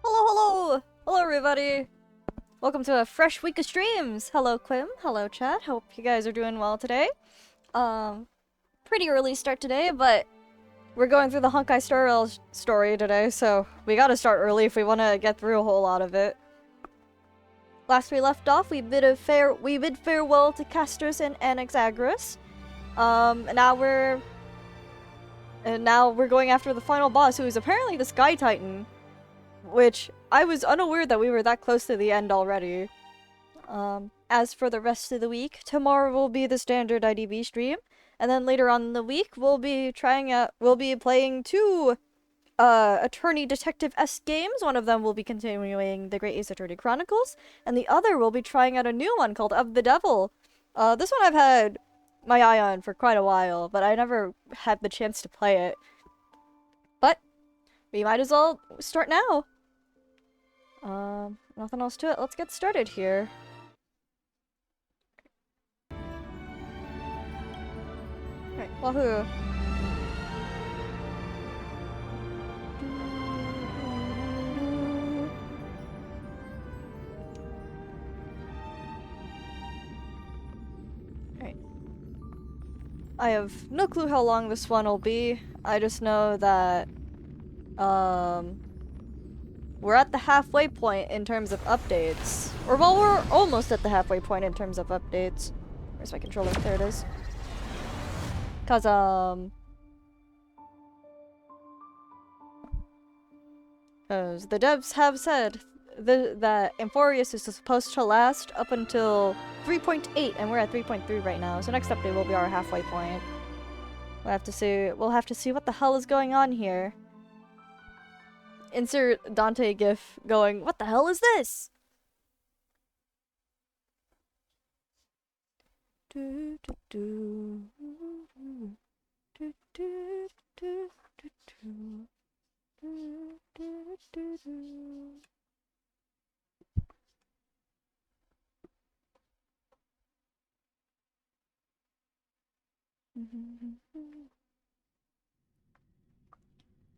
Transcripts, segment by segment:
Hello! Hello everybody! Welcome to a fresh week of streams! Hello Quim, hello chat, hope you guys are doing well today. Pretty early start today, but we're going through the Honkai Star Rail story today, so we gotta start early if we want to get through a whole lot of it. Last we left off, we bid farewell to Castros and Anaxagoras. And now we're going after the final boss, who is apparently the Sky Titan. Which, I was unaware that we were that close to the end already. As for the rest of the week, tomorrow will be the standard IDB stream, and then later on in the week, we'll be playing two, Attorney Detective-esque games. One of them will be continuing the Great Ace Attorney Chronicles, and the other will be trying out a new one called Of the Devil. This one I've had my eye on for quite a while, but I never had the chance to play it. But, we might as well start now. Nothing else to it. Let's get started here. Alright, wahoo. Alright. I have no clue how long this one will be. I just know that, we're at the halfway point in terms of updates. Or, well, we're almost at the halfway point in terms of updates. Where's my controller? There it is. Cause, the devs have said that Amphorius is supposed to last up until 3.8, and we're at 3.3 right now, so next update will be our halfway point. We'll have to see what the hell is going on here. Insert Dante gif going, what the hell is this?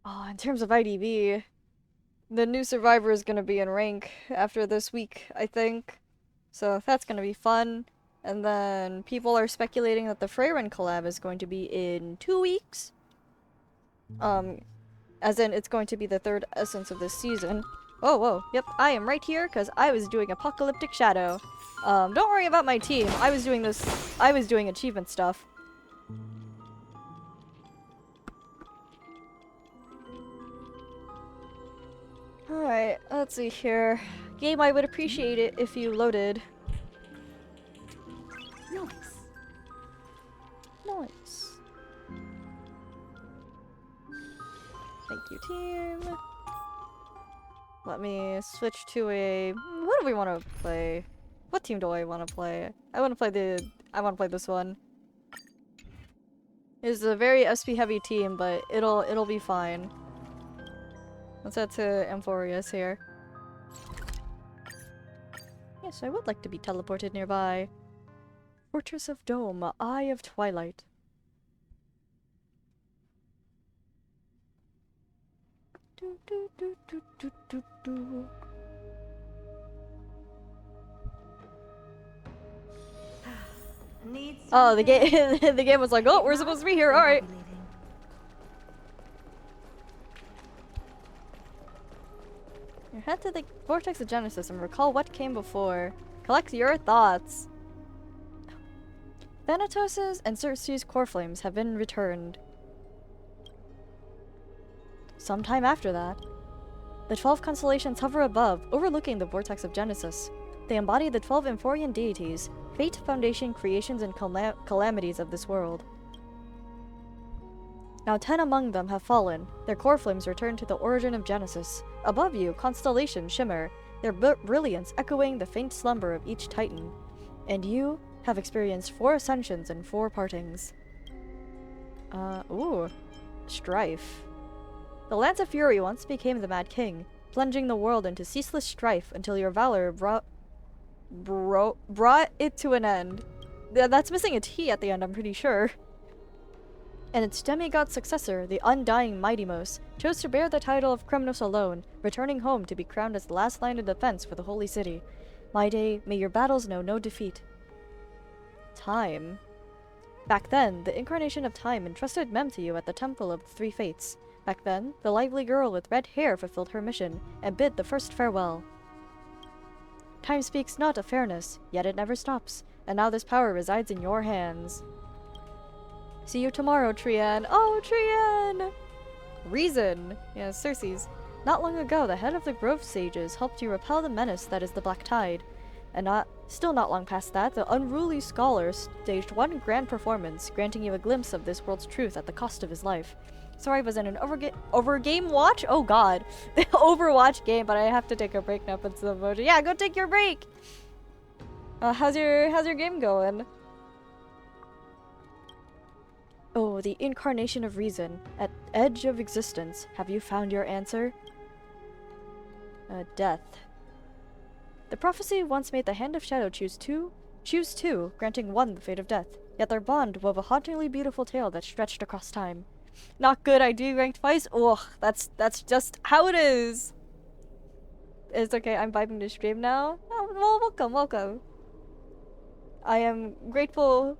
Oh, in terms of IDB, the new survivor is gonna be in rank after this week, I think. So that's gonna be fun. And then people are speculating that the Freyren collab is going to be in 2 weeks. As in it's going to be the 3rd essence of this season. Oh, whoa. Yep, I am right here because I was doing Apocalyptic Shadow. Don't worry about my team. I was doing achievement stuff. Alright, let's see here. Game, I would appreciate it if you loaded. Nice. Nice. Thank you, team. Let me switch to a... What do we want to play? What team do I want to play? I want to play this one. It's a very SP heavy team, but it'll be fine. Let's head to Amphorius here. Yes, I would like to be teleported nearby. Fortress of Dome, Eye of Twilight. Do, do, do, do, do, do, do. Oh, the game the game was like, oh, we're supposed to be here, alright. Head to the Vortex of Genesis and recall what came before. Collect your thoughts. Thanatos' and Circe's core flames have been returned. Sometime after that, the 12 constellations hover above, overlooking the Vortex of Genesis. They embody the 12 Amphorian deities, fate, foundation, creations, and calamities of this world. Now 10 among them have fallen, their core flames return to the origin of Genesis. Above you, constellations shimmer, their brilliance echoing the faint slumber of each titan. And you have experienced 4 ascensions and 4 partings. Strife. The Lance of Fury once became the Mad King, plunging the world into ceaseless strife until your valor brought it to an end. That's missing a T at the end, I'm pretty sure. And its demigod successor, the undying Mightymos, chose to bear the title of Kremnos alone, returning home to be crowned as the last line of defense for the Holy City. My day, may your battles know no defeat. Time. Back then, the incarnation of Time entrusted Mem to you at the Temple of the Three Fates. Back then, the lively girl with red hair fulfilled her mission, and bid the first farewell. Time speaks not of fairness, yet it never stops, and now this power resides in your hands. See you tomorrow, Trian. Oh, Trian! Reason. Yes, Circe's. Not long ago, the head of the Grove Sages helped you repel the menace that is the Black Tide. And still not long past that, the unruly scholar staged one grand performance, granting you a glimpse of this world's truth at the cost of his life. Sorry, I was in an overgame watch? Oh god. The Overwatch game, but I have to take a break now, put some emoji. Yeah, go take your break! How's your game going? Oh, the incarnation of reason. At edge of existence, have you found your answer? Death. The prophecy once made the Hand of Shadow choose two, granting one the fate of death. Yet their bond wove a hauntingly beautiful tale that stretched across time. Not good, I do ranked twice? Ugh, that's just how it is. It's okay, I'm vibing to stream now. Oh, well, welcome. I am grateful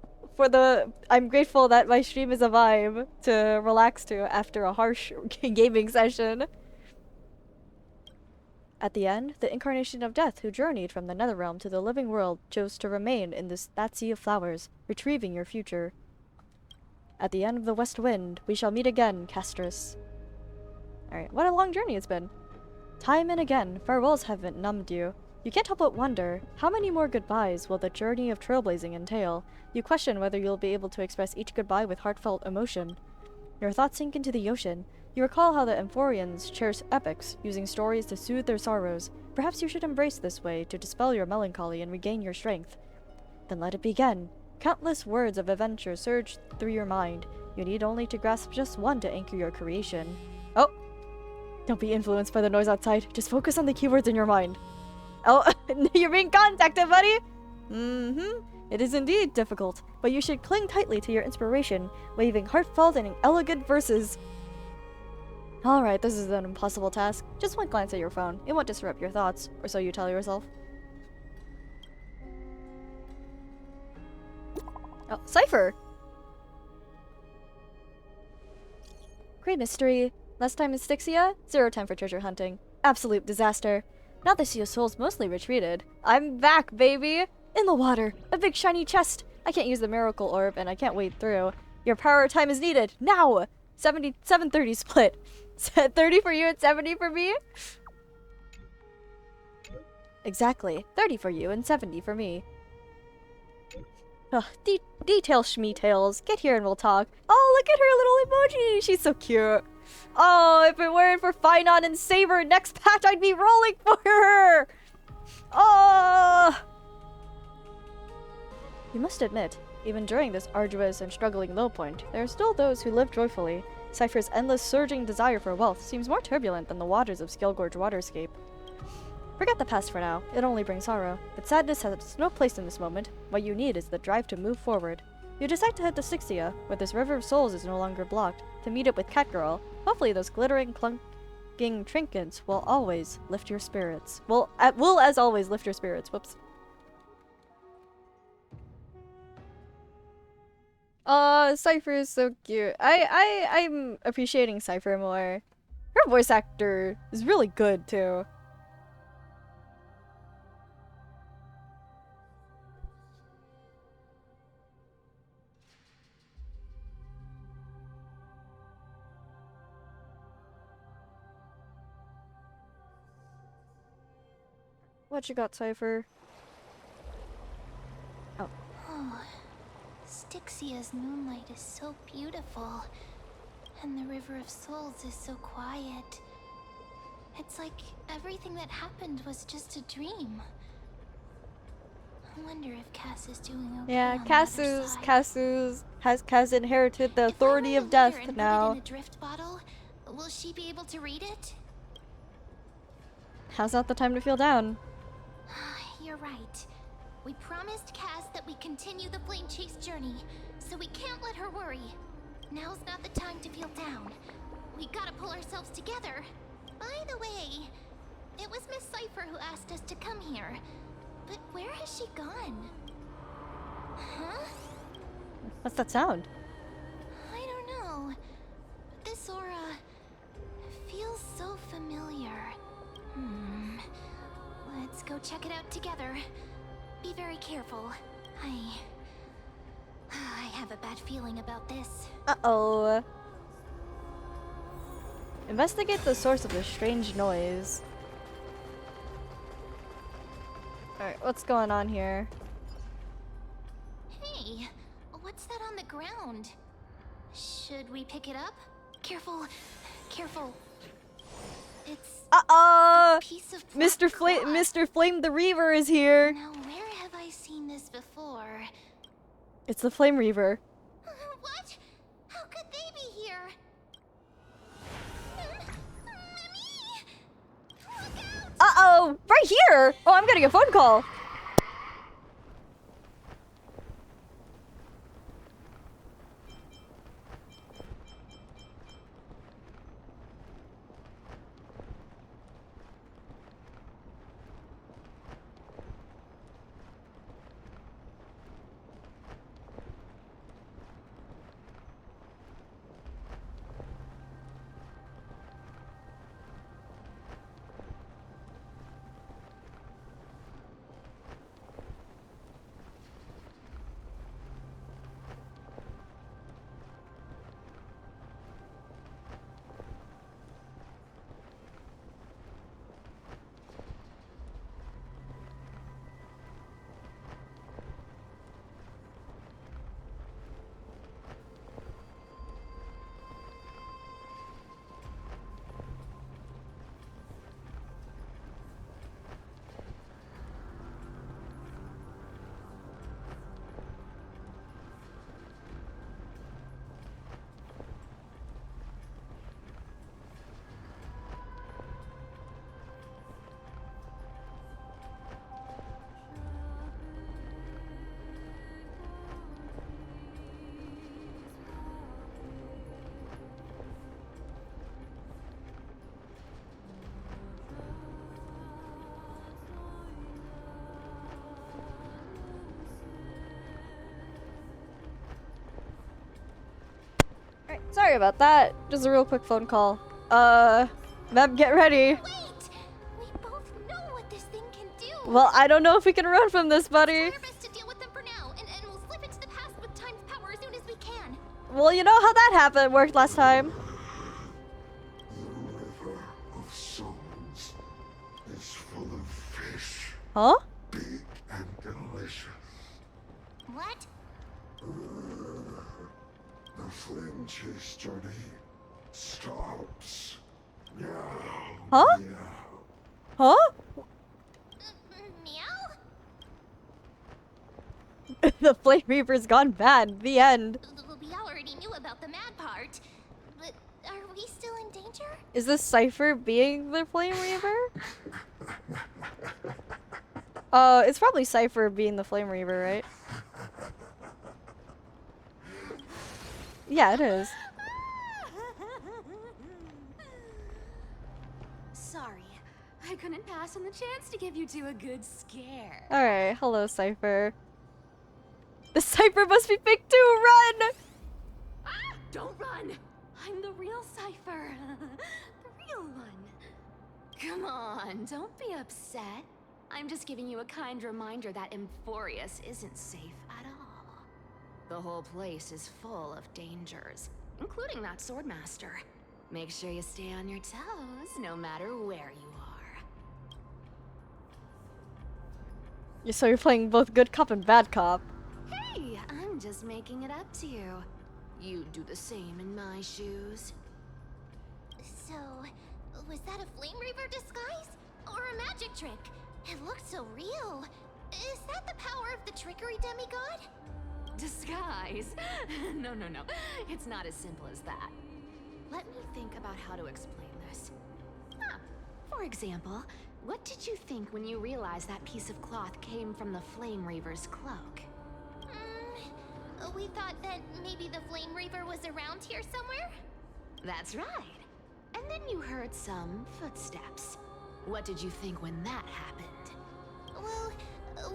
I'm grateful that my stream is a vibe to relax to after a harsh gaming session. At the end, the incarnation of death who journeyed from the Netherrealm to the living world chose to remain in that sea of flowers, retrieving your future. At the end of the west wind, we shall meet again, Castris. Alright, what a long journey it's been. Time and again, farewells haven't numbed you. You can't help but wonder, how many more goodbyes will the journey of trailblazing entail? You question whether you'll be able to express each goodbye with heartfelt emotion. Your thoughts sink into the ocean. You recall how the Amphorians cherish epics, using stories to soothe their sorrows. Perhaps you should embrace this way to dispel your melancholy and regain your strength. Then let it begin. Countless words of adventure surge through your mind. You need only to grasp just one to anchor your creation. Oh! Don't be influenced by the noise outside. Just focus on the keywords in your mind. Oh, you're being contacted, buddy! Mm-hmm. It is indeed difficult, but you should cling tightly to your inspiration, waving heartfelt and elegant verses. Alright, this is an impossible task. Just one glance at your phone. It won't disrupt your thoughts, or so you tell yourself. Oh, Cypher! Great mystery. Last time in Styxia, 0 time for treasure hunting. Absolute disaster. Now that your soul's mostly retreated. I'm back, baby! In the water! A big shiny chest! I can't use the miracle orb, and I can't wade through. Your power time is needed! Now! 7:30 split. 30 for you and 70 for me? Exactly. 30 for you and 70 for me. Ugh, detail schmeetails. Get here and we'll talk. Oh, look at her little emoji! She's so cute. Oh, if it weren't for Finon and Saber next patch, I'd be rolling for her! Oh! You must admit, even during this arduous and struggling low point, there are still those who live joyfully. Cypher's endless surging desire for wealth seems more turbulent than the waters of Skelgorge Waterscape. Forget the past for now, it only brings sorrow. But sadness has no place in this moment. What you need is the drive to move forward. You decide to head to Styxia, where this river of souls is no longer blocked, to meet up with Catgirl. Hopefully those glittering, clunking trinkets will always lift your spirits. Will as always lift your spirits. Whoops. Cypher is so cute. I'm appreciating Cypher more. Her voice actor is really good too. What you got, Cypher? Oh. Oh, Styxia's moonlight is so beautiful, and the River of Souls is so quiet. It's like everything that happened was just a dream. I wonder if Cass is doing okay. Yeah, on Cass the other side. has inherited the authority of death If I write a letter and now. put it in a drift bottle, will she be able to read it? How's not the time to feel down? You're right. We promised Cass that we continue the flame chase journey, so we can't let her worry. Now's not the time to feel down. We gotta pull ourselves together. By the way, it was Miss Cypher who asked us to come here. But where has she gone? Huh? What's that sound? I don't know. This aura feels so familiar. Let's go check it out together. Be very careful. I have a bad feeling about this. Uh-oh. Investigate the source of this strange noise. Alright, what's going on here? Hey, what's that on the ground? Should we pick it up? Careful, careful. It's a piece of Mr. Flame the Reaver is here. Now, where have I seen this before? It's the Flame Reaver. What? How could they be here? Mummy! Look out! Uh-oh! Right here! Oh, I'm getting a phone call. sorry about that. Just a real quick phone call. Meb, get ready. Wait! We both know what this thing can do. Well, I don't know if we can run from this, buddy. Try our best to deal with them for now, and we'll slip into the past with time's power as soon as we can. Well, you know how that happened, worked last time. The river of souls is full of fish, Huh? big and delicious. What? The flame chase journey stops now. Huh? Meow. Huh? Meow? The Flame Reaper's gone bad. The end. We already knew about the mad part. But are we still in danger? Is this Cypher being the Flame Reaper? It's probably Cypher being the Flame Reaper, right? Yeah, it is. Sorry, I couldn't pass on the chance to give you two a good scare. Alright, hello, Cypher. The Cypher must be big too! Run! Ah, don't run! I'm the real Cypher. The real one. Come on, don't be upset. I'm just giving you a kind reminder that Emphorius isn't safe at all. The whole place is full of dangers, including that Swordmaster. Make sure you stay on your toes, no matter where you are. So you're playing both good cop and bad cop. Hey, I'm just making it up to you. You'd do the same in my shoes. So, was that a Flame Reaver disguise? Or a magic trick? It looked so real. Is that the power of the trickery demigod? Disguise? No. It's not as simple as that. Let me think about how to explain this. For example, what did you think when you realized that piece of cloth came from the Flame Reaver's cloak? We thought that maybe the Flame Reaver was around here somewhere? That's right. And then you heard some footsteps. What did you think when that happened? Well,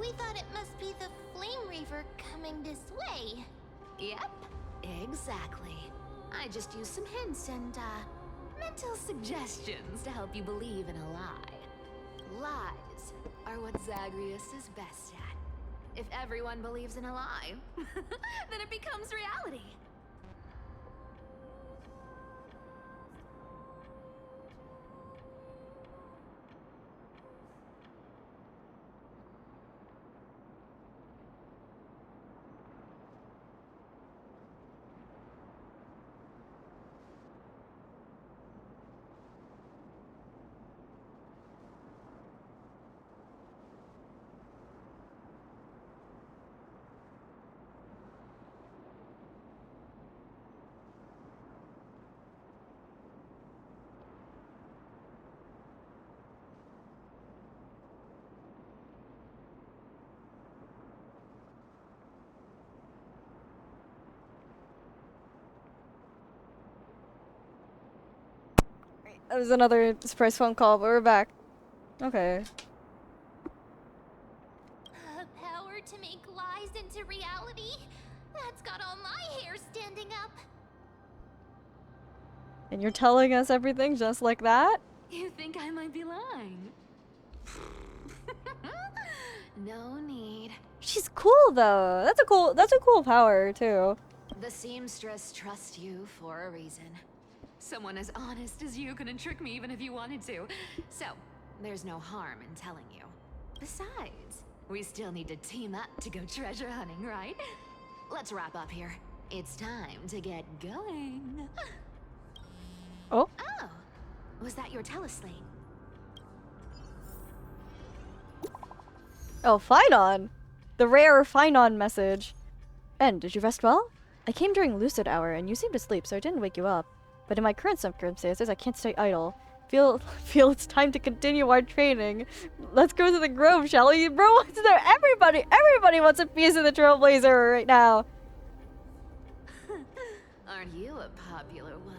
we thought it must be the Flame Reaver coming this way. Yep, exactly. I just used some hints and, mental suggestions to help you believe in a lie. Lies are what Zagreus is best at. If everyone believes in a lie, then it becomes reality. That was another surprise phone call, but we're back. Okay. Power to make lies into reality? That's got all my hair standing up. And you're telling us everything just like that? You think I might be lying? No need. She's cool though. That's a cool power too. The seamstress trusts you for a reason. Someone as honest as you couldn't trick me even if you wanted to. So, there's no harm in telling you. Besides, we still need to team up to go treasure hunting, right? Let's wrap up here. It's time to get going. Oh? Oh, was that your teleslate? Oh, Finon! The rare Finon message. Ben, did you rest well? I came during lucid hour and you seemed asleep, so I didn't wake you up. But in my current circumstances, I can't stay idle. Feel it's time to continue our training. Let's go to the grove, shall we? Bro wants to know everybody wants a piece of the Trailblazer right now. Aren't you a popular one?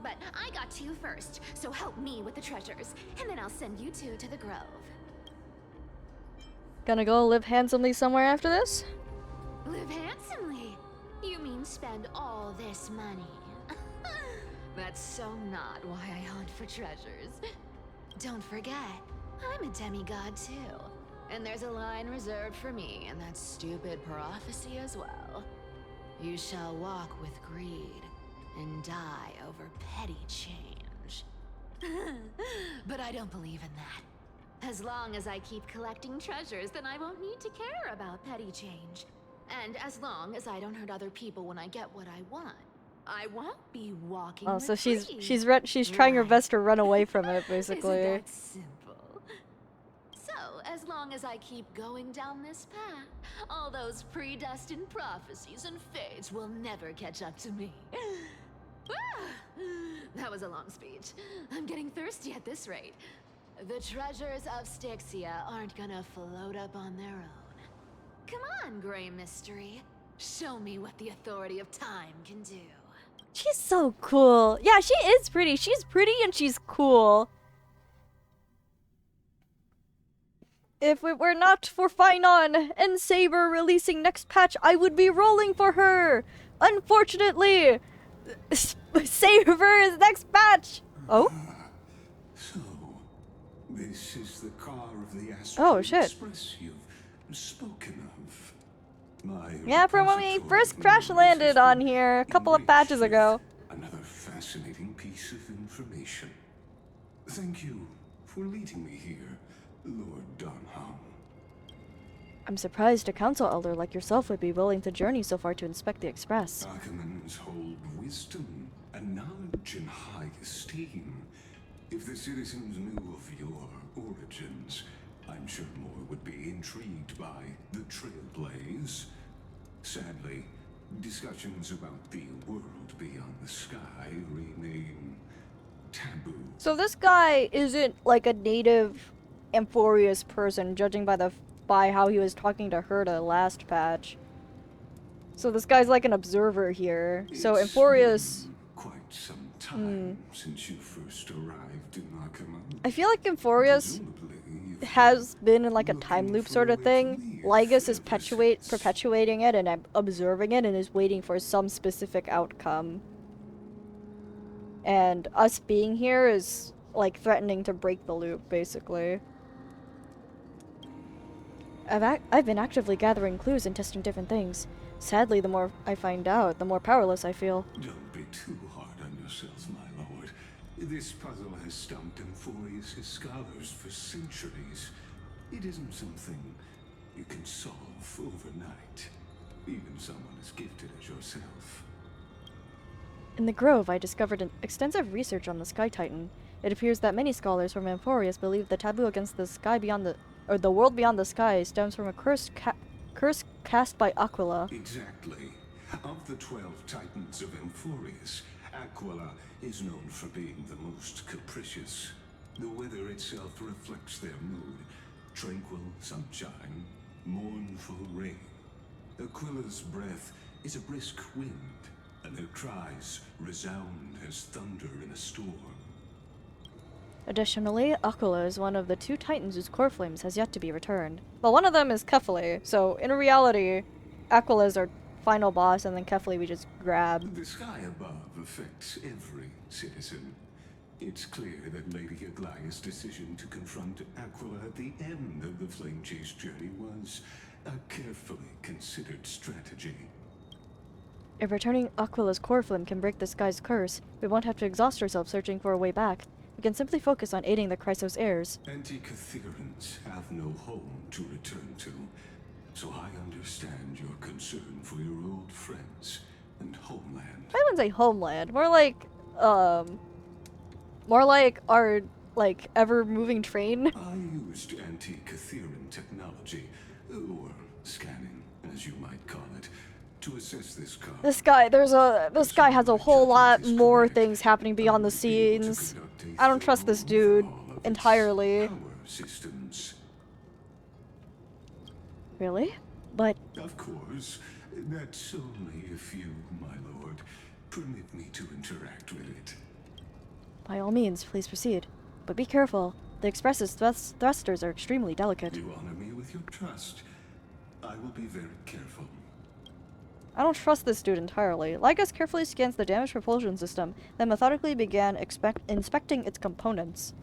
But I got to you first, so help me with the treasures, and then I'll send you two to the grove. Gonna go live handsomely somewhere after this? Live handsomely? You mean spend all this money? That's so not why I hunt for treasures. Don't forget, I'm a demigod too. And there's a line reserved for me in that stupid prophecy as well. You shall walk with greed and die over petty change. But I don't believe in that. As long as I keep collecting treasures, then I won't need to care about petty change. And as long as I don't hurt other people when I get what I want, I won't be walking Oh, with so she's greed. trying her Right. best to run away from it, basically. Isn't that simple? So, as long as I keep going down this path, all those predestined prophecies and fates will never catch up to me. Ah, that was a long speech. I'm getting thirsty at this rate. The treasures of Styxia aren't gonna float up on their own. Come on, Grey Mystery. Show me what the authority of time can do. She's so cool. Yeah, she is pretty. She's pretty and she's cool. If it were not for Finon and Saber releasing next patch, I would be rolling for her. Unfortunately, Saber's next patch. Oh? So, this is the car of the Astral Oh, shit. Express you've spoken of. My Yeah, from when we repository first of crash memories has landed on been here a couple of enriched patches with ago. Another fascinating piece of information. Thank you for leading me here, Lord Donham. I'm surprised a council elder like yourself would be willing to journey so far to inspect the Express. Archimans hold wisdom and knowledge in high esteem. If the citizens knew of your origins, I'm sure more would be intrigued by the Trailblaze. Sadly, discussions about the world beyond the sky remain taboo. So this guy isn't like a native Amphorius person, judging by how he was talking to Herta last patch. So this guy's like an observer here. So It's Amphorius, been quite some time since you first arrived in Arkham. I feel like Amphorius Presumably, you've has been in like a looking time loop for sort a of way thing. to leave Lygus is ever since. perpetuating it and observing it and is waiting for some specific outcome. And us being here is like threatening to break the loop, basically. I've been actively gathering clues and testing different things. Sadly, the more I find out, the more powerless I feel. Don't be too hard on yourself, my lord. This puzzle has stumped Amphorius' scholars for centuries. It isn't something you can solve overnight. Even someone as gifted as yourself. In the Grove, I discovered extensive research on the Sky Titan. It appears that many scholars from Amphorius believe the taboo against the sky beyond the world beyond the sky stems from a curse cast by Aquila. Exactly. Of the 12 titans of Amphorius, Aquila is known for being the most capricious. The weather itself reflects their mood. Tranquil sunshine, mournful rain. Aquila's breath is a brisk wind, and their cries resound as thunder in a storm. Additionally, Aquila is one of the 2 titans whose core flames has yet to be returned. Well, one of them is Kefli, so in reality, Aquila is our final boss, and then Kefli we just grab. The sky above affects every citizen. It's clear that Lady Aglaya's decision to confront Aquila at the end of the Flame Chase journey was a carefully considered strategy. If returning Aquila's core flame can break the sky's curse, we won't have to exhaust ourselves searching for a way back. We can simply focus on aiding the Chrysos heirs. Anti-Catherians have no home to return to, so I understand your concern for your old friends and homeland. I wouldn't say homeland, more like our, like, ever-moving train. I used anti-Catherian technology, or scanning, as you might call it, to assess this car. This guy has a whole lot more things happening beyond the scenes. I don't trust this dude entirely. Power systems. Really? But Of course, that's only if you, my lord, permit me to interact with it. by all means, please proceed. But be careful. The Express's thrusters are extremely delicate. You honor me with your trust. I will be very careful. I don't trust this dude entirely. Lycus carefully scans the damaged propulsion system, then methodically began inspecting its components.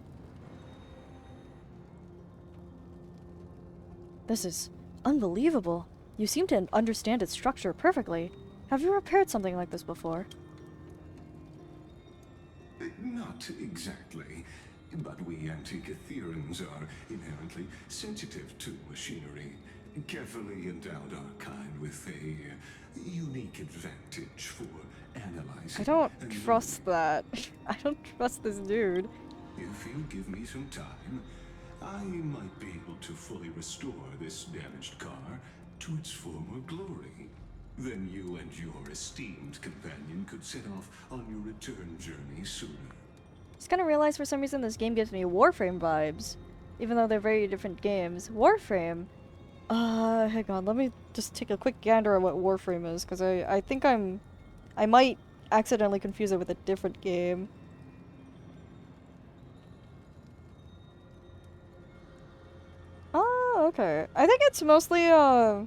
This is unbelievable. You seem to understand its structure perfectly. Have you repaired something like this before? Not exactly, but we Antikytherians are inherently sensitive to machinery. Carefully endowed our kind with a unique advantage for analyzing. I don't and trust that. I don't trust this dude. if you give me some time, I might be able to fully restore this damaged car to its former glory. Then you and your esteemed companion could set off on your return journey sooner. Just gonna realize for some reason this game gives me Warframe vibes. Even though they're very different games. Warframe? Hang on, let me just take a quick gander at what Warframe is, because I think I might accidentally confuse it with a different game. Oh, okay. I think it's mostly, I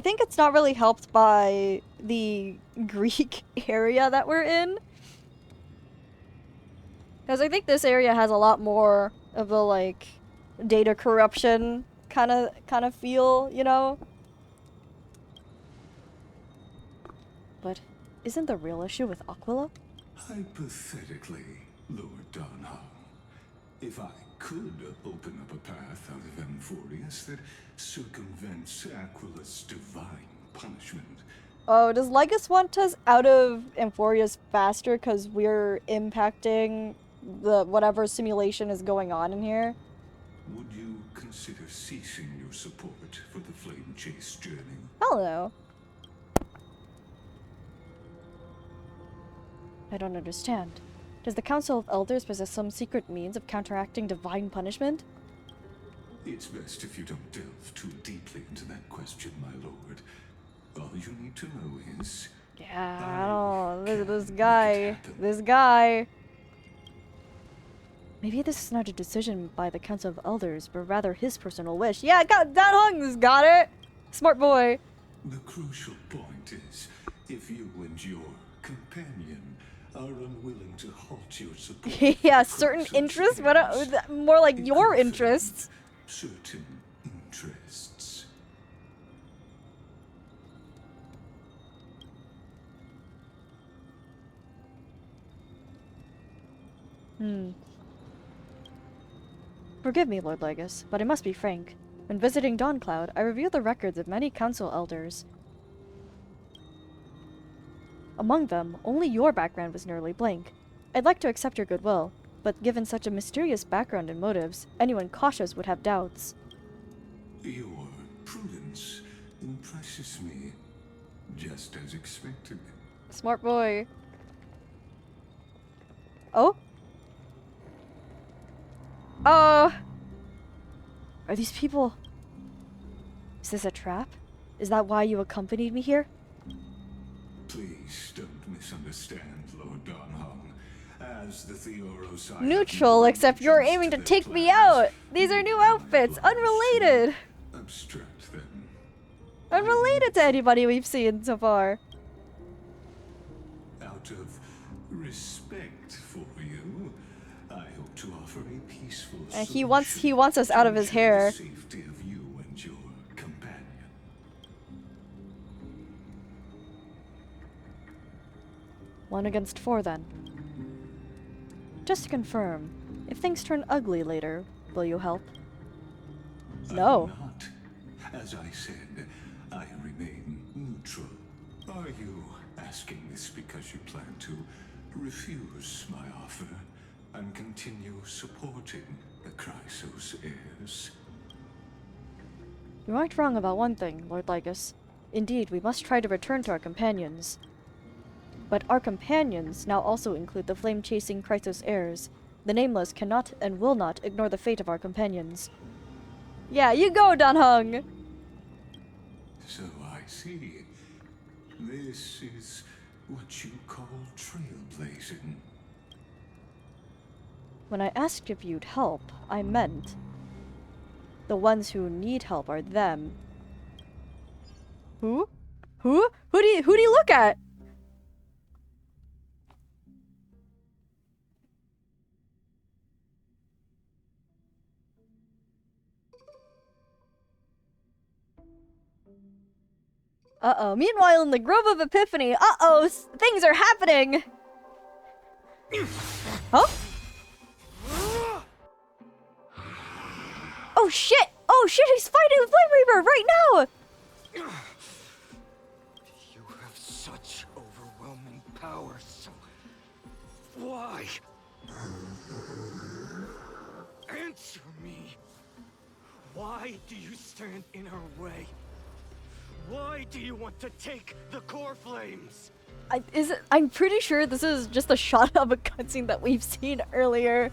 think it's not really helped by the Greek area that we're in. Because I think this area has a lot more of the, like, data corruption kind of feel, you know? But isn't the real issue with Aquila? Hypothetically, Lord Donham, if I could open up a path out of Amphorius that circumvents Aquila's divine punishment. Oh, does Lycus want us out of Amphorius faster because we're impacting the whatever simulation is going on in here? Would you consider ceasing your support for the Flame Chase journey? Hell no. I don't understand. Does the Council of Elders possess some secret means of counteracting divine punishment? It's best if you don't delve too deeply into that question, my lord. All you need to know is... Yeah, I this can guy. make it happen. This guy. Maybe this is not a decision by the Council of Elders, but rather his personal wish. Yeah, got that hung. Got it. Smart boy. The crucial point is, if you and your companion are unwilling to halt your support... Yeah, for certain Chrysos interests. heirs, More like it your could interests. offend certain interests. Forgive me, Lord Legus, but I must be frank. When visiting Dawncloud, I reviewed the records of many council elders. Among them, only your background was nearly blank. I'd like to accept your goodwill, but given such a mysterious background and motives, anyone cautious would have doubts. Your prudence impresses me, just as expected. Smart boy. Oh? Are these people... Is this a trap? Is that why you accompanied me here? Please don't misunderstand, Lord Donhong. As the Theoros I Neutral, have except you're allegiance aiming to their take me plans, out! These are new my outfits! lies Unrelated! Abstract them. Unrelated to anybody we've seen so far. Out of respect for you, I hope to offer a peaceful He solution wants us out of his to ensure hair. the safety of you and your companion. 1 against 4 then. Just to confirm, if things turn ugly later, will you help? I No. will not. As I said, I remain neutral. Are you asking this because you plan to refuse my offer and continue supporting the Chrysos heirs? You aren't wrong about one thing, Lord Lygus. Indeed, we must try to return to our companions. But our companions now also include the flame-chasing Chrysos heirs. The Nameless cannot and will not ignore the fate of our companions. Yeah, you go, Dunhung! So I see. This is what you call trailblazing. When I asked if you'd help, I meant... The ones who need help are them. Who? Who? Who do you look at? Uh-oh. Meanwhile, in the Grove of Epiphany, uh-oh, things are happening! Huh? Oh shit! Oh shit, he's fighting the Flame Reaper right now! You have such overwhelming power, so why? Answer me. Why do you stand in her way? Why do you want to take the core flames? I'm pretty sure this is just a shot of a cutscene that we've seen earlier.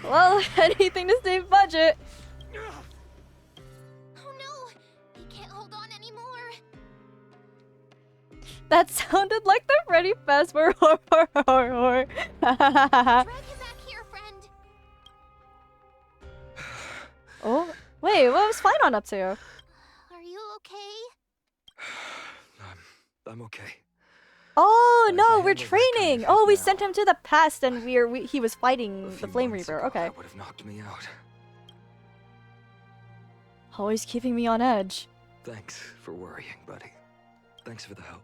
Well, anything to save budget. Oh no! He can't hold on anymore. That sounded like the Freddy Fazbear horror. Drag him back here, friend. Oh, wait, what was Flynon up to? Are you okay? I'm okay. Oh I no, can we're handle that kind of training. hit Oh, we now. sent him to the past, and he was A fighting few the Flame months Reaper. ago, Okay. that would have knocked me out. Always keeping me on edge. Thanks for worrying, buddy. Thanks for the help.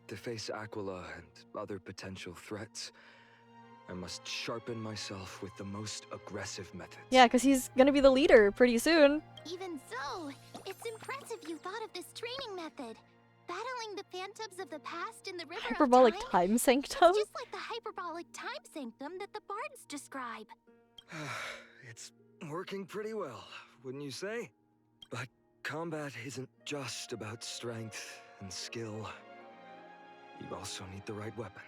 To face Aquila and other potential threats, I must sharpen myself with the most aggressive methods. Yeah, because he's gonna be the leader pretty soon. Even so, it's impressive you thought of this training method. Battling the phantoms of the past in the river Hyperbolic of time. time It's sanctum. just like the hyperbolic time sanctum that the bards describe. It's working pretty well, wouldn't you say? But combat isn't just about strength and skill. You also need the right weapon.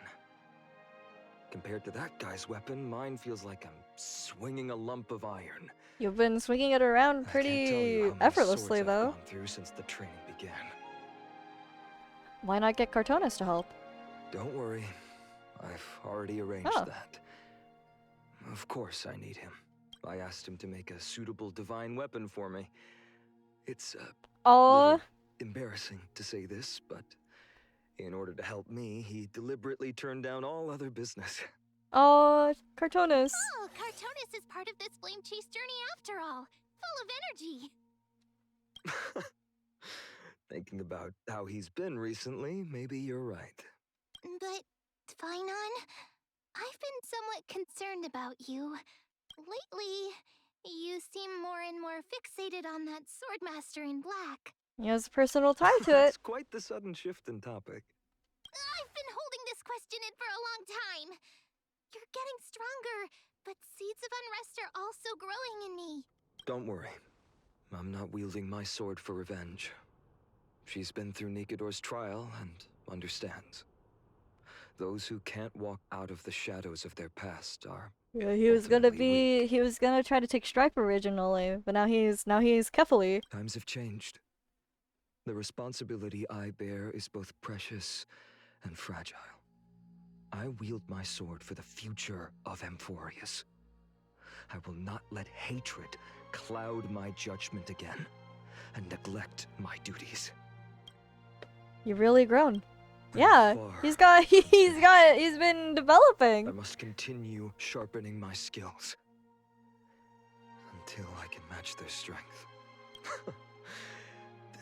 Compared to that guy's weapon, mine feels like I'm swinging a lump of iron. You've been swinging it around I can't tell pretty you how many effortlessly, swords I've though. gone through since the training began. Why not get Cartonis to help? Don't worry, I've already arranged Oh. that. Of course I need him. I asked him to make a suitable divine weapon for me. It's Oh, little embarrassing to say this, but in order to help me, he deliberately turned down all other business. oh, Cartonis. Oh, Cartonis is part of this flame chase journey after all. Full of energy. Thinking about how he's been recently, maybe you're right. But, Finon, I've been somewhat concerned about you. Lately, you seem more and more fixated on that Swordmaster in black. He has a personal tie to That's it. quite the sudden shift in topic. I've been holding this question in for a long time. You're getting stronger, but seeds of unrest are also growing in me. Don't worry. I'm not wielding my sword for revenge. She's been through Nikador's trial and understands. Those who can't walk out of the shadows of their past are Yeah, he was gonna ultimately weak. he was gonna try to take Stripe originally, but now he's Kefali. Times have changed. The responsibility I bear is both precious and fragile. I wield my sword for the future of Amphorius. I will not let hatred cloud my judgment again and neglect my duties. You've really grown. I'm Yeah, far he's been I developing. must continue sharpening my skills until I can match their strength.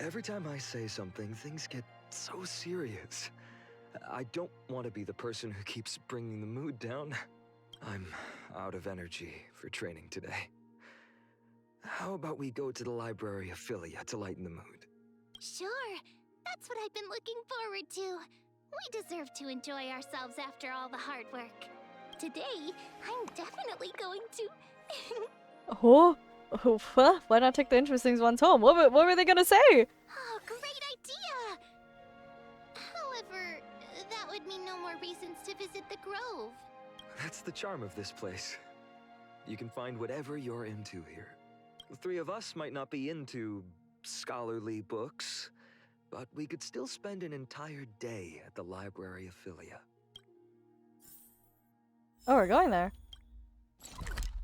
Every time I say something, things get so serious. I don't want to be the person who keeps bringing the mood down. I'm out of energy for training today. How about we go to the library of Philia to lighten the mood? Sure, that's what I've been looking forward to. We deserve to enjoy ourselves after all the hard work. Today, I'm definitely going to... Oh, huh? Why not take the interesting ones home? What were they gonna say? Oh, great idea! However, that would mean no more reasons to visit the Grove. That's the charm of this place. You can find whatever you're into here. The three of us might not be into scholarly books, but we could still spend an entire day at the library of Philia. Oh, we're going there.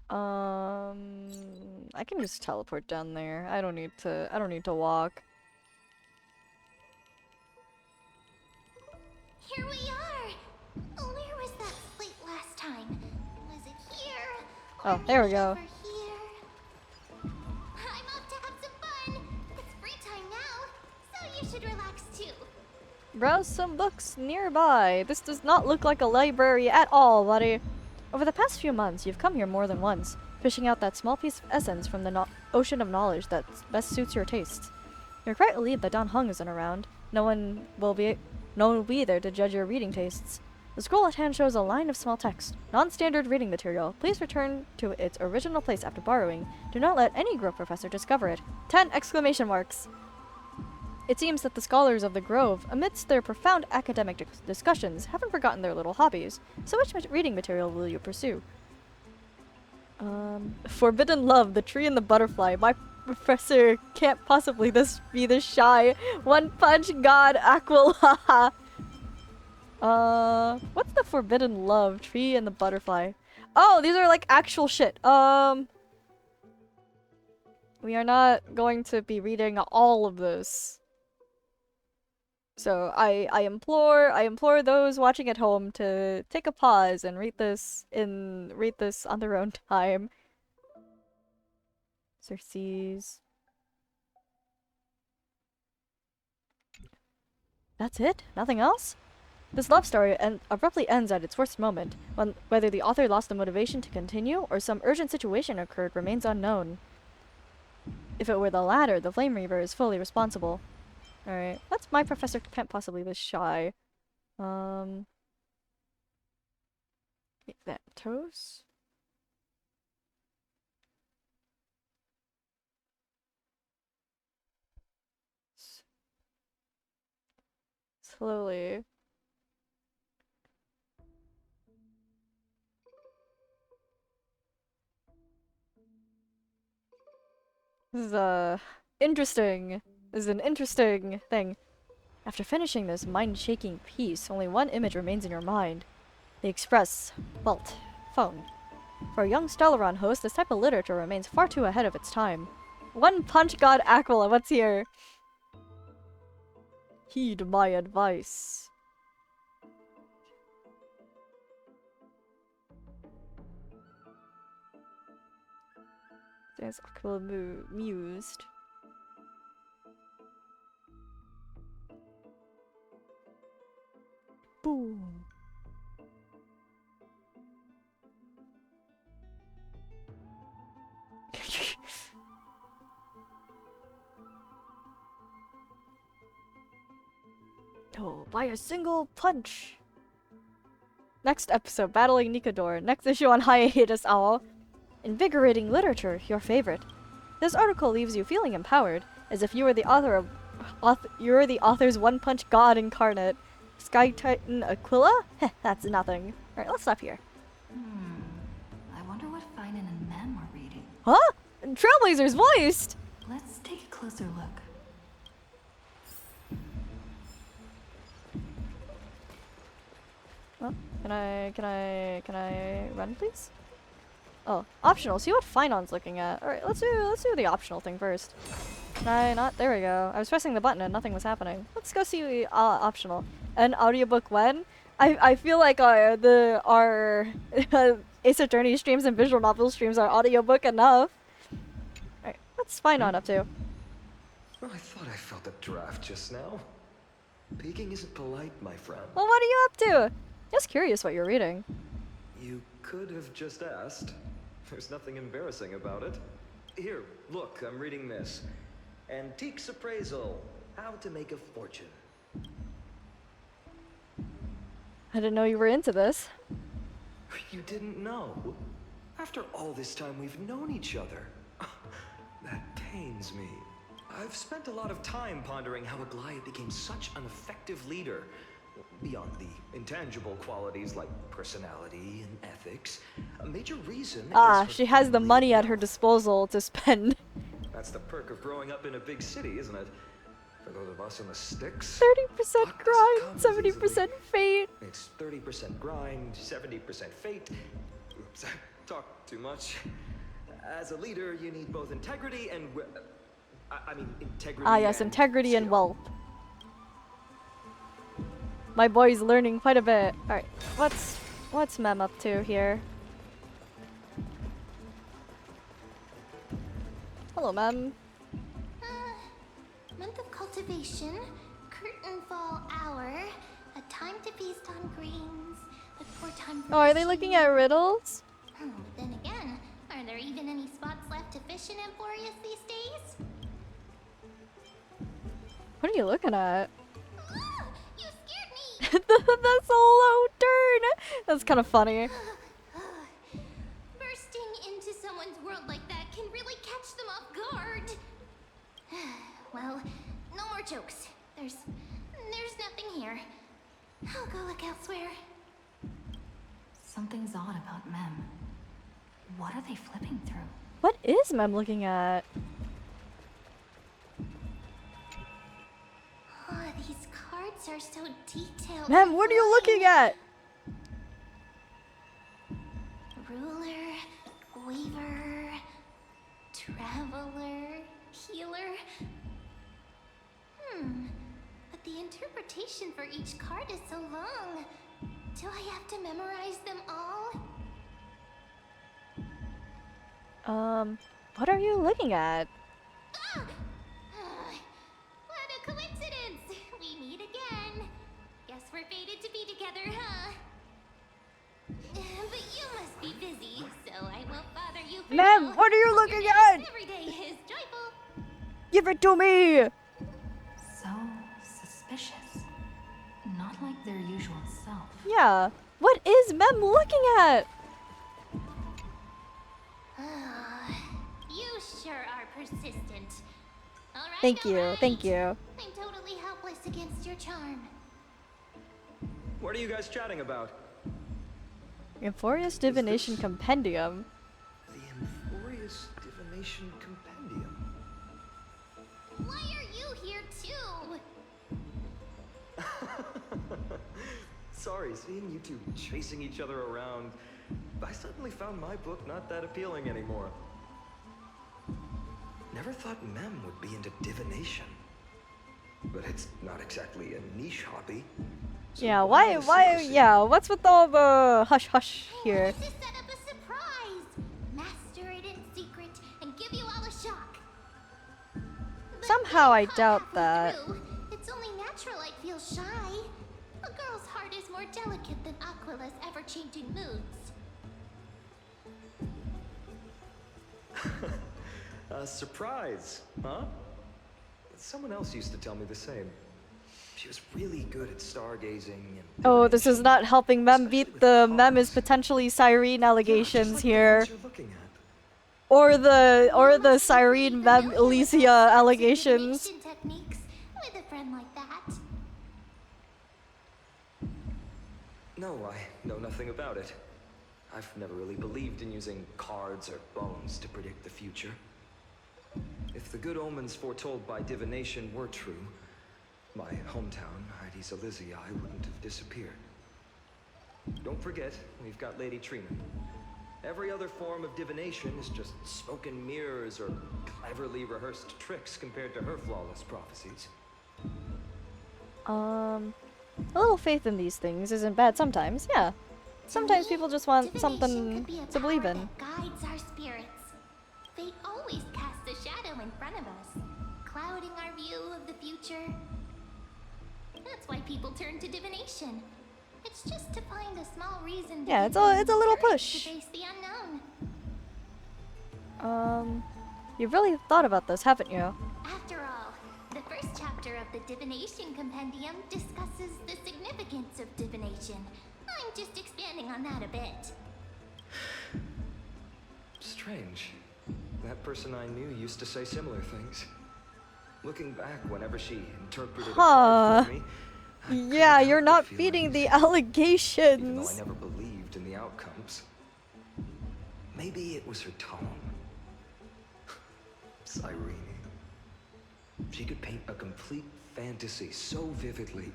I can just teleport down there. I don't need to walk. Here we are! Where was that slate last time? Was it here? Oh, there we go. Over here? I'm off to have some fun! It's free time now, so you should relax too. Browse some books nearby. This does not look like a library at all, buddy. Over the past few months, you've come here more than once, fishing out that small piece of essence from the ocean of knowledge that best suits your tastes. You're quite relieved that Don Hung isn't around. No one will be there to judge your reading tastes. The scroll at hand shows a line of small text. Non-standard reading material. Please return to its original place after borrowing. Do not let any Grove professor discover it. 10 exclamation marks! It seems that the scholars of the Grove, amidst their profound academic discussions, haven't forgotten their little hobbies. So which reading material will you pursue? Forbidden Love, The Tree and the Butterfly. My professor can't possibly be this shy. One Punch God Aquila. What's the Forbidden Love, Tree and the Butterfly? Oh, these are like actual shit. We are not going to be reading all of this. So I implore those watching at home to take a pause and read this on their own time. Xerxes. That's it? Nothing else? This love story abruptly ends at its worst moment. Whether the author lost the motivation to continue or some urgent situation occurred remains unknown. If it were the latter, the Flame Reaver is fully responsible. Alright, that's my professor can't possibly be shy. That toast? Slowly. This is interesting. This is an interesting thing. After finishing this mind-shaking piece, only one image remains in your mind. The express, phone. For a young Stellaron host, this type of literature remains far too ahead of its time. One Punch God Aquila, what's here? Heed my advice. There's Aquila mused. Boom. Oh, by a single punch. Next episode, Battling Nikador. Next issue on hiatus, owl. Invigorating literature, your favorite. This article leaves you feeling empowered, as if you were the you're the author's one-punch god incarnate. Sky Titan Aquila? Heh, that's nothing. Alright, let's stop here. I wonder what Finan and Mem are reading. Huh? Trailblazer's voiced! Let's take a closer look. Well, can I run, please? Oh, optional. See what Finon's looking at. Alright, let's do the optional thing first. Can I not? There we go. I was pressing the button and nothing was happening. Let's go see optional. An audiobook when? I feel like our Ace Attorney streams and visual novel streams are audiobook enough. Alright, what's Finon up to? Well, I thought I felt a draft just now. Peeking isn't polite, my friend. Well, what are you up to? Just curious what you're reading. You could have just asked. There's nothing embarrassing about it. Here, look, I'm reading this. Antiques Appraisal. How to Make a Fortune. I didn't know you were into this. You didn't know? After all this time we've known each other. That pains me. I've spent a lot of time pondering how Aglaia became such an effective leader. Beyond the intangible qualities like personality and ethics, a major reason is She has the money at her disposal to spend. That's the perk of growing up in a big city, isn't it? For those of us in the sticks, 30% grind, 70% fate. it's 30% grind, 70% fate. Oops, I talked too much. As a leader, you need both integrity and integrity. Ah, yes, integrity and skill. wealth. My boy's learning quite a bit. Alright, what's Mem up to here? Hello, Mem. Month of cultivation, curtain fall hour, a time to feast on greens, a poor time for Oh, are they fishing. looking at riddles? Oh, then again, are there even any spots left to fish in Amphorius these days? What are you looking at? Ah, you scared me! The solo turn! That's kind of funny. Bursting into someone's world like that can really catch them off guard. Well, no more jokes. There's nothing here. I'll go look elsewhere. Something's odd about Mem. What are they flipping through? What is Mem looking at? Oh, these cards are so detailed. Mem, what are you looking at? Ruler, weaver, traveler, healer. But the interpretation for each card is so long. Do I have to memorize them all? What are you looking at? Ah! What a coincidence! We meet again. Guess we're fated to be together, huh? But you must be busy, so I won't bother you for Mem, now. what are you Hope your looking day at? Every day is joyful. Give it to me! So suspicious. Not like their usual self. Yeah. What is Mem looking at? You sure are persistent. All right, Thank you, all right. thank you. I'm totally helpless against your charm. What are you guys chatting about? Amphorius Divination Compendium. The Amphorius Divination Compendium. Why are you here too? Sorry, seeing you two chasing each other around, I suddenly found my book not that appealing anymore. Never thought Mem would be into divination. But it's not exactly a niche hobby. So Yeah, the secrecy? yeah, what's with all the hush-hush I here? wanted to set up a surprise. Master it in secret and give you all a shock. But Somehow I being caught doubt halfway that. through, it's only natural I'd feel shy. A girl's heart is more delicate than Aquila's ever-changing moods. A surprise, huh? Someone else used to tell me the same. She was really good at stargazing and Oh, this is divination, not helping Mem especially beat with the Mem is cards. potentially Cyrene Yeah, allegations just like the here. ones you're looking at. Or the You must be Cyrene pretty Mem familiar with all Elysia sorts of allegations. divination techniques with a friend like that. No, I know nothing about it. I've never really believed in using cards or bones to predict the future. If the good omens foretold by divination were true, my hometown, Hydes Elysiae, wouldn't have disappeared. Don't forget, we've got Lady Trina. Every other form of divination is just smoke and mirrors or cleverly rehearsed tricks compared to her flawless prophecies. A little faith in these things isn't bad sometimes, yeah. Sometimes me, people just want divination something could be a to believe power in. that guides our spirits. They always cast a shadow in front of us, clouding our view of the future. That's why people turn to divination. It's just to find a small reason to Yeah, give it's a them little courage push. to face the unknown. You've really thought about this, haven't you? After all, the first chapter of the Divination Compendium discusses the significance of divination. I'm just expanding on that a bit. Strange. That person I knew used to say similar things. Looking back, whenever she interpreted a card for me, I couldn't Yeah, help you're but not feel beating the uneasy, even though I allegations. never believed in the outcomes. Maybe it was her tone. Cyrene. She could paint a complete fantasy so vividly,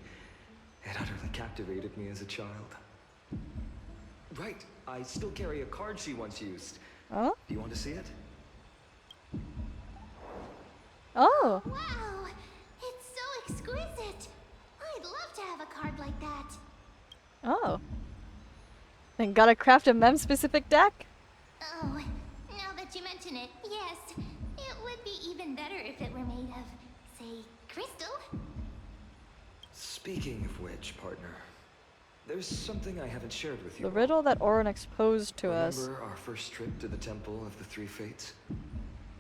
it utterly captivated me as a child. Right, I still carry a card she once used. Oh? Do you want to see it? Oh. Wow, it's so exquisite. I'd love to have a card like that. Oh. Then gotta craft a mem-specific deck? Oh, now that you mention it, yes. It would be even better if it were made of, say, crystal. Speaking of which, partner, there's something I haven't shared with you. The riddle that Orin exposed to Remember us. our first trip to the Temple of the Three Fates?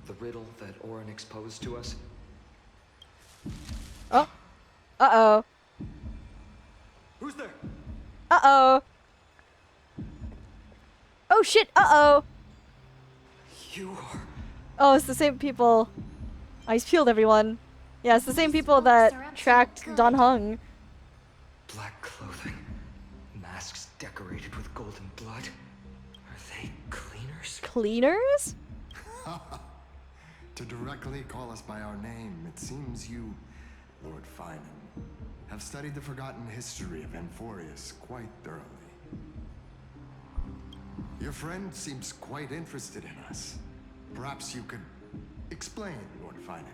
The riddle that Orin exposed to us? Oh. Uh-oh. Who's there? Uh-oh. Oh shit, uh-oh. You are... Oh, it's the same people. Ice peeled everyone. Yeah, it's the same people that tracked Don Hung. Black clothing, masks decorated with golden blood. Are they cleaners? Cleaners? To directly call us by our name, it seems you, Lord Finan, have studied the forgotten history of Amphorius quite thoroughly. Your friend seems quite interested in us. Perhaps you could explain, Lord Finan.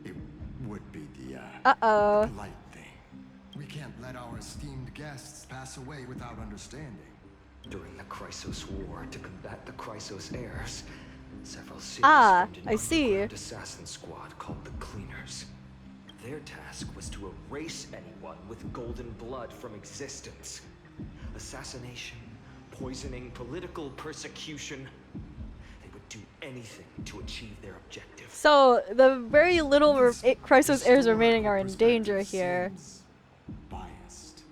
It would be the, Uh-oh. polite thing. We can't let our esteemed guests pass away without understanding. During the Chrysos War, to combat the Chrysos heirs, several cities Ah, formed an I see. underground assassin squad called the Cleaners. Their task was to erase anyone with golden blood from existence. Assassination, poisoning, political persecution. They would do anything to achieve their objectives. So, the very little This Chrysos heirs historical remaining are in danger perspective here. seems biased,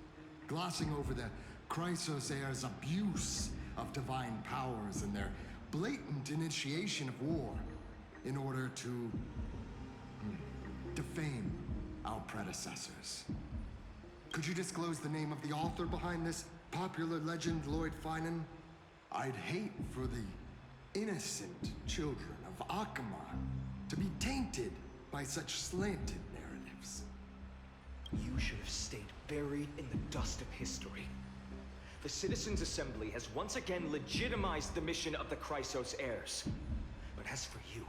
glossing over the Chrysos heirs' abuse of divine powers and their blatant initiation of war in order to defame our predecessors. Could you disclose the name of the author behind this popular legend, Lord Finan? I'd hate for the innocent children of Akama to be tainted by such slanted narratives. You should have stayed buried in the dust of history. The Citizens' Assembly has once again legitimized the mission of the Chrysos heirs. But as for you,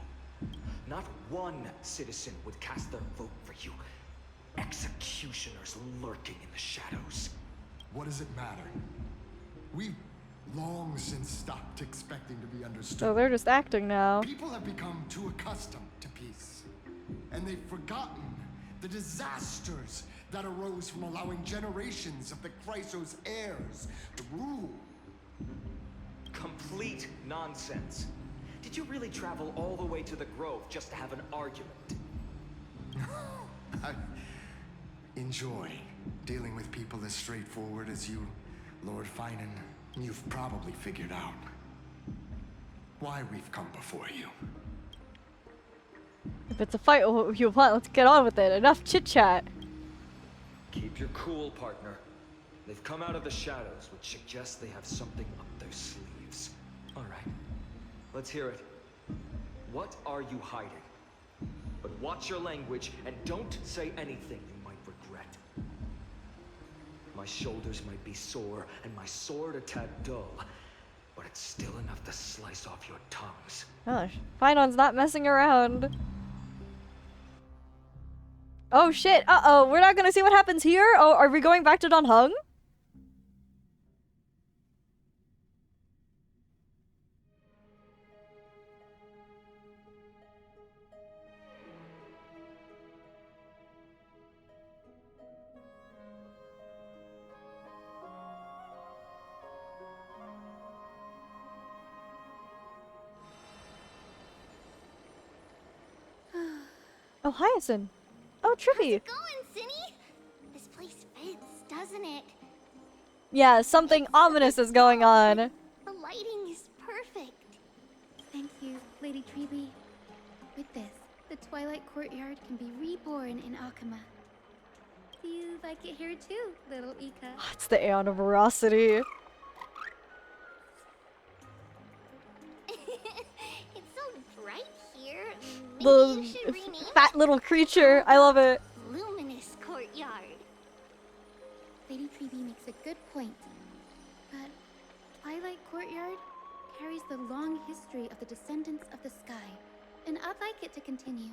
not one citizen would cast their vote for you. Executioners lurking in the shadows. What does it matter? We've long since stopped expecting to be understood. So they're just acting now. People have become too accustomed to peace, and they've forgotten the disasters that arose from allowing generations of the Chrysos heirs to rule. Complete nonsense. Did you really travel all the way to the Grove just to have an argument? I enjoy dealing with people as straightforward as you, Lord Finan. You've probably figured out why we've come before you. If it's a fight you want, let's get on with it. Enough chit-chat. Keep your cool, partner. They've come out of the shadows, which suggests they have something up their sleeves. All right, let's hear it. What are you hiding? But watch your language and don't say anything you might regret. My shoulders might be sore and my sword a tad dull, but it's still enough to slice off your tongues. Gosh, Finon's not messing around. Oh shit, uh-oh, we're not gonna see what happens here? Oh, are we going back to Don Hung? Oh, Hyacinth. Oh, Trippy. How's it going, Cinny? This place fits, doesn't it? Yeah, something ominous is going on. The lighting is perfect. Thank you, Lady Treeby. With this, the Twilight Courtyard can be reborn in Akama. Do you like it here too, little Ika? It's the Aeon of Veracity. It's so bright here. Maybe The you should rename fat little creature. I love it. Luminous Courtyard. Lady Treeby makes a good point. But Twilight Courtyard carries the long history of the descendants of the sky, and I'd like it to continue.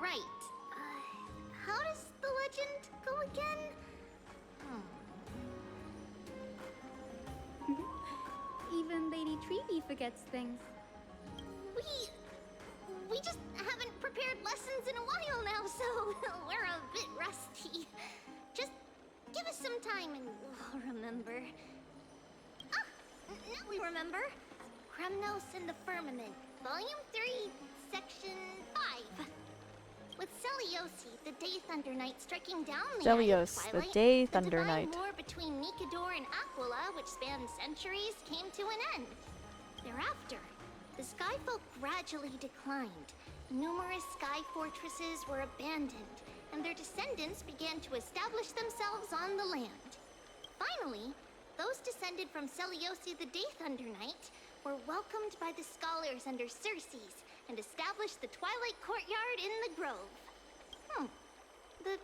Right. How does the legend go again? Even Lady Treeby forgets things. We just haven't prepared lessons in a while now, so we're a bit rusty. Just give us some time and we'll remember. Ah! Now we remember. Kremnos and the Firmament, Volume 3, Section 5. With Celiosi, the Day Thunder Knight, striking down the Celios, Eye of the Twilight, Day Thunder the Knight. divine war between Nikador and Aquila, which spanned centuries, came to an end. Thereafter, the Skyfolk gradually declined. Numerous sky fortresses were abandoned, and their descendants began to establish themselves on the land. Finally, those descended from Celiosi the Day Thunder Knight were welcomed by the scholars under Circes and established the Twilight Courtyard in the Grove. The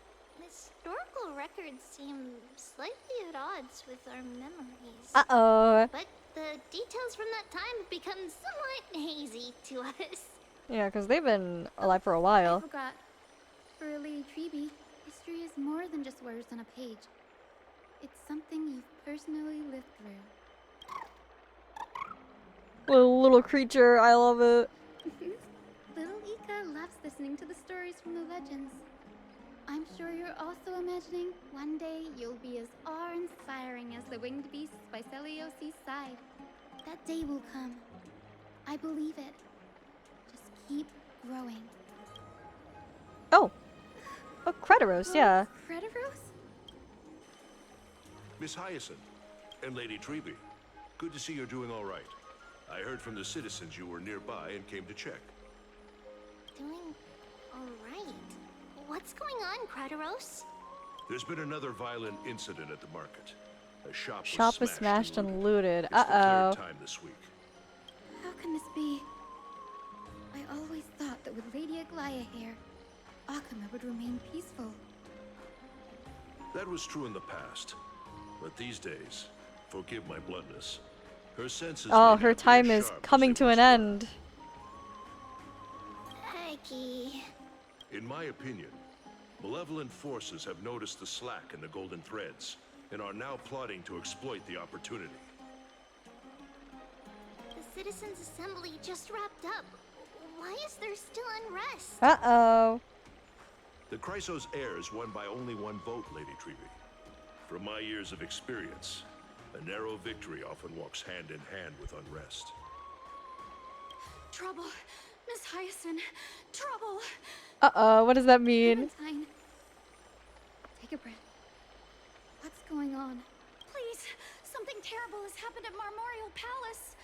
historical records seem slightly at odds with our memories. Uh-oh. But the details from that time have become somewhat hazy to us. Yeah, because they've been alive for a I while. forgot. For Lady Treeby, history is more than just words on a page. It's something you've personally lived through. Little creature, I love it. Little Ika loves listening to the stories from the legends. I'm sure you're also imagining one day you'll be as awe-inspiring as the winged beasts by Celiosi's side. That day will come. I believe it. Just keep growing. Oh, Cretaros, yeah. Cretaros? Miss Hyacinth and Lady Treeby, good to see you're doing all right. I heard from the citizens you were nearby and came to check. Doing all right. What's going on, Cretaros? There's been another violent incident at the market. A shop Was smashed and looted. It's the Uh-oh. third time this week. How can this be? I always thought that with Lady Aglaya here, Akama would remain peaceful. That was true in the past. But these days, forgive my bluntness, her senses Oh, may her not be time as is sharp as coming they to once an were. end. Aggie. In my opinion, malevolent forces have noticed the slack in the golden threads and are now plotting to exploit the opportunity. The Citizens' Assembly just wrapped up. Why is there still unrest? Uh-oh. The Chrysos heirs won by only one vote, Lady Treeby. From my years of experience, a narrow victory often walks hand in hand with unrest. Trouble. Miss Hyacinth. Trouble. Uh-oh, what does that mean? Clementine, take a breath. What's going on? Please, something terrible has happened at Marmorial Palace.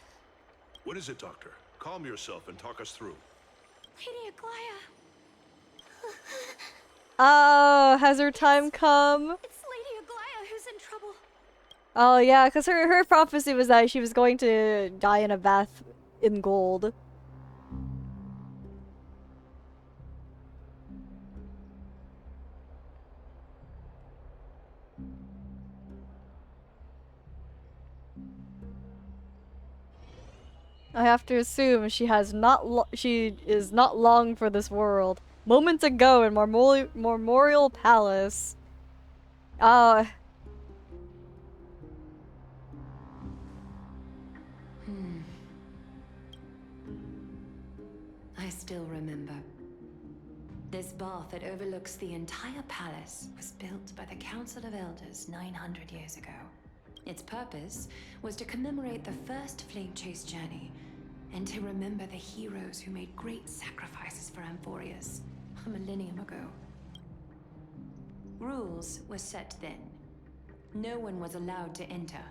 What is it, Doctor? Calm yourself and talk us through. Lady Aglaya. Oh, has her time come? It's Lady Aglaya who's in trouble. Oh yeah, because her prophecy was that she was going to die in a bath in gold. I have to assume she has she is not long for this world. Moments ago in Marmorial Palace. I still remember. This bath that overlooks the entire palace was built by the Council of Elders 900 years ago. Its purpose was to commemorate the first flame chase journey and to remember the heroes who made great sacrifices for Amphorius a millennium ago. Rules were set then. No one was allowed to enter,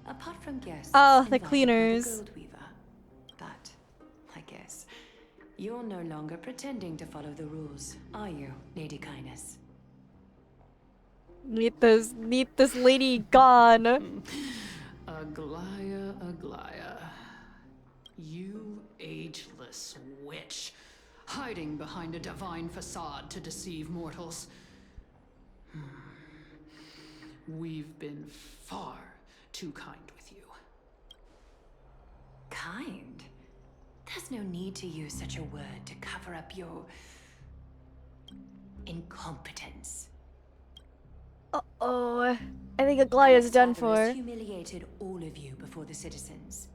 apart from guests Oh, the invited by cleaners. the Goldweaver. But, I guess, you're no longer pretending to follow the rules, are you, Lady Kindness? Meet this lady gone. Aglaya, Aglaya. You ageless witch, hiding behind a divine facade to deceive mortals. We've been far too kind with you. Kind? There's no need to use such a word to cover up your incompetence. Uh-oh. I think Aglaya is done for. Humiliated all of you before the citizens.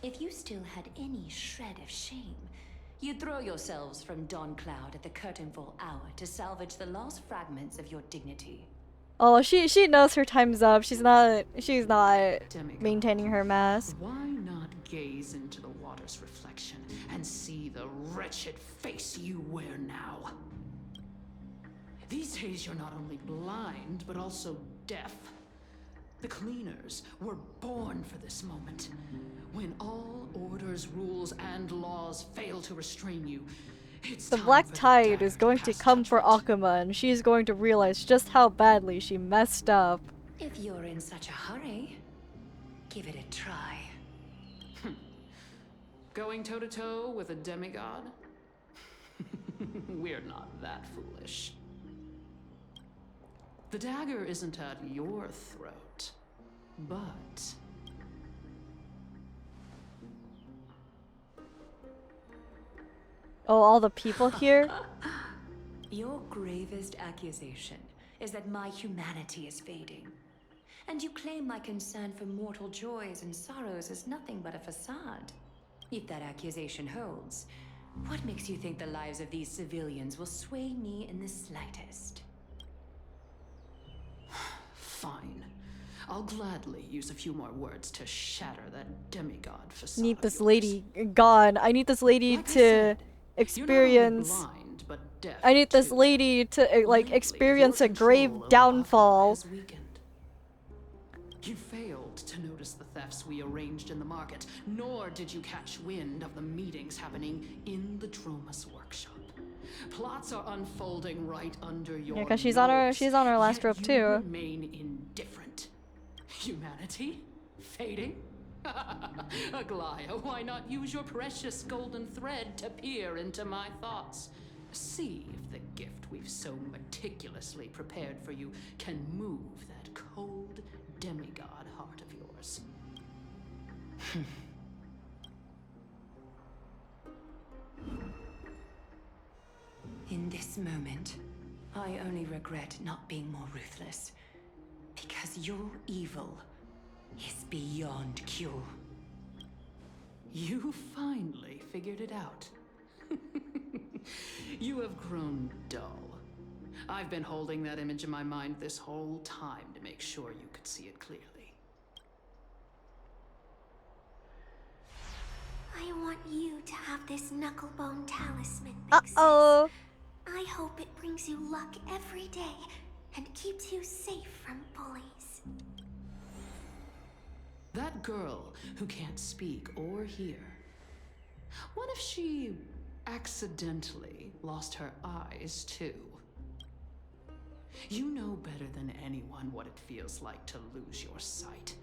If you still had any shred of shame, you'd throw yourselves from Dawn Cloud at the curtainfall hour to salvage the last fragments of your dignity. Oh, she knows her time's up. She's not Demigod, maintaining her mask. why not gaze into the water's reflection and see the wretched face you wear now? These days you're not only blind, but also deaf. The cleaners were born for this moment. When all orders, rules, and laws fail to restrain you, it's The time Black for the Tide dagger is to going to pass come for judgment. Akuma, and she's going to realize just how badly she messed up. If you're in such a hurry, give it a try. Going toe-to-toe with a demigod? We're not that foolish. The dagger isn't at your throat, but... Oh, all the people here? Your gravest accusation is that my humanity is fading. And you claim my concern for mortal joys and sorrows is nothing but a facade. If that accusation holds, what makes you think the lives of these civilians will sway me in the slightest? Fine. I'll gladly use a few more words to shatter that demigod facade Need of this yours. lady gone. I need this lady Like I to said, experience. You're not only blind, but deaf I need this too. lady to like Lately, experience your a grave control over downfall. has weakened. You failed to notice the thefts we arranged in the market, nor did you catch wind of the meetings happening in the Dromus workshop. Plots are unfolding right under your Yeah, 'cause she's nose, on her last yet rope you too. remain indifferent. Humanity? Fading? Aglaya, why not use your precious golden thread to peer into my thoughts? See if the gift we've so meticulously prepared for you can move that cold demigod heart of yours. In this moment, I only regret not being more ruthless. Because your evil is beyond cure. You finally figured it out. You have grown dull. I've been holding that image in my mind this whole time to make sure you could see it clearly. I want you to have this knucklebone talisman, Big Sis. Uh-oh. I hope it brings you luck every day and keeps you safe from bullies. That girl who can't speak or hear. What if she accidentally lost her eyes too? You know better than anyone what it feels like to lose your sight.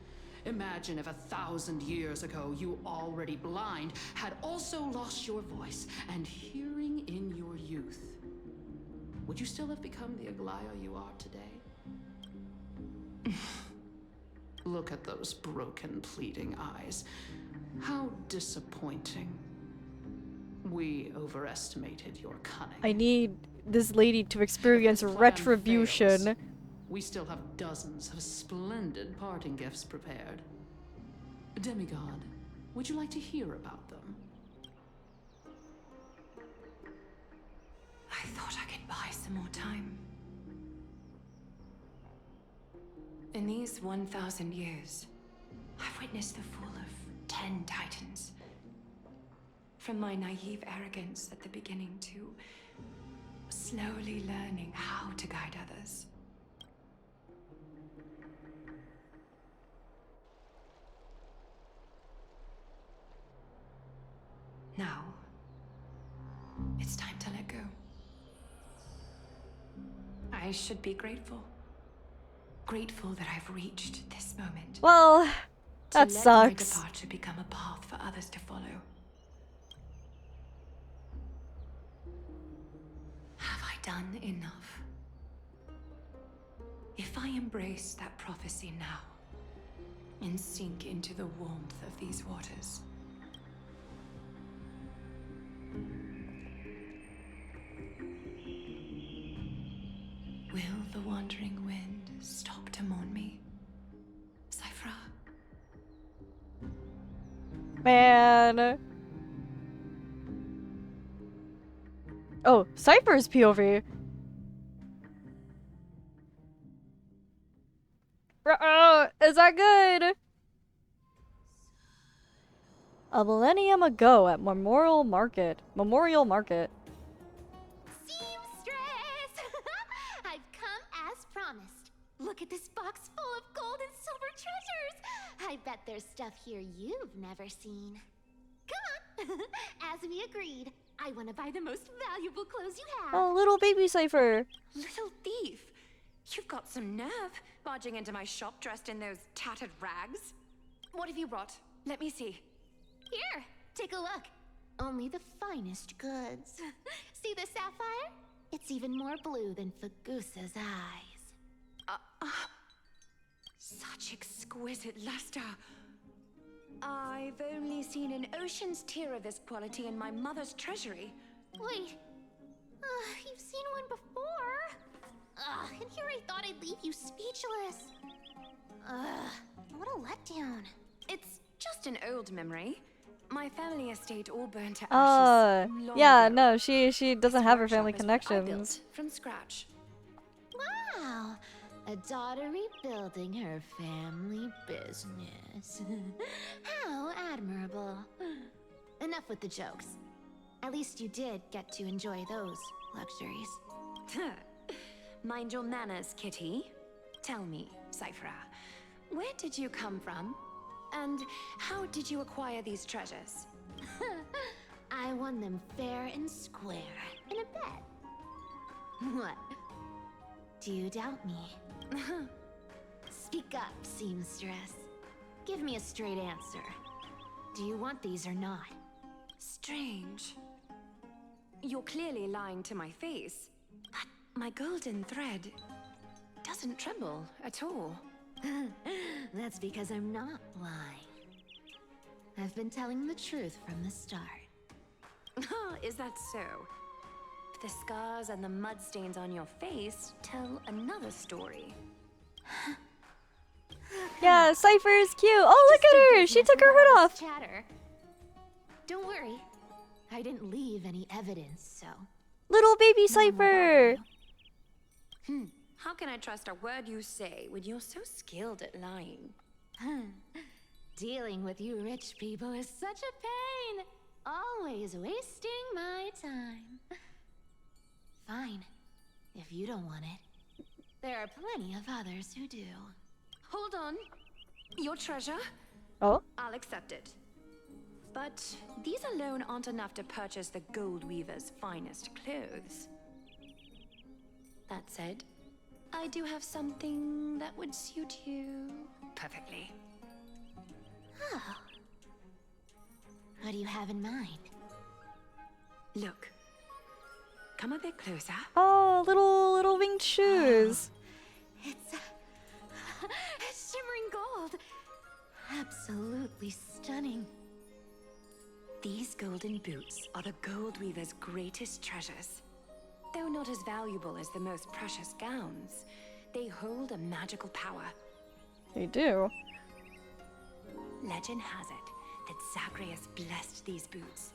Imagine if 1,000 years ago you, already blind, had also lost your voice and hearing in your youth. Would you still have become the Aglaya you are today? Look at those broken, pleading eyes. How disappointing. We overestimated your cunning. I need this lady to experience If this plan retribution. fails, we still have dozens of splendid parting gifts prepared. Demigod, would you like to hear about them? I thought I could buy some more time. In these 1,000 years, I've witnessed the fall of 10 titans. From my naive arrogance at the beginning to slowly learning how to guide others. Now, it's time to let go. I should be grateful. Grateful that I've reached this moment. Well, that to let my sucks. departure become a path for others to follow. Have I done enough? If I embrace that prophecy now and sink into the warmth of these waters, will the wandering wind Man. Oh, Cypher's POV. Is that good? A millennium ago at Memorial Market. Seamstress! I've come as promised. Look at this box full of gold and silver treasures. I bet there's stuff here you've never seen. Come on. As we agreed, I want to buy the most valuable clothes you have. Oh, little baby Cypher. Little thief! You've got some nerve, barging into my shop dressed in those tattered rags. What have you brought? Let me see. Here, take a look. Only the finest goods. See the sapphire? It's even more blue than Fagusa's eyes. Such exquisite luster. I've only seen an ocean's tear of this quality in my mother's treasury. Wait. You've seen one before. And here I thought I'd leave you speechless. What a letdown. It's just an old memory. My family estate all burned to ashes. long Yeah, ago. no, she doesn't have her Workshop family is what I connections. built from scratch. Wow. A daughter rebuilding her family business. How admirable. Enough with the jokes. At least you did get to enjoy those luxuries. Mind your manners, Kitty. Tell me, Cyphera, where did you come from? And how did you acquire these treasures? I won them fair and square in a bet. What? Do you doubt me? Speak up, seamstress. Give me a straight answer. Do you want these or not? Strange. You're clearly lying to my face, but my golden thread doesn't tremble at all. That's because I'm not lying. I've been telling the truth from the start. Is that so? The scars and the mud stains on your face tell another story. Yeah, Cypher is cute. Oh, look at her. She took her hood off. Chatter. Don't worry. I didn't leave any evidence, so. Little baby no one will bother Cypher. you. How can I trust a word you say when you're so skilled at lying? Dealing with you rich people is such a pain. Always wasting my time. Fine, if you don't want it. There are plenty of others who do. Hold on. Your treasure? Oh, I'll accept it. But these alone aren't enough to purchase the Gold Weaver's finest clothes. That said, I do have something that would suit you perfectly. Oh. What do you have in mind? Look. Come a bit closer. oh, little winged shoes. It's shimmering gold. Absolutely stunning. These golden boots are the Gold Weaver's greatest treasures. Though not as valuable as the most precious gowns, they hold a magical power. They do. Legend has it that Zagreus blessed these boots,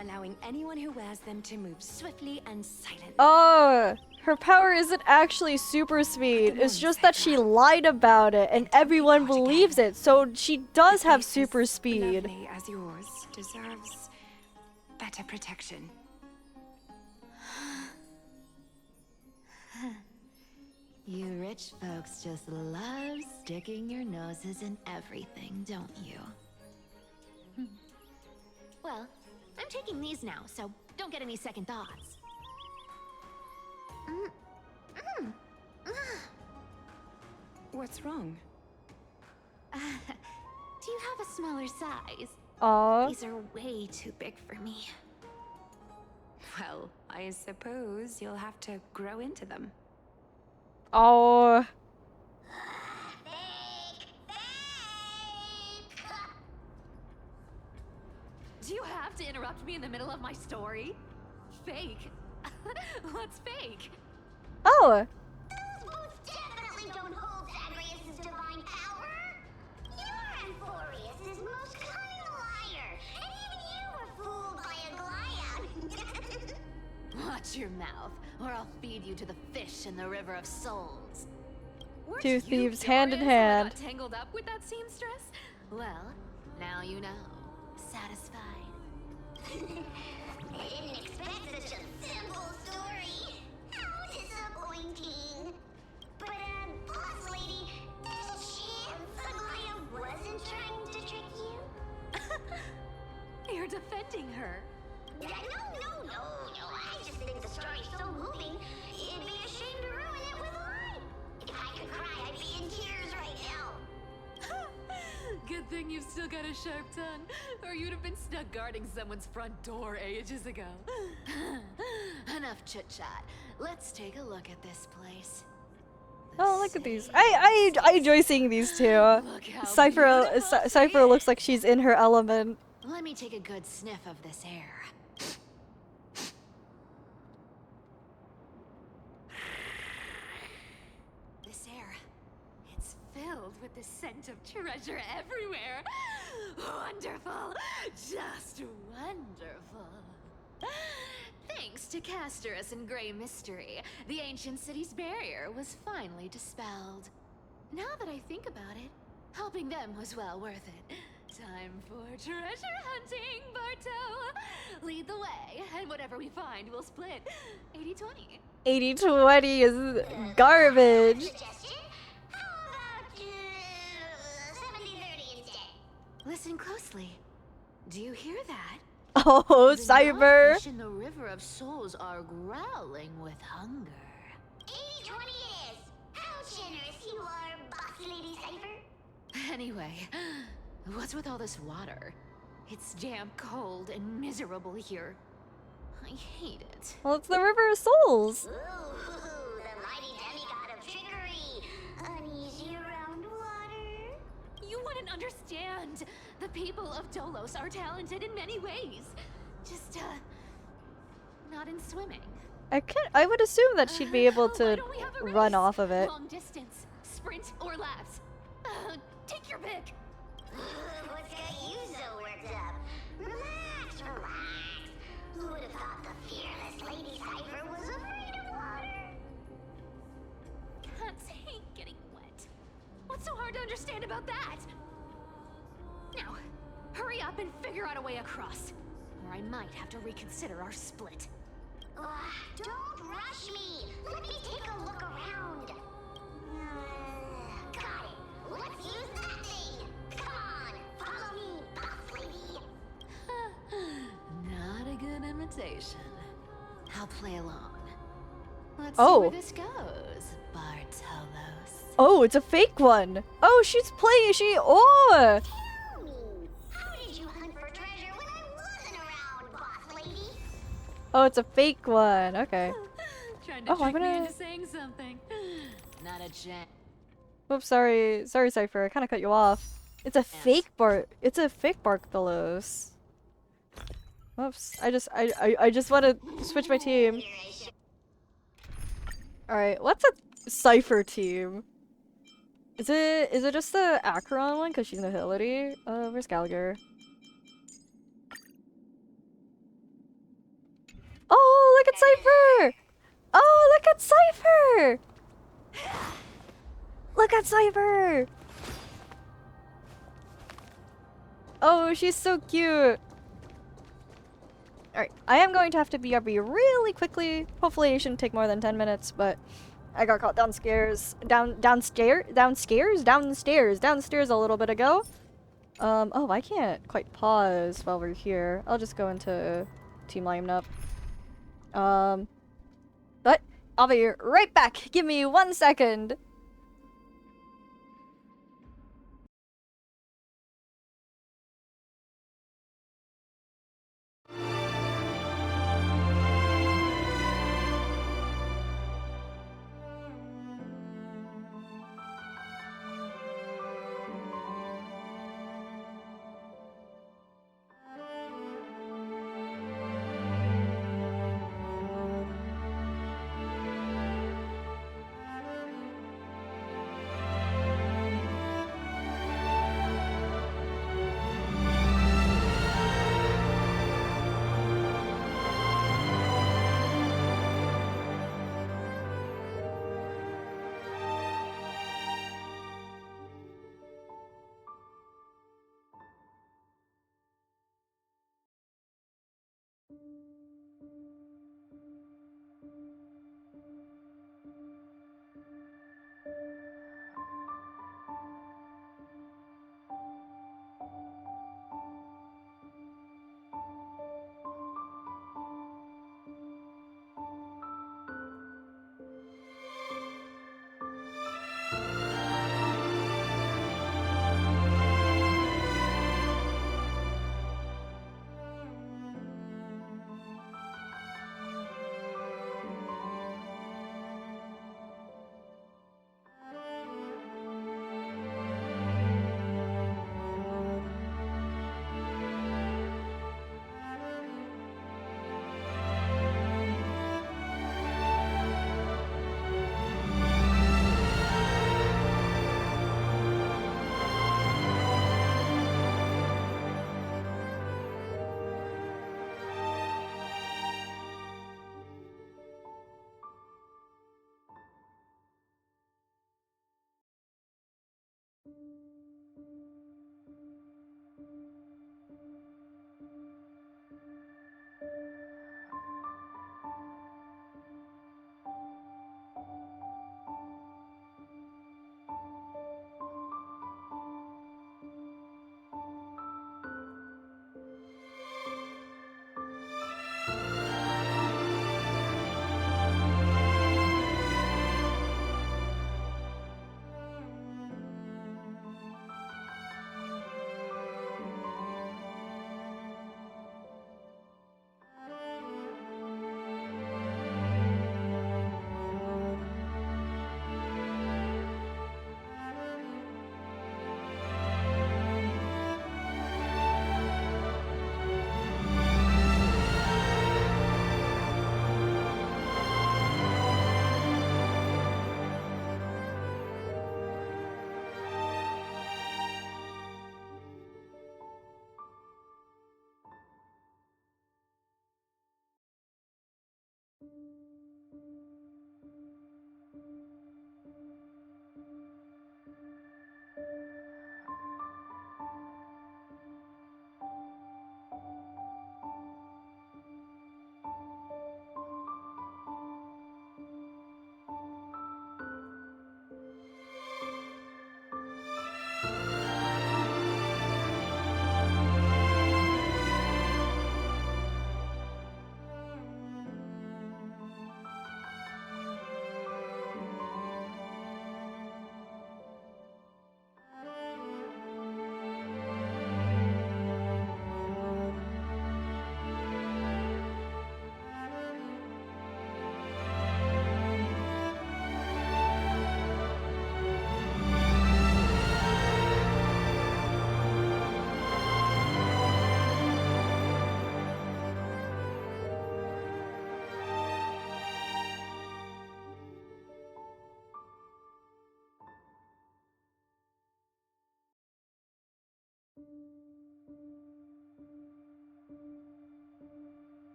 allowing anyone who wears them to move swiftly and silently. Oh, her power isn't actually super speed. It's just that she lied about it and everyone believes it. So she does have super speed. Lovely as yours deserves better protection. You rich folks just love sticking your noses in everything, don't you? Well, I'm taking these now, so don't get any second thoughts. What's wrong? Do you have a smaller size? Aw. These are way too big for me. Well, I suppose you'll have to grow into them. Oh. Do you have to interrupt me in the middle of my story? Fake? What's fake? Oh. Those boots definitely don't hold Zagreus' divine power. You're Amphorius' most cunning liar. Watch your mouth, or I'll feed you to the fish in the River of Souls. Weren't Two you thieves hand in furious when I hand. got tangled up with that seamstress? Well, now you know. Satisfied? I didn't expect such a simple story. How disappointing. But, boss lady, there's a chance Aglaia wasn't trying to trick you? You're defending her. No. I just think the story's so moving, it'd be a shame to ruin it with a lie. If I could cry, I'd be in tears right now. Good thing you've still got a sharp tongue, or you'd have been stuck guarding someone's front door ages ago. Enough chit-chat. Let's take a look at this place. The Oh, look at these. city. I enjoy seeing these two. Look how beautiful she Cypher looks is. like she's in her element. Let me take a good sniff of this air. This air, it's filled with the scent of treasure everywhere. Wonderful, just wonderful. Thanks to Castorus and Grey Mystery, the ancient city's barrier was finally dispelled. Now that I think about it, helping them was well worth it. Time for treasure hunting, Barto! Lead the way, and whatever we find, we'll split 80-20. 80-20 is garbage. Suggestion? How about 70-30 instead? Listen closely. Do you hear that? Oh, The Cypher. fish in the River of Souls are growling with hunger. 80-20 it is. How generous you are, boss lady Cypher. Anyway, what's with all this water? It's damp, cold, and miserable here. I hate it. Well, it's the River of Souls. Ooh, the mighty demigod of trickery. Uneasy around water. You wouldn't understand. The people of Dolos are talented in many ways. Just, not in swimming. I would assume that she'd be able Why to don't we have a run race? off of it. Long distance, sprint, or laps. Take your pick. What's got you so worked up? Relax. Who would have thought the fearless Lady Cypher was afraid of water? Cats hate getting wet. What's so hard to understand about that? Now, hurry up and figure out a way across, or I might have to reconsider our split. Don't rush me. Let me take a look around. Got it. Let's use that thing. Come on, follow me, boss lady. Not a good imitation. I'll play along. Let's see Oh. where this goes, Bartolos. Oh, it's a fake one. Oh, she's playing. Oh. Tell me, how did you hunt for treasure when I wasn't around, boss lady? Oh, it's a fake one. Okay. Trying to Oh, I'm trick me gonna- into saying something. Not a chance. Oops, sorry, Cypher. I kind of cut you off. It's a fake bark. It's a fake Barkthelos. Oops. I just want to switch my team. All right, what's a Cypher team? Is it just the Acheron one? Cause she's nobility. Where's Gallagher? Oh, look at Cypher! Oh, look at Cypher! Look at Cypher! Oh, she's so cute. Alright, I am going to have to BRB really quickly. Hopefully it shouldn't take more than 10 minutes, but I got caught downstairs a little bit ago. Oh, I can't quite pause while we're here. I'll just go into Team Lineup. But I'll be right back. Give me 1 second.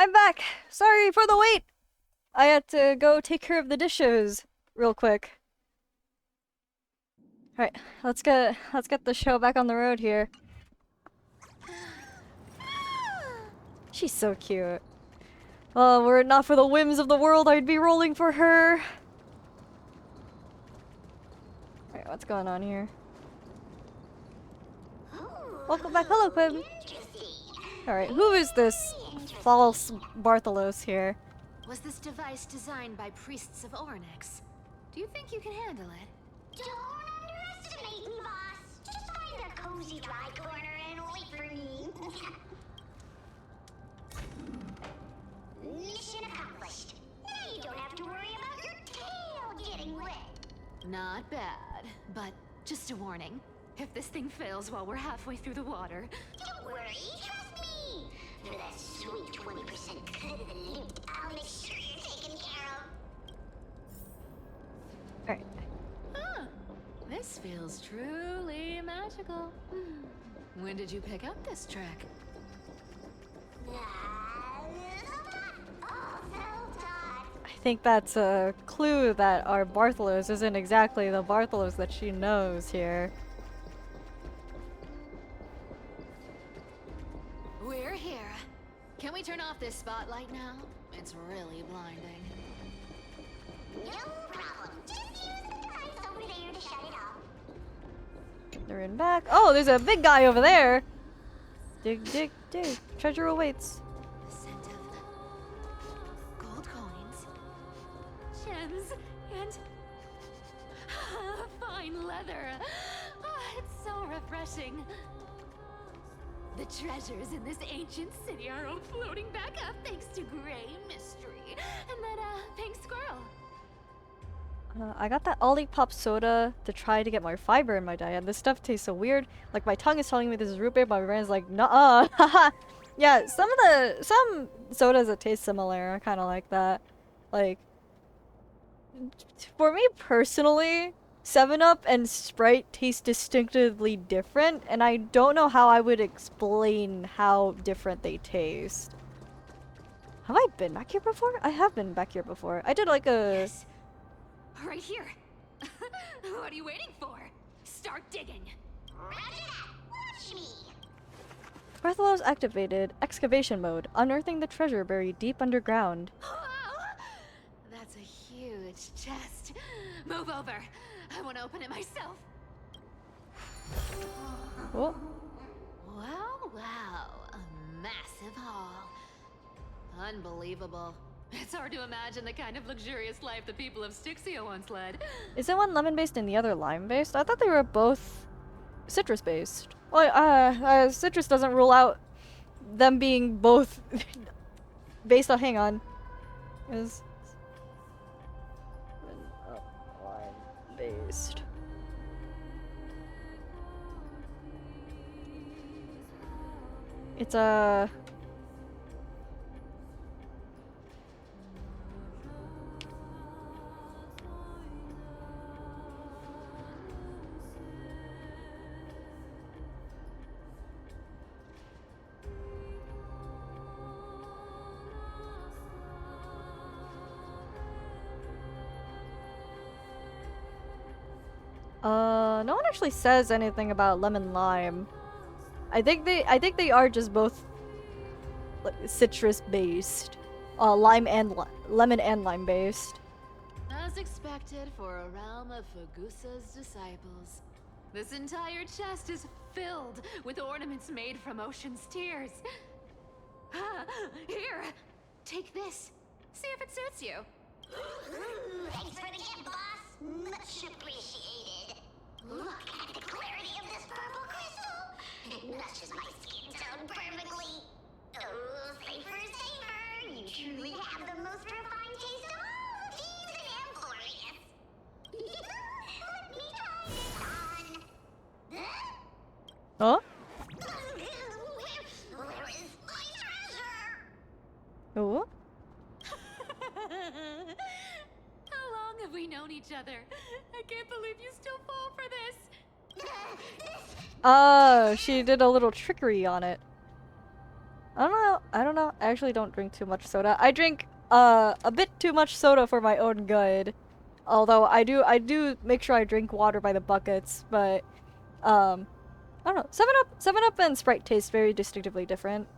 I'm back! Sorry for the wait! I had to go take care of the dishes real quick. Alright, let's get the show back on the road here. She's so cute. Oh, were it not for the whims of the world, I'd be rolling for her. Alright, what's going on here? Welcome back. Hello, Quim. Alright, who is this false Bartholos here? Was this device designed by priests of Ornyx? Do you think you can handle it? Don't underestimate me, boss. Just find a cozy dry corner and wait for me. Mission accomplished. Now you don't have to worry about your tail getting wet. Not bad, but just a warning. If this thing fails while we're halfway through the water... Don't worry, trust me. For that sweet 20% cut of the loot, I'll make sure you're taken care of. Alright. Huh. This feels truly magical. When did you pick up this trick? I think that's a clue that our Bartholos isn't exactly the Bartholos that she knows here. We're here. Can we turn off this spotlight now? It's really blinding. No problem. Just use the device over there to shut it off. They're in back. Oh, there's a big guy over there! Dig, dig, dig. Treasure awaits. The scent of gold coins, gems, and fine leather. It's so refreshing. The treasures in this ancient city are all floating back up thanks to Grey Mystery and that pink squirrel. I got that Olipop soda to try to get more fiber in my diet. This stuff tastes so weird. Like, my tongue is telling me this is root beer, but my brain's like, nuh-uh. Haha. Yeah, some sodas that taste similar are kind of like that. Like, for me personally, 7-Up and Sprite taste distinctively different, and I don't know how I would explain how different they taste. Have I been back here before? I have been back here before. I did like a... Yes. Right here. What are you waiting for? Start digging. Roger that. Watch me. Bartholos activated excavation mode, unearthing the treasure buried deep underground. That's a huge chest. Move over. I want to open it myself. Oh. Wow, wow. A massive haul. Unbelievable. It's hard to imagine the kind of luxurious life the people of Styxia once led. Isn't one lemon-based and the other lime-based? I thought they were both citrus-based. Well, citrus doesn't rule out them being both based on... Hang on. Is... lime-based. It's a... no one actually says anything about lemon lime. I think they are just both like citrus based. Lemon and lime based. As expected for a realm of Fagusa's disciples. This entire chest is filled with ornaments made from ocean's tears. Here, take this. See if it suits you. Thanks for the gift, boss. Much appreciated. Look at the clarity of this purple crystal. It matches my skin tone perfectly. Oh, safer, safer. You truly have the most refined taste of all thieves in Amphorius. Let me try this on. Huh? Where is my treasure? Oh? How long have we known each other? I can't believe you still fall for this. Oh, she did a little trickery on it. I don't know. I actually don't drink too much soda. I drink a bit too much soda for my own good. Although I do make sure I drink water by the buckets, but I don't know. 7 Up and Sprite taste very distinctively different.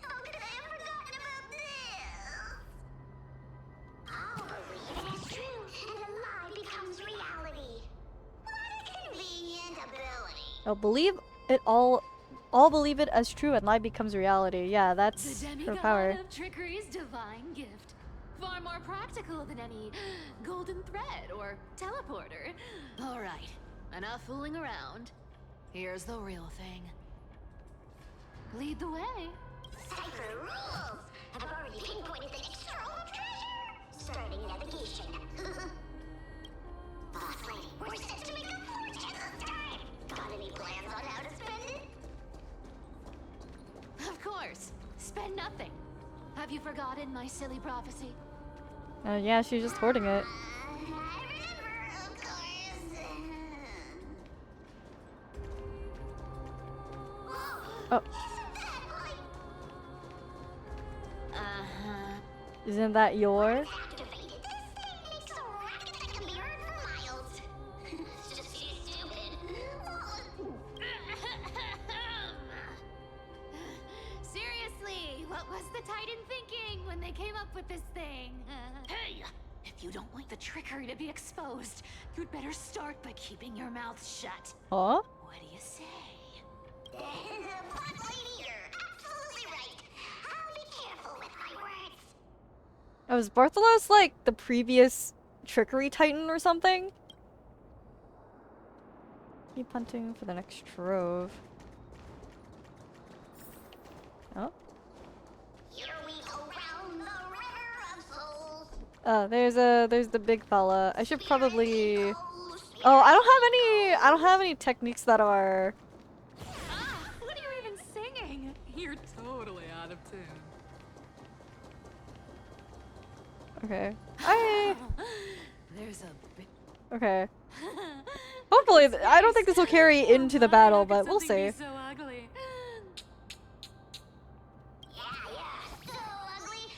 How could I have forgotten about this? I'll believe it is true, and a lie becomes reality. What a convenient ability. All believe it as true and lie becomes reality. Yeah, that's The her demigod power. of trickery's divine gift. Far more practical than any golden thread or teleporter. All right, enough fooling around. Here's the real thing. Lead the way. Cipher rules! I've already pinpointed the next trove of treasure! Starting navigation. Boss lady, we're set to make a fortune this time! Got any plans on how to spend it? Of course. Spend nothing. Have you forgotten my silly prophecy? Yeah, she's just hoarding it. I remember, of course. Oh, Uh-huh. isn't that yours? Activated. This thing makes a racket that can be heard for miles. It's just too stupid. Seriously, what was the Titan thinking when they came up with this thing? Hey! If you don't like the trickery to be exposed, you'd better start by keeping your mouth shut. Huh? What do you say? Boss lady, you're absolutely right. I'll be careful with my words. Oh, was Bartholos like the previous trickery titan or something? Keep hunting for the next trove. Oh? Here we go round the river of souls. There's the big fella. I should probably. Oh, I don't have any techniques that are. Ah, what are you even singing? You're totally out of tune. Okay. There's a big... Okay. Hopefully, I don't think this will carry into the battle, but we'll see. So ugly. Yeah. So ugly.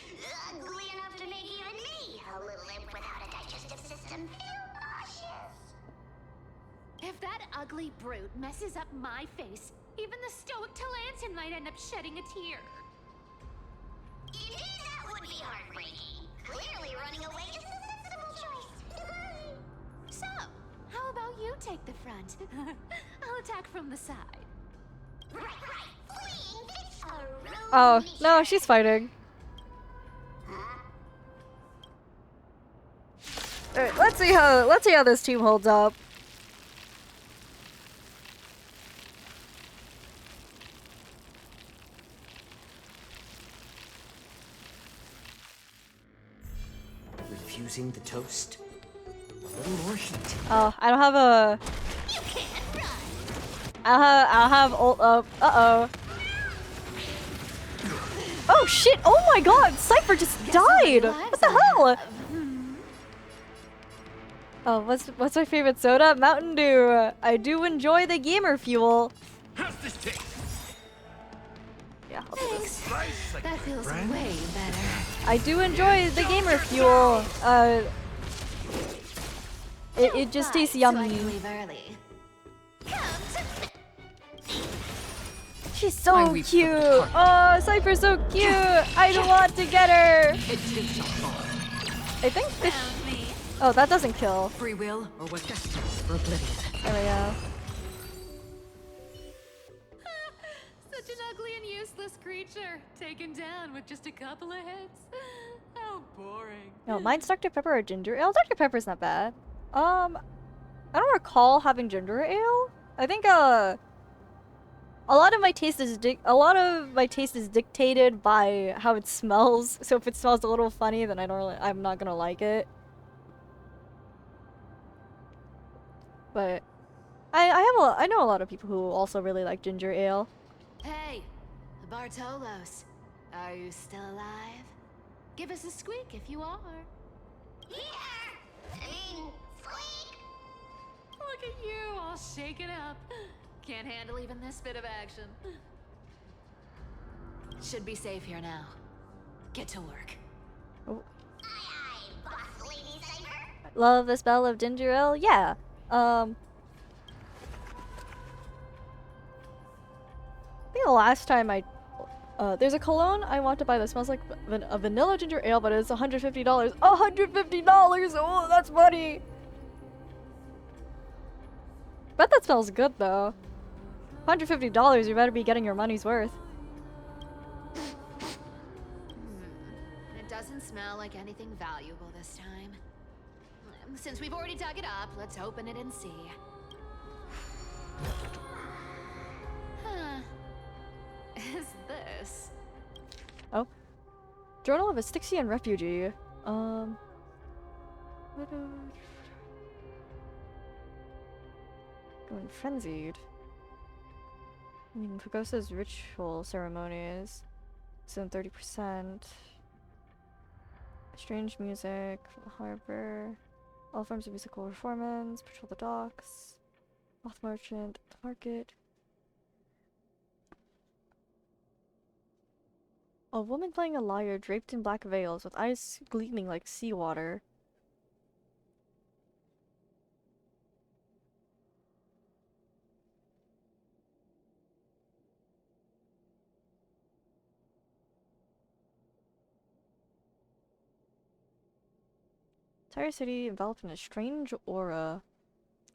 Ugly enough to make even me, a little imp without a digestive system, feel nauseous. If that ugly brute messes up my face, even the stoic Talantin might end up shedding a tear. Indeed, that would be heartbreaking. Clearly running away is the sensible choice. So, how about you take the front? I'll attack from the side. Right. Fleeing fits a rude Oh no, nature. she's fighting. Alright, let's see how this team holds up. Refusing the toast? A little more heat. Oh, I don't have a. You can't run. I'll have ult up. Uh-oh. Oh shit! Oh my god! Cypher just died! What the hell? Oh, what's my favorite soda? Mountain Dew. I do enjoy the gamer fuel. How's this taste? Yeah, I'll do this. That feels way better. I do enjoy the gamer fuel. It just tastes So I can yummy. leave early. She's so cute. Oh, Cypher's so cute. I don't want to get her. I think this. Oh, that doesn't kill. Free will, or was destined for oblivion? There we go. Such an ugly and useless creature, taken down with just a couple of hits. How boring. No, mine's Dr. Pepper or ginger ale. Dr. Pepper's not bad. I don't recall having ginger ale. I think a lot of my taste is dictated by how it smells. So if it smells a little funny, then I'm not gonna like it. But I know a lot of people who also really like ginger ale. Hey, Bartolos, are you still alive? Give us a squeak if you are. Here! I mean, squeak! Look at you, all shaken up. Can't handle even this bit of action. Should be safe here now. Get to work. Love the smell of ginger ale? Yeah. I think the last time there's a cologne I want to buy that smells like a vanilla ginger ale, but it's $150. $150! Oh, that's money! Bet that smells good, though. $150, you better be getting your money's worth. It doesn't smell like anything valuable this time. Since we've already dug it up, let's open it and see. Huh. Is this? Oh. Journal of a Styxian refugee. Going frenzied. I mean, Fugosa's ritual ceremonies. Zone 30%. Strange music from the harbor. All forms of musical performance. Patrol the docks. Moth merchant at the market. A woman playing a lyre draped in black veils with eyes gleaming like seawater. Entire city enveloped in a strange aura.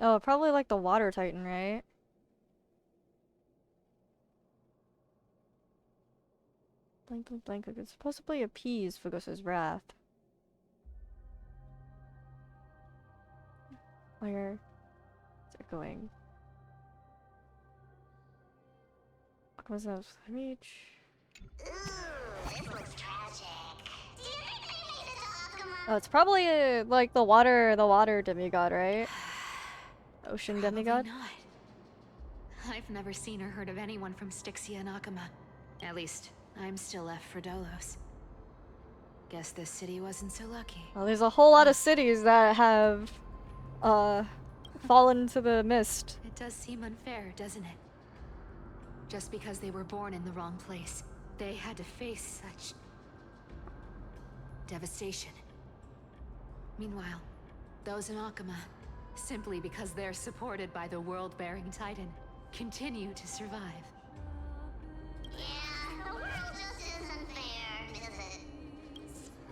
Oh, probably like the water titan, right? Blank, blank, blank. It could supposedly appease Fugosa's wrath. Where is it going? Aqua's reach. This looks tragic. Do you think they made it to Akuma? Oh, it's probably like the water demigod, right? Ocean Probably demigod? not. I've never seen or heard of anyone from Styxia and Akuma. At least, I'm still left for Dolos. Guess this city wasn't so lucky. Well, there's a whole lot of cities that have fallen to the mist. It does seem unfair, doesn't it? Just because they were born in the wrong place, they had to face such devastation. Meanwhile, those in Akuma, simply because they're supported by the world-bearing Titan, continue to survive. Yeah, the world just isn't fair, is it?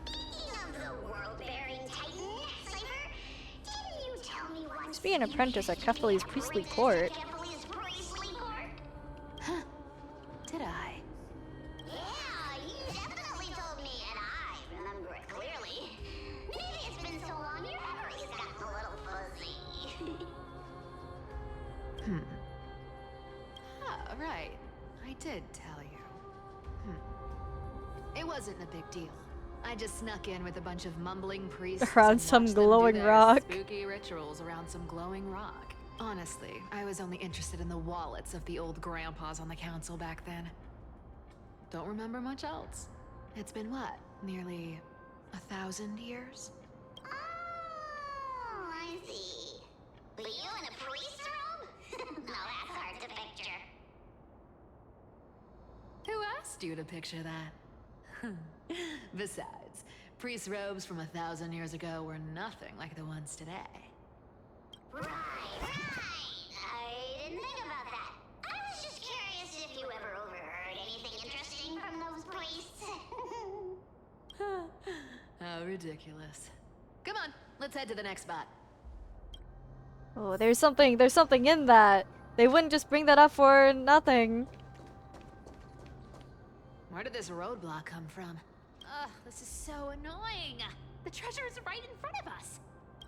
Speaking of the world-bearing Titan, Cypher, didn't you tell me once Be an apprentice at Kefali's priestly court. Kefali's priestly court? Huh. Did I? Yeah, you definitely told me, and I remember it clearly. Maybe it's been so long your memory's gotten a little fuzzy. Ah, right. I did tell you. It wasn't a big deal. I just snuck in with a bunch of mumbling priests Around and some watched them do glowing their rock. Spooky rituals around some glowing rock. Honestly, I was only interested in the wallets of the old grandpas on the council back then. Don't remember much else. It's been what? Nearly 1,000 years? Oh, I see. But you in a priest robe? No, that's hard to picture. Who asked you to picture that? Besides, priest robes from 1,000 years ago were nothing like the ones today. Right. I didn't think about that. I was just curious if you ever overheard anything interesting from those priests. How ridiculous. Come on, let's head to the next spot. Oh, there's something in that. They wouldn't just bring that up for nothing. Where did this roadblock come from? Ugh, this is so annoying. The treasure is right in front of us.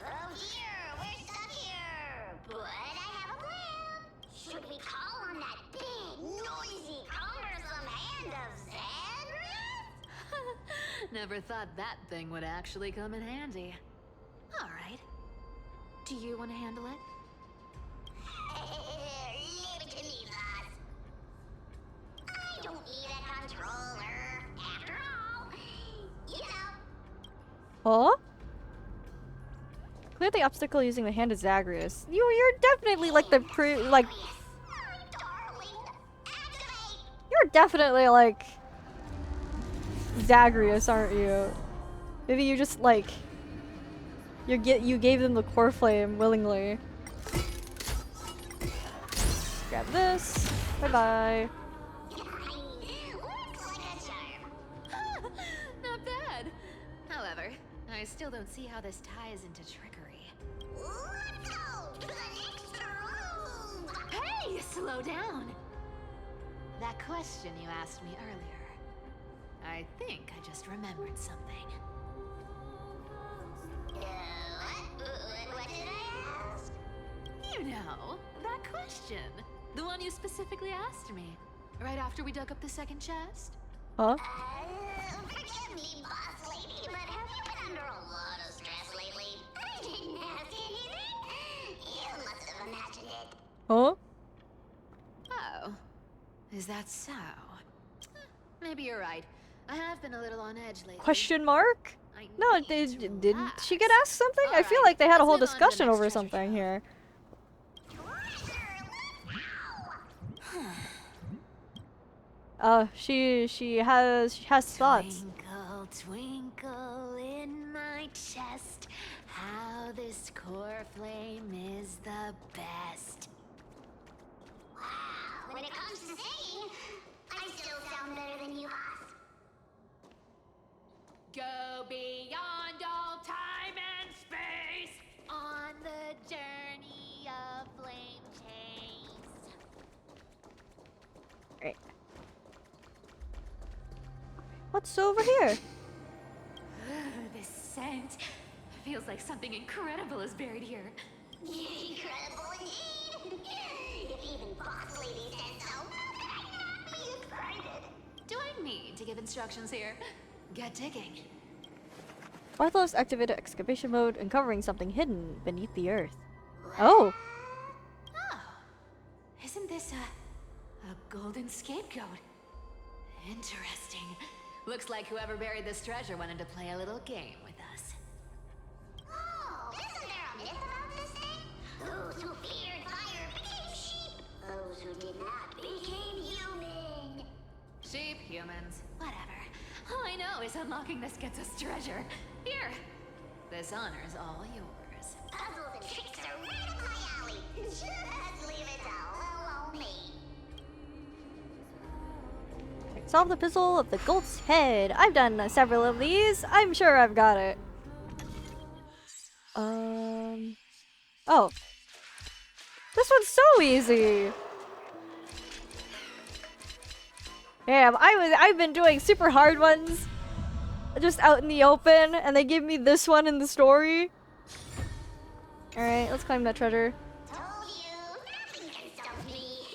Oh dear, we're stuck here. But I have a plan. Should we call on that big, noisy, cumbersome hand of Xandrith? Never thought that thing would actually come in handy. All right. Do you want to handle it? Leave it to me, boss. I don't need a controller. After all, you know. Huh? Clear the obstacle using the hand of Zagreus. You're definitely like the My darling, activate. you're definitely like Zagreus, aren't you? Maybe you just like you gave them the core flame willingly. Grab this. Bye bye. Not bad. However, I still don't see how this ties into trickery. Let's go to the next room! Hey, slow down. That question you asked me earlier. I think I just remembered something. What did I ask? You know, that question. The one you specifically asked me. Right after we dug up the second chest. Huh? Forgive me, boss lady, but have you been under a lot of stress lately? I didn't ask anything. You must have imagined it. Huh? Oh. Is that so? Maybe you're right. I have been a little on edge lately. Question mark? I No, need they to didn't relax. she get asked something? I feel Alright, like they had a whole let's move on to the discussion next over treasure something trove. here. She has thoughts. Twinkle, twinkle in my chest, how this core flame is the best. Wow, when it comes to singing, I still sound better than you, boss. Go beyond all time and space on the journey of flame chase. Right. What's over here? This scent feels like something incredible is buried here. Incredible indeed. If even boss lady said so, how could I not be excited? Do I need to give instructions here? Get digging. Bartholus activated excavation mode, uncovering something hidden beneath the earth. Oh! Oh, isn't this a golden scapegoat? Interesting. Looks like whoever buried this treasure wanted to play a little game with us. Oh, isn't there a myth about this thing? Those who feared fire became sheep. Those who did not became human. Sheep, humans, whatever. All I know is unlocking this gets us treasure. Here. This honor's all yours. Puzzles and tricks are right up my alley. Just leave it all alone me. Solve the puzzle of the Golt's head. I've done several of these. I'm sure I've got it. Oh. This one's so easy. Damn, I've been doing super hard ones just out in the open, and they give me this one in the story. Alright, let's claim that treasure. Told you, nothing can stop me.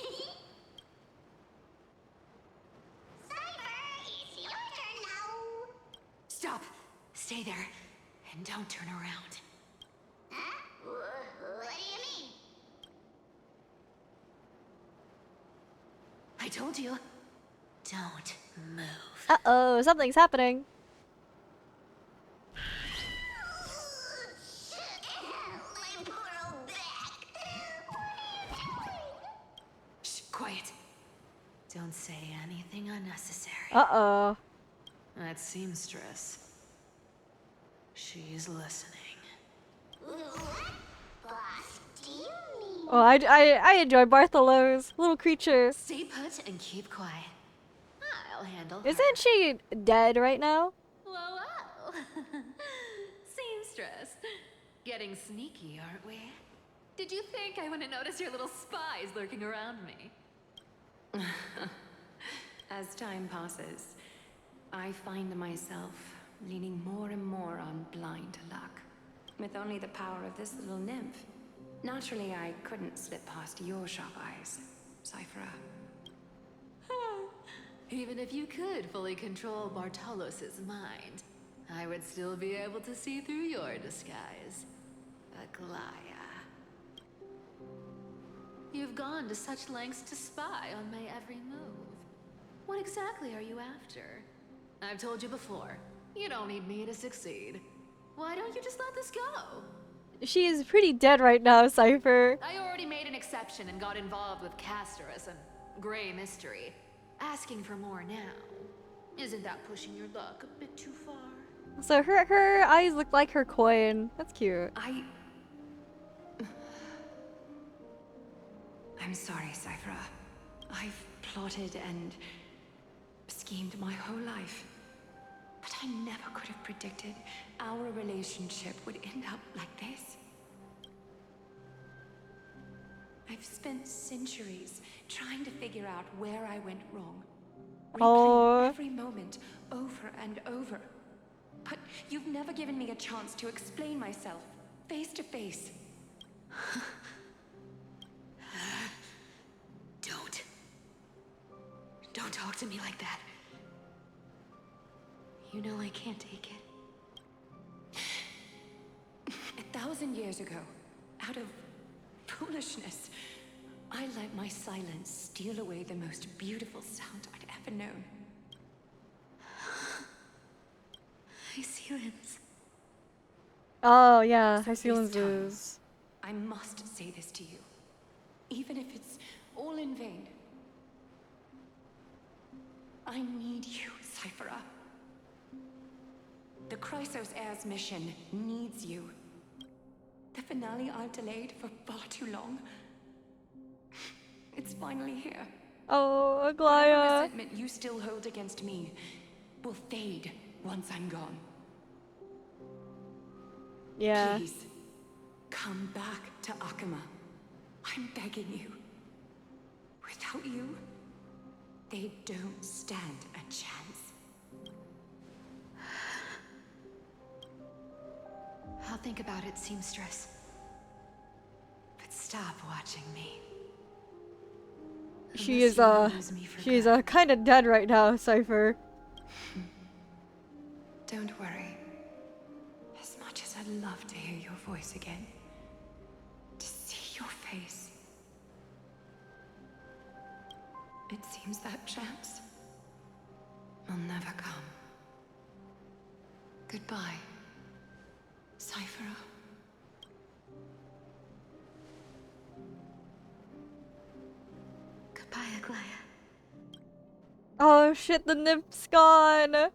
Cyber, it's your turn now. Stop. Stay there. And don't turn around. Huh? What do you mean? I told you. Don't move. Uh-oh, something's happening. My poor old back. What are you doing? Shh, quiet. Don't say anything unnecessary. Uh-oh. That seamstress. She's listening. What? Boss, do you mean? Oh, I enjoy Bartholus. Little creature. Stay put and keep quiet. I'll handle her. Isn't she dead right now? Whoa, whoa. Seamstress. Getting sneaky, aren't we? Did you think I wouldn't notice your little spies lurking around me? As time passes, I find myself leaning more and more on blind luck. With only the power of this little nymph. Naturally, I couldn't slip past your sharp eyes, Cyphera. Even if you could fully control Bartolos's mind, I would still be able to see through your disguise. Aglaya. You've gone to such lengths to spy on my every move. What exactly are you after? I've told you before, you don't need me to succeed. Why don't you just let this go? She is pretty dead right now, Cypher. I already made an exception and got involved with Castorus and Grey Mystery. Asking for more now. Isn't that pushing your luck a bit too far? So her eyes look like her coin. That's cute. I'm sorry, Cyphera. I've plotted and schemed my whole life. But I never could have predicted our relationship would end up like this. I've spent centuries trying to figure out where I went wrong. Replaying every moment over and over. But you've never given me a chance to explain myself, face to face. Don't talk to me like that. You know I can't take it. 1,000 years ago, out of foolishness, I let my silence steal away the most beautiful sound I'd ever known. Silence. Oh yeah, Hycelan's is. I must say this to you, even if it's all in vain. I need you, Cyphera. The Chrysos Heir's mission needs you. The finale I've delayed for far too long. It's finally here. Oh, Whatever Aglaya. resentment you still hold against me will fade once I'm gone. Yeah. Please, come back to Akama. I'm begging you. Without you, they don't stand a chance. I'll think about it, seamstress. But stop watching me. She Unless is you wanna lose me for she's good. kind of dead right now, Cypher. Don't worry. As much as I'd love to hear your voice again, to see your face, it seems that chance will never come. Goodbye, Cyphera. Goodbye, Aglaya. Oh shit, the nymph's gone. Ah,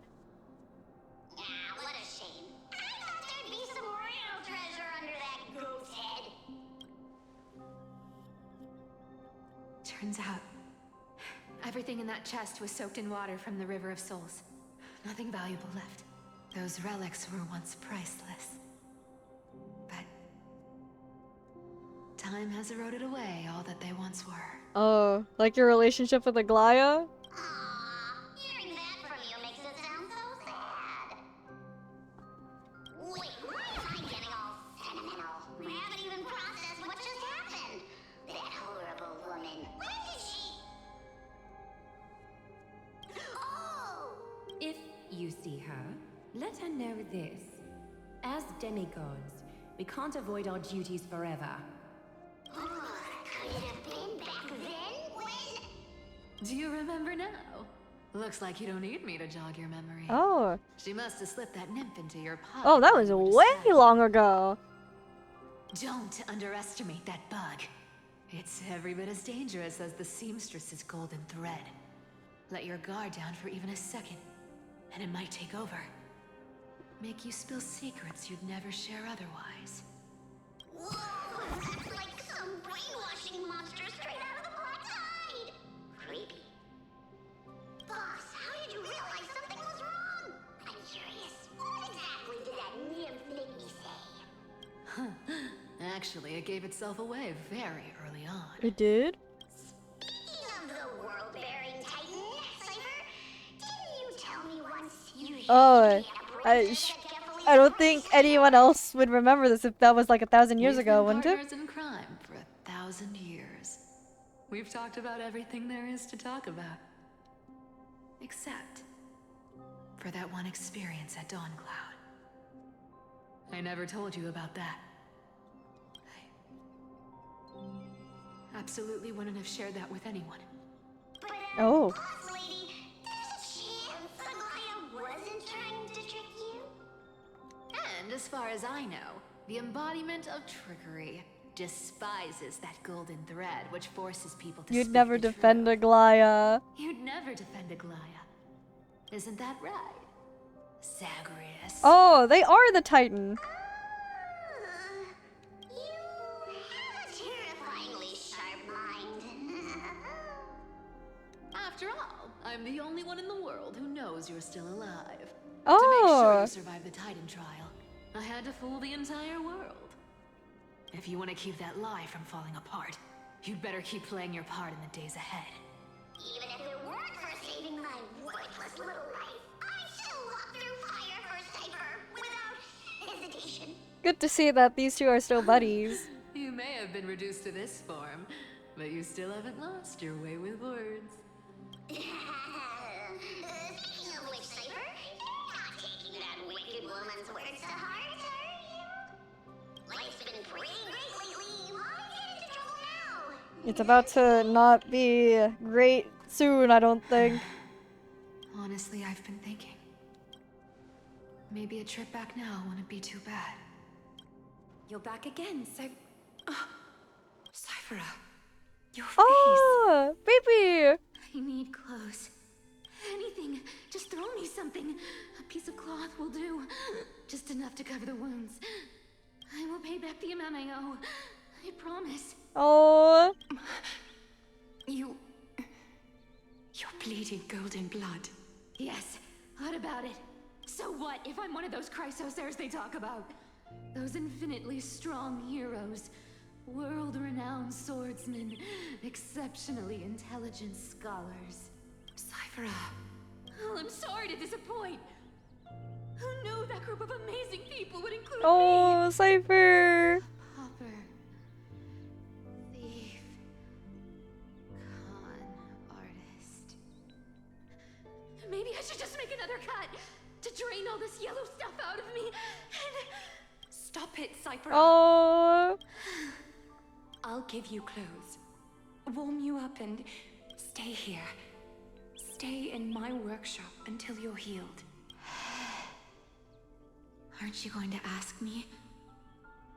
what a shame. I thought there'd be some real treasure under that goat's head. Turns out, everything in that chest was soaked in water from the River of Souls. Nothing valuable left. Those relics were once priceless. But time has eroded away all that they once were. Oh, like your relationship with Aglaya? Aw, hearing that from you makes it sound so sad. Wait, why am I getting all sentimental? I haven't even processed what just happened. That horrible woman. When did she... Oh! If you see her, let her know this. As demigods, we can't avoid our duties forever. Could it have been back then? When... Do you remember now? Looks like you don't need me to jog your memory. Oh. She must have slipped that nymph into your pocket. Oh, that was when you were way distracted. long ago. Don't underestimate that bug. It's every bit as dangerous as the seamstress's golden thread. Let your guard down for even a second, and it might take over. Make you spill secrets you'd never share otherwise. Whoa! That's like some brainwashing monster straight out of the Black Tide! Creepy. Boss, how did you realize something was wrong? I'm curious. What exactly did that nymph make me say? Actually, it gave itself away very early on. It did? Speaking of the world-bearing titan, Cypher, didn't you tell me once you Oh, I I don't think anyone else would remember this if that was like 1,000 years We've ago, been wouldn't it? partners in crime for 1,000 years. We've talked about everything there is to talk about. Except for that one experience at Dawncloud. I never told you about that. I absolutely wouldn't have shared that with anyone. But, Oh. boss lady, there's a chance Aglaya wasn't trying to trick you? And as far as I know, the embodiment of trickery despises that golden thread which forces people to You'd speak never the defend truth. Aglaya. You'd never defend Aglaya. Isn't that right, Zagreus? Oh, they are the Titan. You have a terrifyingly sharp mind. After all, I'm the only one in the world who knows you're still alive. To make sure Oh, you survive the Titan trial, I had to fool the entire world. If you want to keep that lie from falling apart, you'd better keep playing your part in the days ahead. Even if it weren't for saving my worthless little life, I'd still walk through fire for Cypher without hesitation. good to see that these two are still buddies. You may have been reduced to this form, but you still haven't lost your way with words. Speaking of which, Cypher, you're not taking that wicked woman's words to heart, are you? Life's been pretty great lately. Why get into trouble now? It's about to not be great soon, I don't think. Honestly, I've been thinking. Maybe a trip back now wouldn't be too bad. You're back again, Cyphera. Your face. Oh, baby! I need clothes. Anything. Just throw me something. A piece of cloth will do. Just enough to cover the wounds. I will pay back the amount I owe. I promise. Oh, You're bleeding golden blood. Yes. What about it? So what if I'm one of those Chrysosairs they talk about? Those infinitely strong heroes. World-renowned swordsmen. Exceptionally intelligent scholars. Cyphera. Oh, I'm sorry to disappoint. Who knew that group of amazing people would include me? oh, Cypher! Hopper. Thief. Con artist. Maybe I should just make another cut to drain all this yellow stuff out of me and... Stop it, Cyphera. Oh, I'll give you clothes. Warm you up and stay here. Stay in my workshop until you're healed. Aren't you going to ask me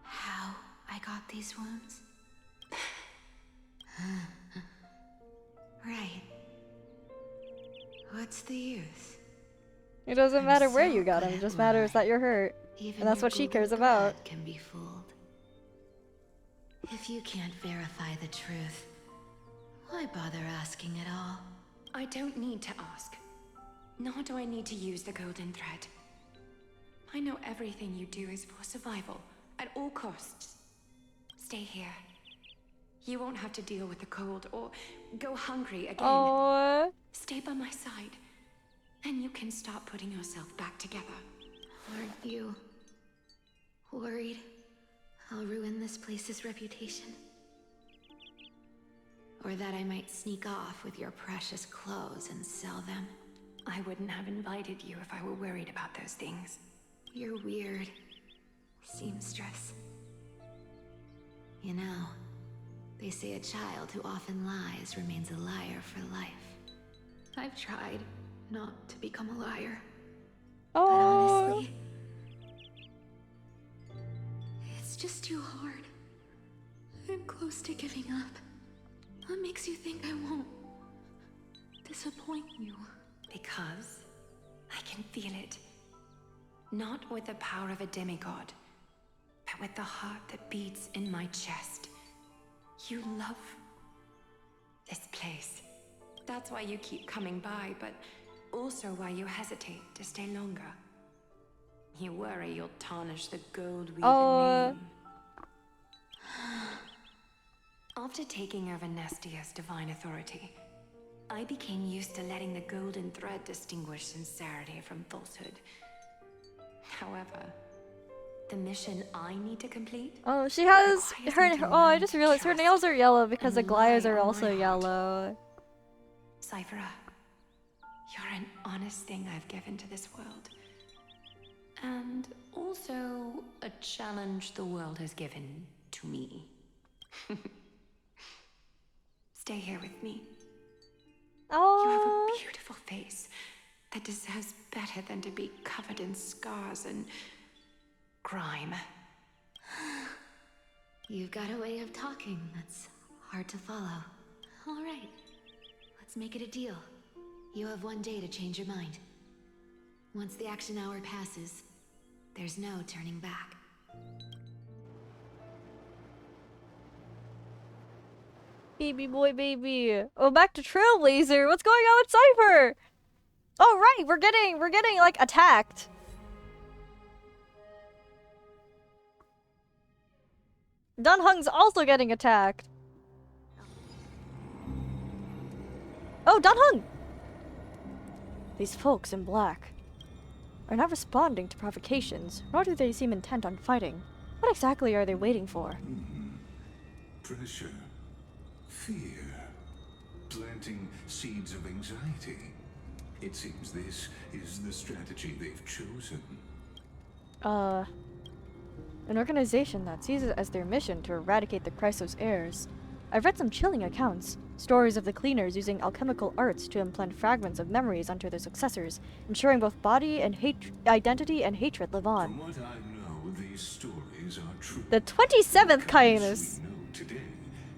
how I got these wounds? Right. What's the use? it doesn't I'm matter where so you got good him, it at just matters that lying. you're hurt. Even And that's your what she golden cares about. blood can be fooled. If you can't verify the truth, why bother asking at all? I don't need to ask. Nor do I need to use the golden thread. I know everything you do is for survival, at all costs. Stay here. You won't have to deal with the cold or go hungry again. Oh, Stay by my side, and you can start putting yourself back together. Aren't you worried I'll ruin this place's reputation? Or that I might sneak off with your precious clothes and sell them? I wouldn't have invited you if I were worried about those things. You're weird, seamstress. You know, they say a child who often lies remains a liar for life. I've tried not to become a liar. But oh, honestly, it's just too hard. I'm close to giving up. What makes you think I won't disappoint you? Because I can feel it. Not with the power of a demigod, but with the heart that beats in my chest. You love this place. That's why you keep coming by, but also why you hesitate to stay longer. You worry you'll tarnish the gold we name. After taking over Nestia's divine authority, I became used to letting the golden thread distinguish sincerity from falsehood. However, the mission I need to complete... oh, she has requires me her, to oh, I learn just to realized her trust nails are yellow because the and Glyas rely are on also my heart. yellow. Cyphera, you're an honest thing I've given to this world. And also a challenge the world has given to me. Stay here with me. You have Oh, a beautiful face that deserves better than to be covered in scars and grime. You've got a way of talking that's hard to follow. All right, let's make it a deal. You have one day to change your mind. Once the action hour passes, there's no turning back. Baby boy, baby. Oh, back to Trailblazer. What's going on with Cypher? Oh, right. We're getting like attacked. Dunhung's also getting attacked. Oh, Dunhung! These folks in black are not responding to provocations, nor do they seem intent on fighting. What exactly are they waiting for? Pressure. Fear. Planting seeds of anxiety. It seems this is the strategy they've chosen. An organization that sees it as their mission to eradicate the Chrysos heirs. I've read some chilling accounts. Stories of the cleaners using alchemical arts to implant fragments of memories onto their successors, ensuring both body and identity and hatred live on. From what I know, these stories are true. The 27th Kindness Kindness. we know today,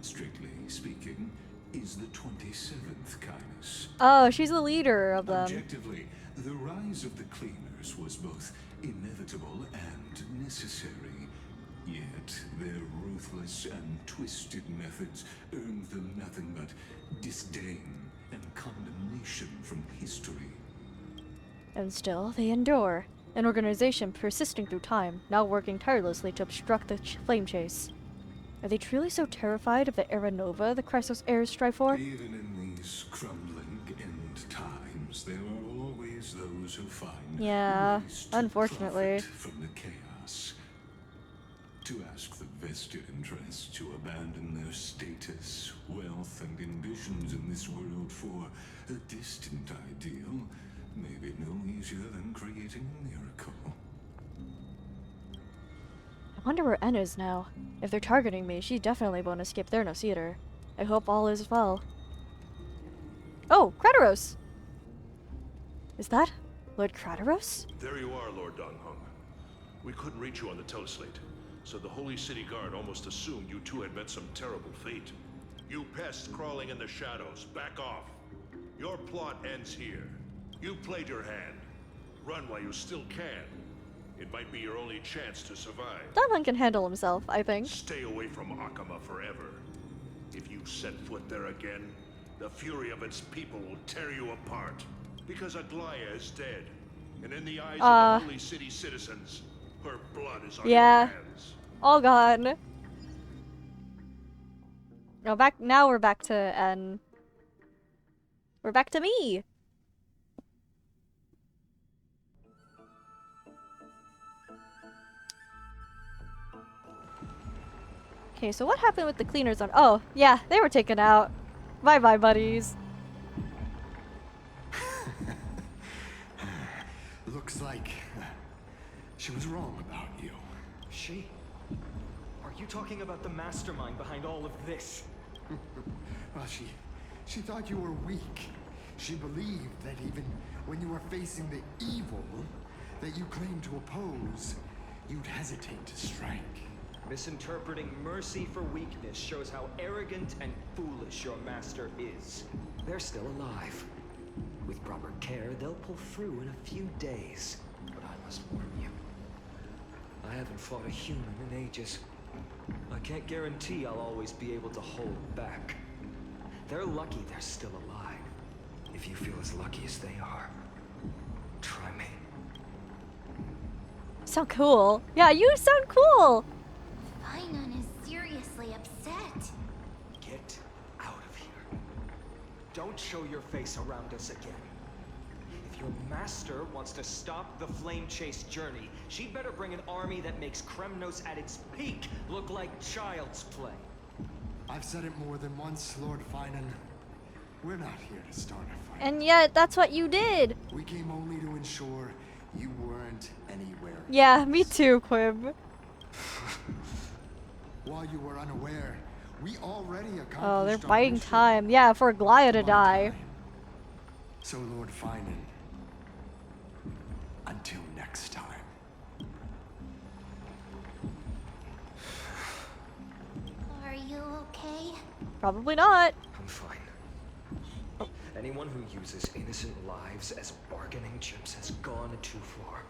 strictly speaking, is the 27th Kindness. Oh, she's the leader of them. Objectively, the rise of the cleaners was both inevitable and necessary. Yet their ruthless and twisted methods earned them nothing but disdain and condemnation from history. And still, they endure. An organization persisting through time, now working tirelessly to obstruct the flame chase. Are they truly so terrified of the era nova the Chrysos heirs strive for? Even in these crumbling end times, there are always those who find Yeah, ways to unfortunately. profit from the chaos. To ask the vested interests to abandon their status, wealth, and ambitions in this world for a distant ideal may be no easier than creating a miracle. I wonder where En is now. If they're targeting me, she definitely won't escape their nose either. I hope all is well. Oh, Krataros! Is that Lord Krataros? There you are, Lord Donghung. We couldn't reach you on the teleslate, so the Holy City Guard almost assumed you two had met some terrible fate. You pests crawling in the shadows, back off. Your plot ends here. You played your hand. Run while you still can. It might be your only chance to survive. Dunhung can handle himself, I think. Stay away from Akama forever. If you set foot there again, the fury of its people will tear you apart. Because Aglaya is dead. And in the eyes of the Holy City citizens, her blood is on your hands. All gone. No, now we're back to En. We're back to me. Okay, so what happened with the cleaners on— oh, yeah, they were taken out. Bye-bye, buddies. Looks like she was wrong about you. She? Are you talking about the mastermind behind all of this? Well, she thought you were weak. She believed that even when you were facing the evil that you claimed to oppose, you'd hesitate to strike. Misinterpreting mercy for weakness shows how arrogant and foolish your master is. They're still alive. With proper care, they'll pull through in a few days. But I must warn you, I haven't fought a human in ages. I can't guarantee I'll always be able to hold back. They're lucky they're still alive. If you feel as lucky as they are, try me. Sound cool. Yeah, you sound cool. Finon is seriously upset. Get out of here. Don't show your face around us again. If your master wants to stop the flame chase journey, she'd better bring an army that makes Kremnos at its peak look like child's play. I've said it more than once, Lord Finan. We're not here to start a fight. And yet, that's what you did. We came only to ensure you weren't anywhere. Yeah, me too, Quib. While you were unaware, we already accomplished Oh, they're our biding mission. time. Yeah, for Aglaya to die. Time. So, Lord Finan, until next time. Are you okay? Probably not. I'm fine. Anyone who uses innocent lives as bargaining chips has gone too far.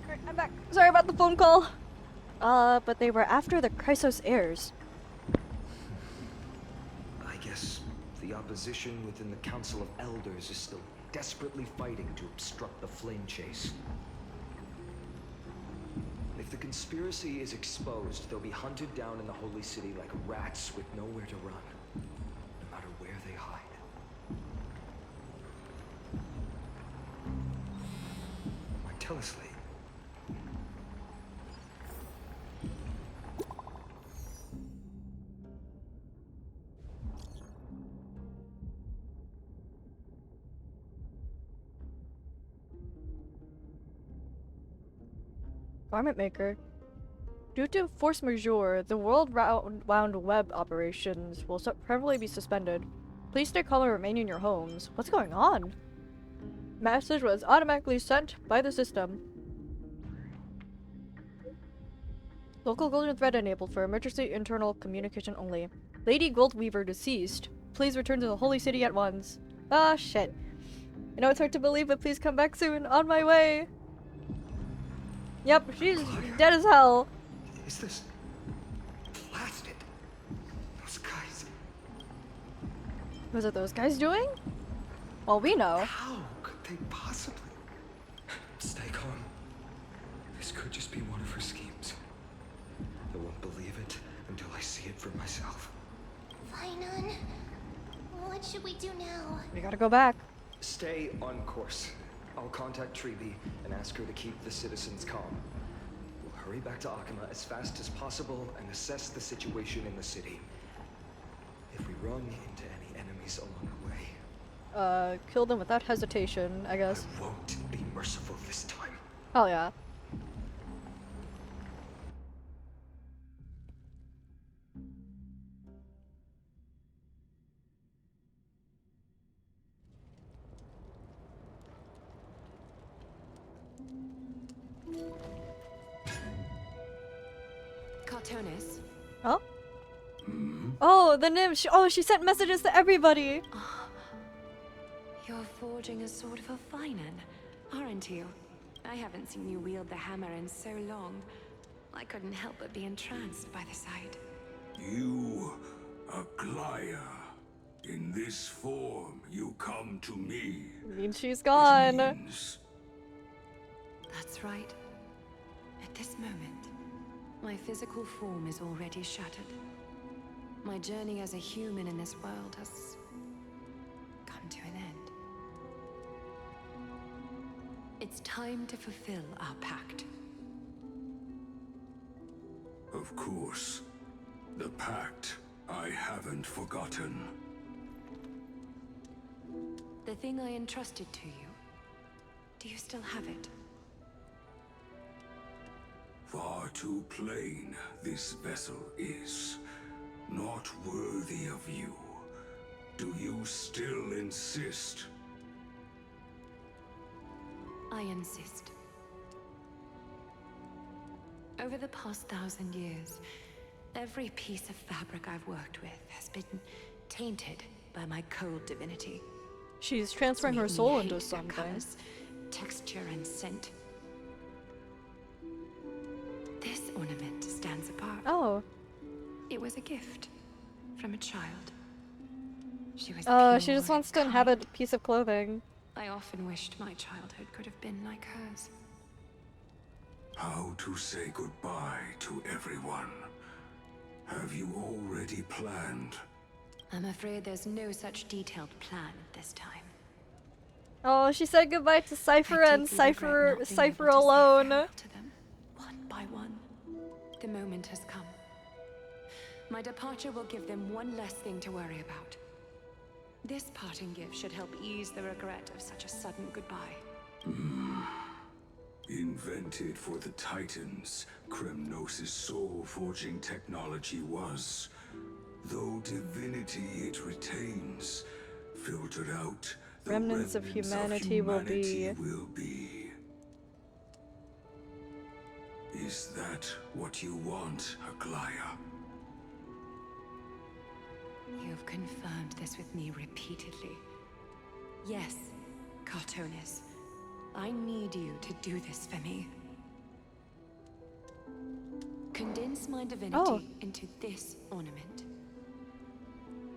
Alright, I'm back. Sorry about the phone call. But they were after the Chrysos heirs. I guess the opposition within the Council of Elders is still desperately fighting to obstruct the flame chase. If the conspiracy is exposed, they'll be hunted down in the Holy City like rats with nowhere to run, no matter where they hide. Tell us, Lee. Garment maker. Due to force majeure, the world-round web operations will permanently be suspended. Please stay calm and remain in your homes. What's going on? Message was automatically sent by the system. Local golden thread enabled for emergency internal communication only. Lady Goldweaver deceased. Please return to the Holy City at once. Ah, shit. I know it's hard to believe, but please come back soon. On my way. Yep, she's dead as hell. Is this blasted? Those guys. Was it those guys doing? Well, we know. How could they possibly? Stay calm. This could just be one of her schemes. I won't believe it until I see it for myself. Finon, what should we do now? We gotta go back. Stay on course. I'll contact Treeby and ask her to keep the citizens calm. We'll hurry back to Akama as fast as possible and assess the situation in the city. If we run into any enemies along the way, Kill them without hesitation, I guess. I won't be merciful this time. Hell yeah. Cartonis. Oh? Oh, the nymph! She sent messages to everybody! You're forging a sword for Finon, aren't you? I haven't seen you wield the hammer in so long. I couldn't help but be entranced by the sight. You, Aglaya. In this form, you come to me. Means she's Which gone. means That's right. At this moment, my physical form is already shattered. My journey as a human in this world has come to an end. It's time to fulfill our pact. of course, the pact I haven't forgotten. The thing I entrusted to you, do you still have it? Far too plain this vessel is. Not worthy of you. Do you still insist? I insist. Over the past 1,000 years, every piece of fabric I've worked with has been tainted by my cold divinity. She's transferring her It's made soul me into hate their something. colors, texture, and scent. This ornament stands apart. Oh. It was a gift from a child. She was She just pure wants to and inhabit kind. a piece of clothing. I often wished my childhood could have been like hers. How to say goodbye to everyone? Have you already planned? I'm afraid there's no such detailed plan at this time. Oh, she said goodbye to Cypher I and deeply regret Cypher not being Cypher able to say alone. farewell to them, one by one. The moment has come. My departure will give them one less thing to worry about. This parting gift should help ease the regret of such a sudden goodbye. Invented for the Titans, Kremnos' soul-forging technology was, though divinity it retains, filtered out, the Remnants of humanity will be. will be. Is that what you want, Aglaya? You've confirmed this with me repeatedly. Yes, Cartonis. I need you to do this for me. Condense my divinity into this ornament.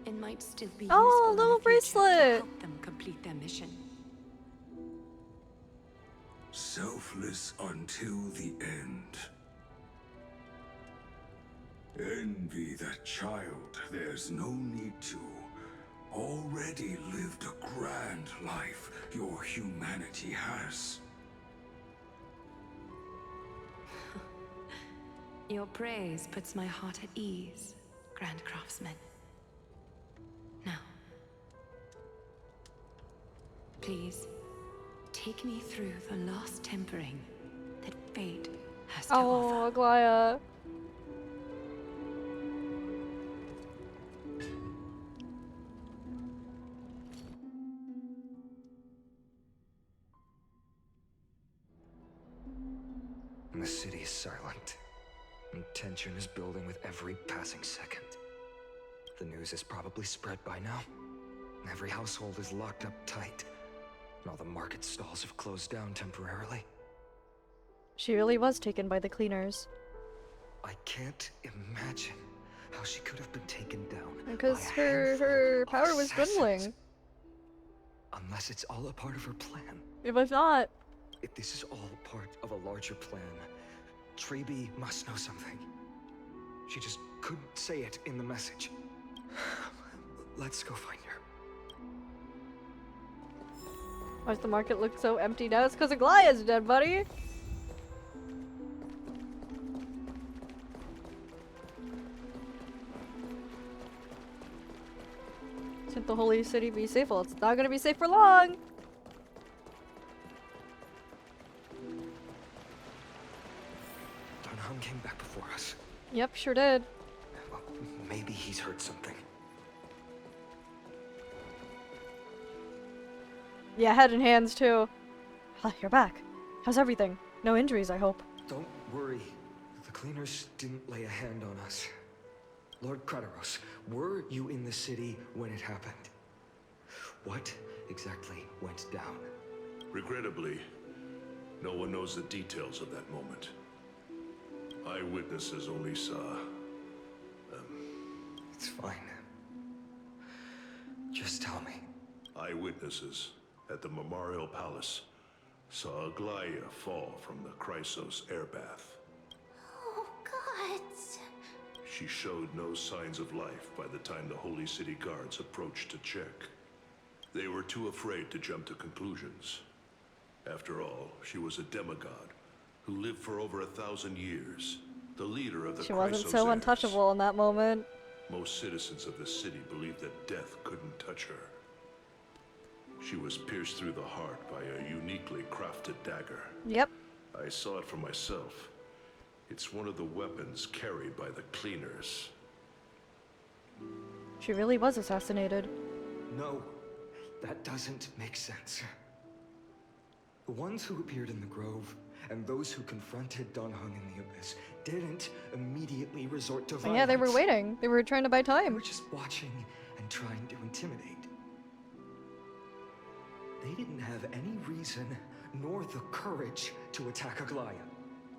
It might still be useful Oh, in the little future to bracelet. help them complete their mission. Selfless until the end. Envy that child, there's no need to. Already lived a grand life your humanity has. Your praise puts my heart at ease, Grand Craftsman. Now, please, take me through the last tempering that fate has to Oh, offer. Aglaya. The city is silent, and tension is building with every passing second. The news has probably spread by now. Every household is locked up tight, and all the market stalls have closed down temporarily. She really was taken by the cleaners. I can't imagine how she could have been taken down Because by a her handful of power was assassins. dwindling. Unless it's all a part of her plan. It was not. If this is all part of a larger plan, Treeby must know something. She just couldn't say it in the message. Let's go find her. Why does the market look so empty now? It's because Aglaya's dead, buddy. Should the holy city be safe? Well, it's not gonna be safe for long. Darnham came back before us. Yep, sure did. Well, maybe he's heard something. Yeah, head and hands too. Ah, you're back. How's everything? No injuries, I hope. Don't worry. The cleaners didn't lay a hand on us. Lord Kratos, were you in the city when it happened? What exactly went down? Regrettably, no one knows the details of that moment. Eyewitnesses only saw... It's fine. Just tell me. Eyewitnesses at the Memorial Palace saw Aglaia fall from the Chrysos airbath. Oh, God. She showed no signs of life by the time the Holy City Guards approached to check. They were too afraid to jump to conclusions. After all, she was a demigod who lived for over 1,000 years, the leader of the She wasn't Chrysos so heirs. untouchable in that moment. Most citizens of the city believed that death couldn't touch her. She was pierced through the heart by a uniquely crafted dagger. Yep. I saw it for myself. It's one of the weapons carried by the cleaners. She really was assassinated. No, that doesn't make sense. The ones who appeared in the Grove and those who confronted Don Hung in the Abyss didn't immediately resort to violence. Yeah, they were waiting. They were trying to buy They time. were just watching and trying to intimidate. They didn't have any reason nor the courage to attack Aglaia.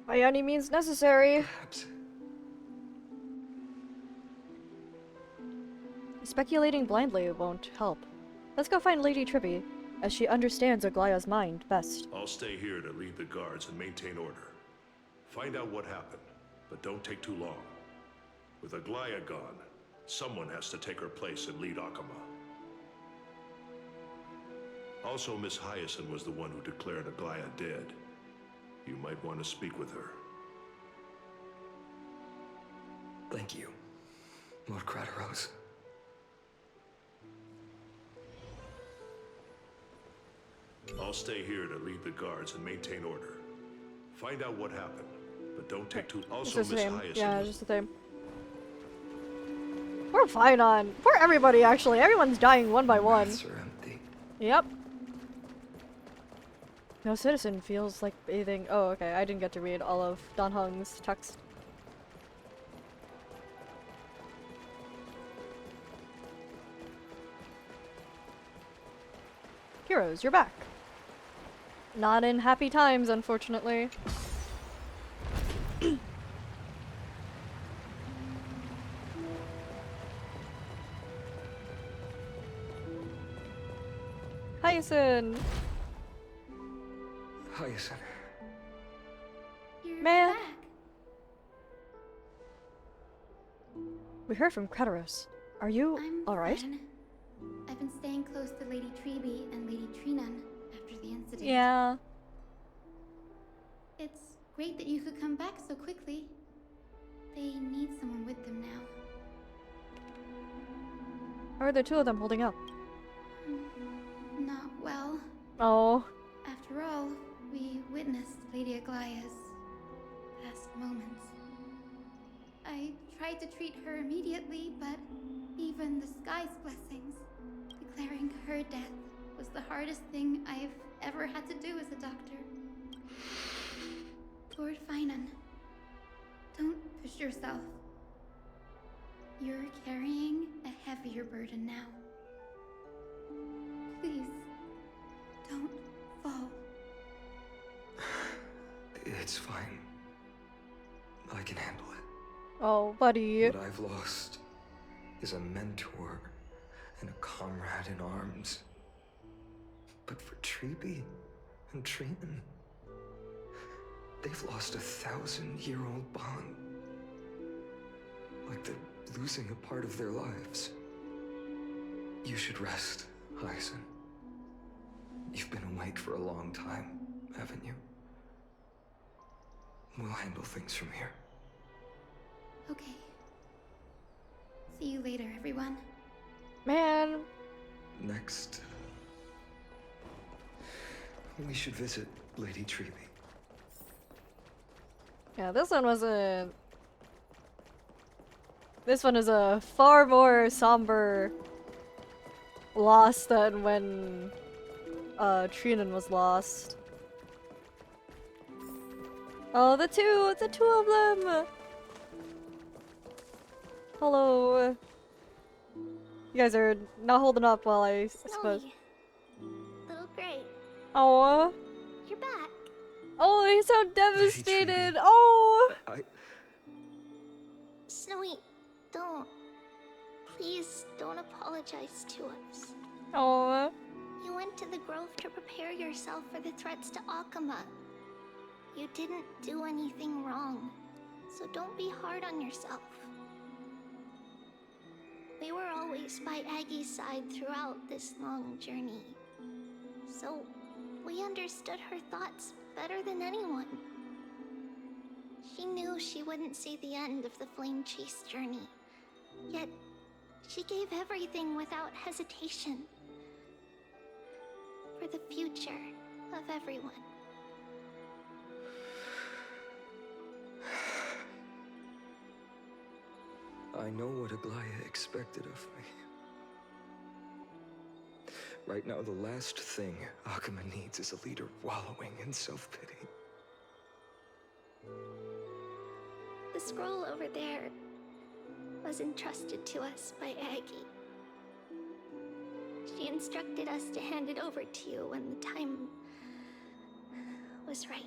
By any means necessary. Perhaps. Speculating blindly won't help. Let's go find Lady Tribby, as she understands Aglaia's mind best. I'll stay here to lead the guards and maintain order. Find out what happened, but don't take too long. With Aglaia gone, someone has to take her place and lead Akama. Also, Miss Hyacinth was the one who declared Aglaia dead. You might want to speak with her. Thank you, Lord Crateros. I'll stay here to lead the guards and maintain order. Find out what happened, but don't take too... Also, Just the Miss same. Hyacinth Yeah, was... just the same. We're fine on. We're everybody, actually. Everyone's dying one by one. Rats are empty. Yep. No citizen feels like bathing. Oh, okay. I didn't get to read all of Don Hung's text. Heroes, you're back. Not in happy times, unfortunately. Hyacinth! Hyacinth. You're Man. back. We heard from Crateros. Are you I'm alright? fine. I've been staying close to Lady Treby and Lady Trinan after the incident. Yeah. It's great that you could come back so quickly. They need someone with them now. How are the two of them holding up? Not well. Oh. After all, we witnessed Lady Aglaia's last moments. I tried to treat her immediately, but even the sky's blessings, declaring her death was the hardest thing I've ever had to do as a doctor. Lord Finan, don't push yourself. You're carrying a heavier burden now. Please, don't fall. It's fine. I can handle it. Oh, buddy. What I've lost is a mentor and a comrade in arms. But for Treby and Trinan, they've lost a 1,000-year-old bond. Like they're losing a part of their lives. You should rest, Hyacinth. You've been awake for a long time, haven't you? We'll handle things from here. Okay. See you later, everyone. Man. Next, we should visit Lady Treby. Yeah, this one wasn't... This one is a far more somber loss than when Trinan was lost. Oh, the two of them! Hello. You guys are not holding up well, I suppose. Snowy. Little Gray, Oh, you're back. oh, they sound devastated. Oh, I... Snowy, don't. Please don't apologize to us. Oh. You went to the grove to prepare yourself for the threats to Akuma. You didn't do anything wrong, so don't be hard on yourself. We were always by Aggie's side throughout this long journey, so we understood her thoughts better than anyone. She knew she wouldn't see the end of the Flame Chase journey, yet she gave everything without hesitation. For the future of everyone. I know what Aglaya expected of me. Right now, the last thing Akuma needs is a leader wallowing in self-pity. The scroll over there was entrusted to us by Aggie. She instructed us to hand it over to you when the time was right.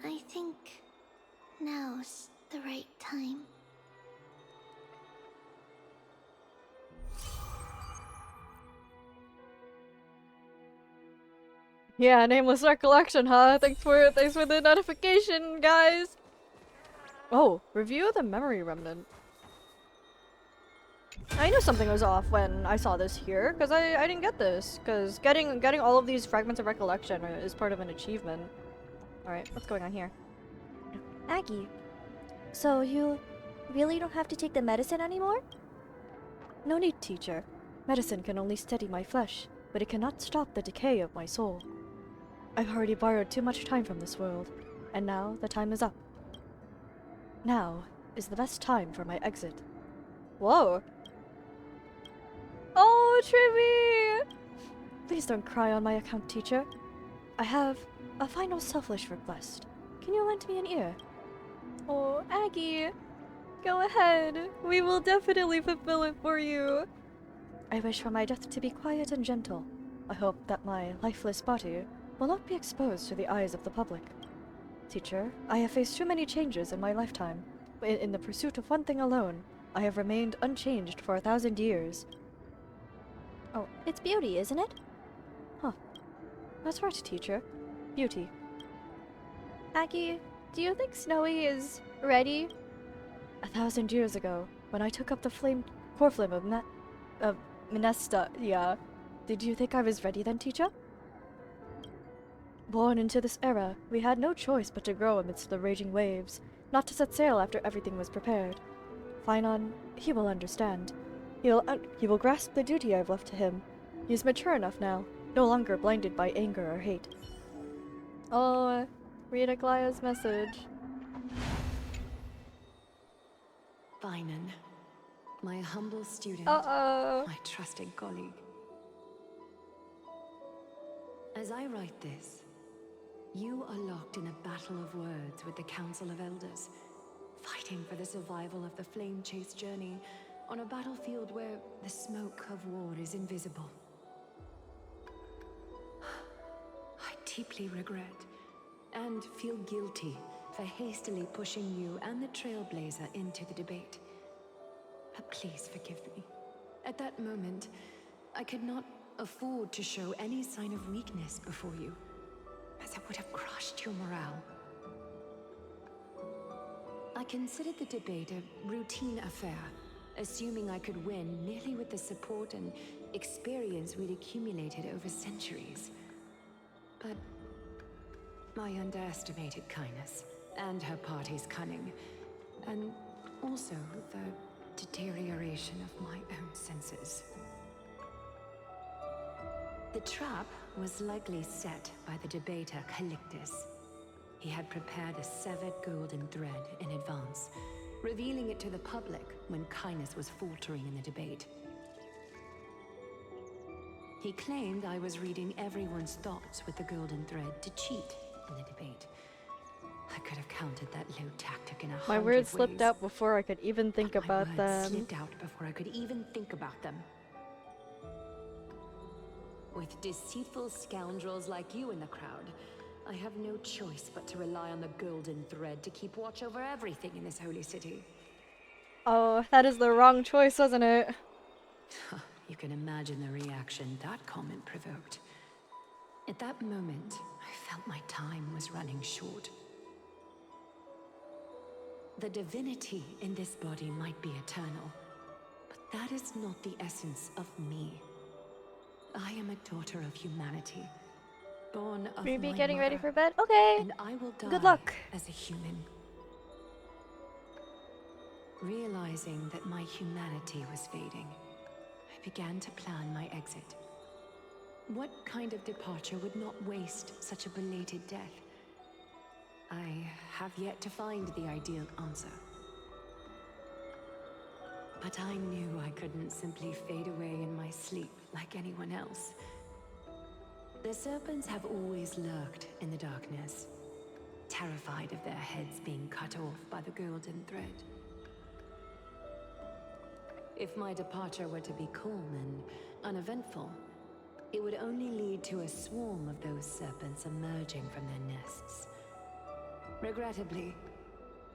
I think now's the right time. Yeah, nameless recollection, huh? Thanks for the notification, guys. Oh, review the memory remnant. I knew something was off when I saw this here, because I didn't get this. Because getting all of these fragments of recollection is part of an achievement. Alright, what's going on here? Aggie, so you really don't have to take the medicine anymore? No need, teacher. Medicine can only steady my flesh, but it cannot stop the decay of my soul. I've already borrowed too much time from this world, and now the time is up. Now is the best time for my exit. Whoa! Oh, Trivy! Please don't cry on my account, teacher. I have a final selfish request. Can you lend me an ear? Oh, Aggie! Go ahead. We will definitely fulfill it for you. I wish for my death to be quiet and gentle. I hope that my lifeless body will not be exposed to the eyes of the public. Teacher, I have faced too many changes in my lifetime. In the pursuit of one thing alone, I have remained unchanged for 1,000 years. Oh, it's beauty, isn't it? Huh. That's right, teacher. Beauty. Aggie, do you think Snowy is ready? 1,000 years ago, when I took up the core flame of Minesta, yeah. Did you think I was ready then, teacher? Born into this era, we had no choice but to grow amidst the raging waves, not to set sail after everything was prepared. Finon, he will understand. He will grasp the duty I've left to him. He is mature enough now, no longer blinded by anger or hate. Oh, read Aglaya's message. Finon, my humble student, Uh-oh. my trusted colleague. As I write this, you are locked in a battle of words with the Council of Elders, fighting for the survival of the Flame Chase journey on a battlefield where the smoke of war is invisible. I deeply regret and feel guilty for hastily pushing you and the Trailblazer into the debate. But please forgive me. At that moment, I could not afford to show any sign of weakness before you, as it would have crushed your morale. I considered the debate a routine affair, assuming I could win merely with the support and experience we'd accumulated over centuries. But I underestimated Kindness and her party's cunning, and also the deterioration of my own senses. The trap was likely set by the debater Calictus. He had prepared a severed golden thread in advance, revealing it to the public when Kindness was faltering in the debate. He claimed I was reading everyone's thoughts with the golden thread to cheat in the debate. I could have countered that low tactic in 100 My words slipped ways. out before I could even think But about my words them. slipped out before I could even think about them. With deceitful scoundrels like you in the crowd, I have no choice but to rely on the golden thread to keep watch over everything in this holy city. Oh, that is the wrong choice, wasn't it? You can imagine the reaction that comment provoked. At that moment, I felt my time was running short. The divinity in this body might be eternal, but that is not the essence of me. I am a daughter of humanity, born of Maybe my getting ready mother, for bed? Okay. and I will die Good luck. as a human. Realizing that my humanity was fading, I began to plan my exit. What kind of departure would not waste such a belated death? I have yet to find the ideal answer. But I knew I couldn't simply fade away in my sleep like anyone else. The serpents have always lurked in the darkness, terrified of their heads being cut off by the golden thread. If my departure were to be calm and uneventful, it would only lead to a swarm of those serpents emerging from their nests. Regrettably,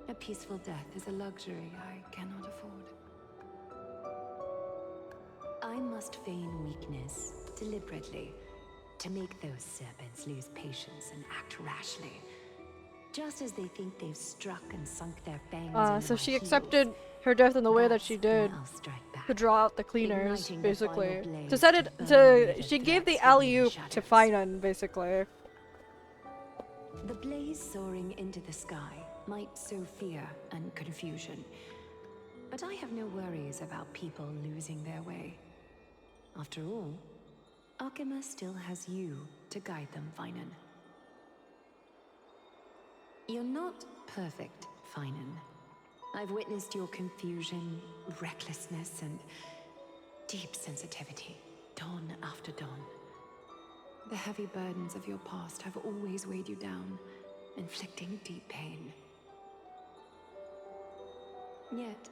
a peaceful death is a luxury I cannot afford. I must feign weakness deliberately to make those serpents lose patience and act rashly. Just as they think they've struck and sunk their fangs into So my she heels, accepted her death in the way that she that's when did I'll strike back, to draw out the cleaners, igniting the final basically. To blaze set it burn to away the she gave the threats hidden in alley-oop to shadows. Finan, basically. The blaze soaring into the sky might sow fear and confusion, but I have no worries about people losing their way. After all, Akima still has you to guide them, Finan. You're not perfect, Finan. I've witnessed your confusion, recklessness, and deep sensitivity, dawn after dawn. The heavy burdens of your past have always weighed you down, inflicting deep pain. Yet,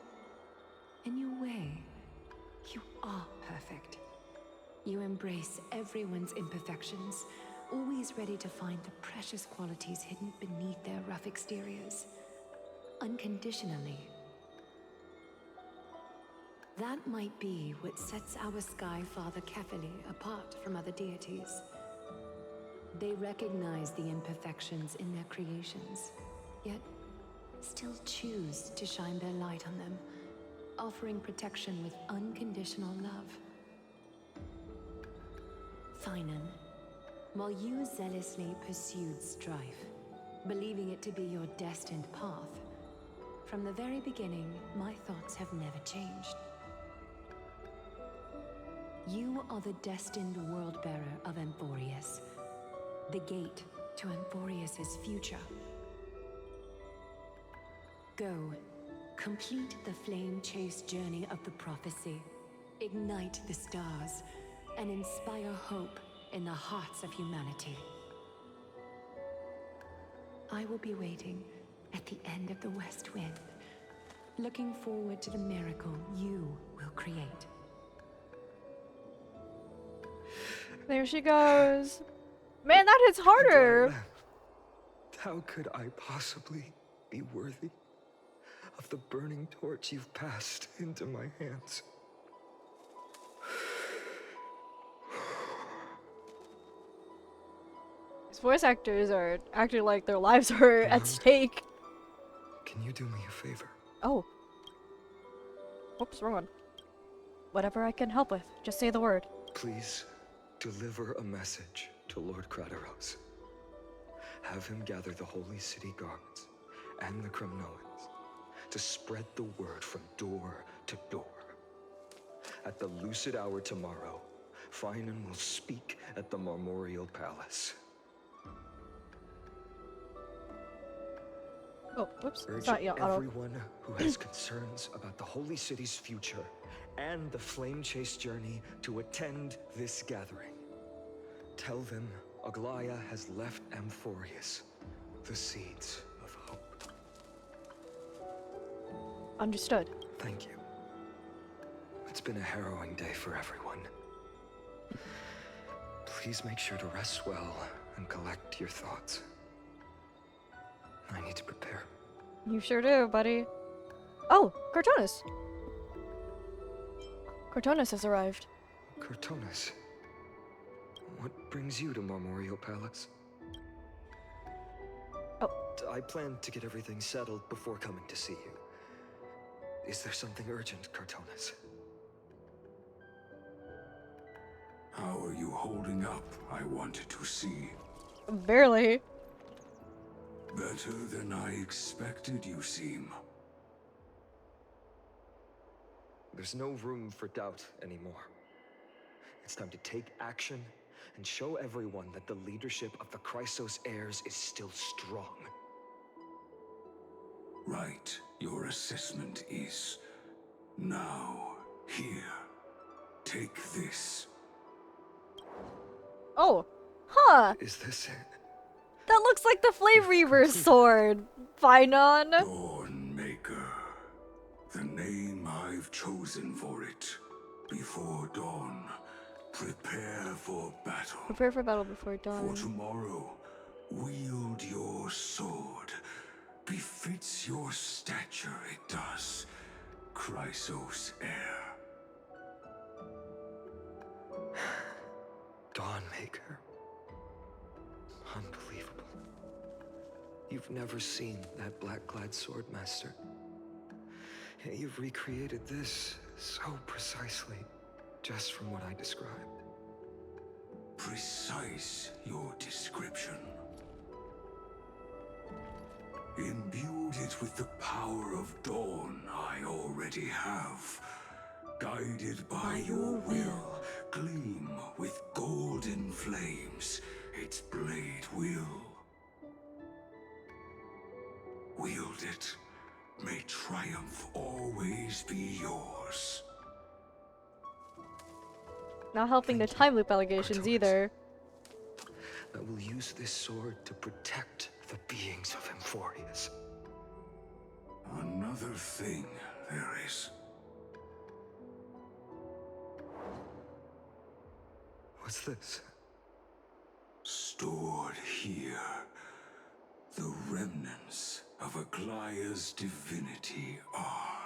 in your way, you are perfect. You embrace everyone's imperfections, always ready to find the precious qualities hidden beneath their rough exteriors. Unconditionally. That might be what sets our Sky Father Kefili apart from other deities. They recognize the imperfections in their creations, yet still choose to shine their light on them, offering protection with unconditional love. Finan, while you zealously pursued strife, believing it to be your destined path, from the very beginning, my thoughts have never changed. You are the destined world-bearer of Amphorius, the gate to Amphorius's future. Go, complete the flame-chased journey of the prophecy, ignite the stars, and inspire hope in the hearts of humanity. I will be waiting at the end of the West Wind, looking forward to the miracle you will create. There she goes. Man, that hits harder. How could I possibly be worthy of the burning torch you've passed into my hands? These voice actors are acting like their lives are at stake. Can you do me a favor? Oh. Oops, wrong one. Whatever I can help with, just say the word. Please deliver a message to Lord Krateros. Have him gather the Holy City guards and the Kremnoans to spread the word from door to door. At the lucid hour tomorrow, Finan will speak at the Marmorial Palace. Oh, whoops. Urge It's not auto. everyone who has concerns about the Holy City's future and the Flame Chase journey to attend this gathering. Tell them Aglaya has left Amphorius the seeds of hope. Understood. Thank you. It's been a harrowing day for everyone. Please make sure to rest well and collect your thoughts. I need to prepare. You sure do, buddy. Oh, Cortonis. Cortonis has arrived. Cortonis, what brings you to Marmoreal Palace? Oh. I plan to get everything settled before coming to see you. Is there something urgent, Cortonis? How are you holding up, I wanted to see. Barely. Better than I expected, you seem. There's no room for doubt anymore. It's time to take action and show everyone that the leadership of the Chrysos heirs is still strong. Right. Your assessment is... Now, here. Take this. Oh. Huh. Is this it? That looks like the Flame Reaver's sword. Finon. Dawnmaker. The name I've chosen for it. Before dawn, prepare for battle. Prepare for battle before dawn. For tomorrow, wield your sword. Befits your stature, it does. Chrysos heir. Dawnmaker. Unbelievable. You've never seen that black-clad sword master. You've recreated this so precisely, just from what I described. Precise, your description. Imbued it with the power of dawn I already have. Guided by your will, gleam with golden flames, its blade will. Wield it, may triumph always be yours. Not helping the time loop allegations either. I will use this sword to protect the beings of Emphorius. Another thing there is. What's this? Stored here, the remnants of Aglaya's divinity are.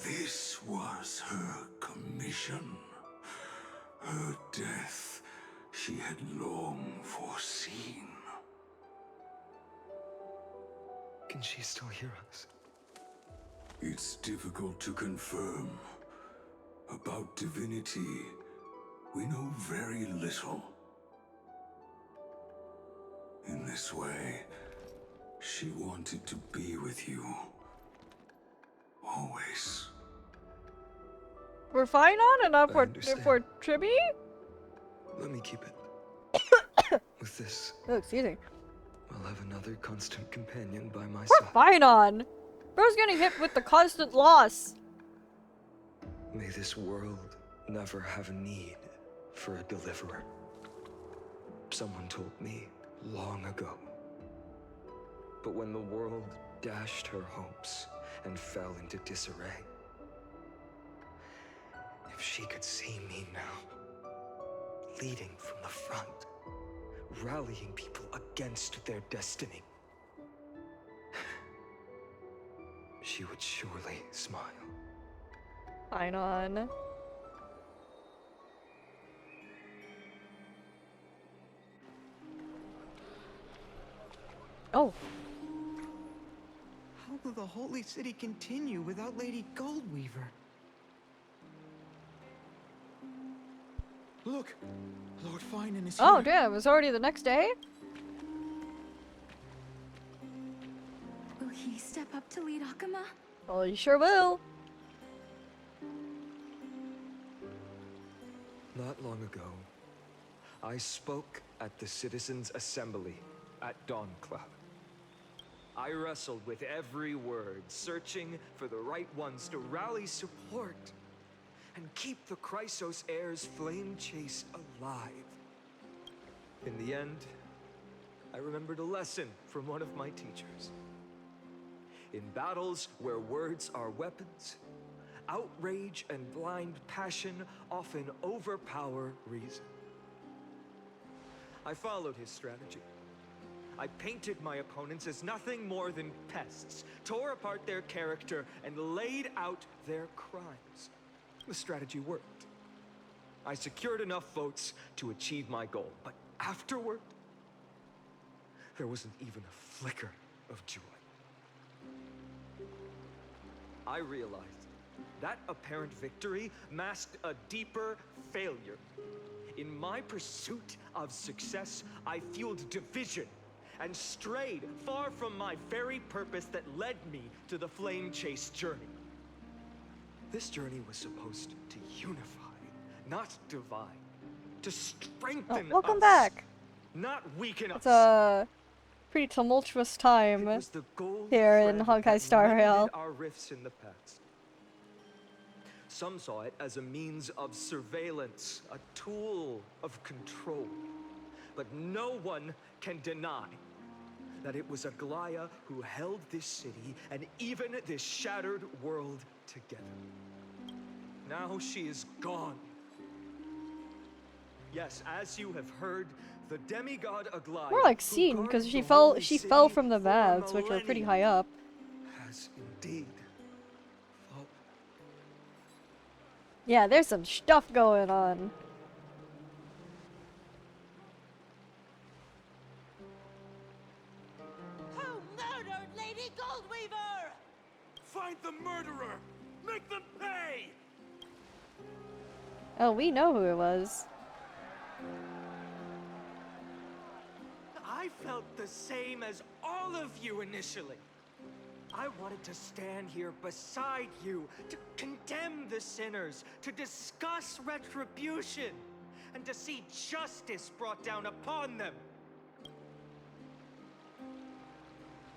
This was her commission. Her death she had long foreseen. Can she still hear us? It's difficult to confirm. About divinity, we know very little. In this way, she wanted to be with you. Always. We're fine on and not I for understand. Tribby? Let me keep it. With this, Oh, excuse me. I'll have another constant companion by my We're side. fine on. Bro's getting hit with the constant loss. May this world never have a need for a deliverer. Someone told me long ago. But when the world dashed her hopes and fell into disarray, if she could see me now, leading from the front, rallying people against their destiny, she would surely smile. Fine on. Oh. How will the Holy City continue without Lady Goldweaver? Look! Lord Finan is here. Oh, damn. It was already the next day? Will he step up to lead Akama? Well, you sure will. Not long ago, I spoke at the Citizens' Assembly at Dawncloud. I wrestled with every word, searching for the right ones to rally support and keep the Chrysos heirs' flame chase alive. In the end, I remembered a lesson from one of my teachers. In battles where words are weapons, outrage and blind passion often overpower reason. I followed his strategy. I painted my opponents as nothing more than pests, tore apart their character, and laid out their crimes. The strategy worked. I secured enough votes to achieve my goal, but afterward, there wasn't even a flicker of joy. I realized that apparent victory masked a deeper failure. In my pursuit of success, I fueled division and strayed far from my very purpose that led me to the flame chase journey. This journey was supposed to unify, not divide, to strengthen welcome us, back. not weaken It's us. a pretty tumultuous time It was the gold here in thread Honkai that Star mended Rail. our rifts in the past. Some saw it as a means of surveillance, a tool of control. But no one can deny that it was Aglaya who held this city and even this shattered world together. Now she is gone. Yes, as you have heard, the demigod Aglaya, More like who seen, guards because the holy she fell city from the for maps, which are pretty high millennia, up. has indeed fallen. Yeah, there's some stuff going on. Who murdered Lady Goldweaver? Find the murderer! Make them pay! Oh, we know who it was. I felt the same as all of you initially. I wanted to stand here beside you, to condemn the sinners, to discuss retribution, and to see justice brought down upon them.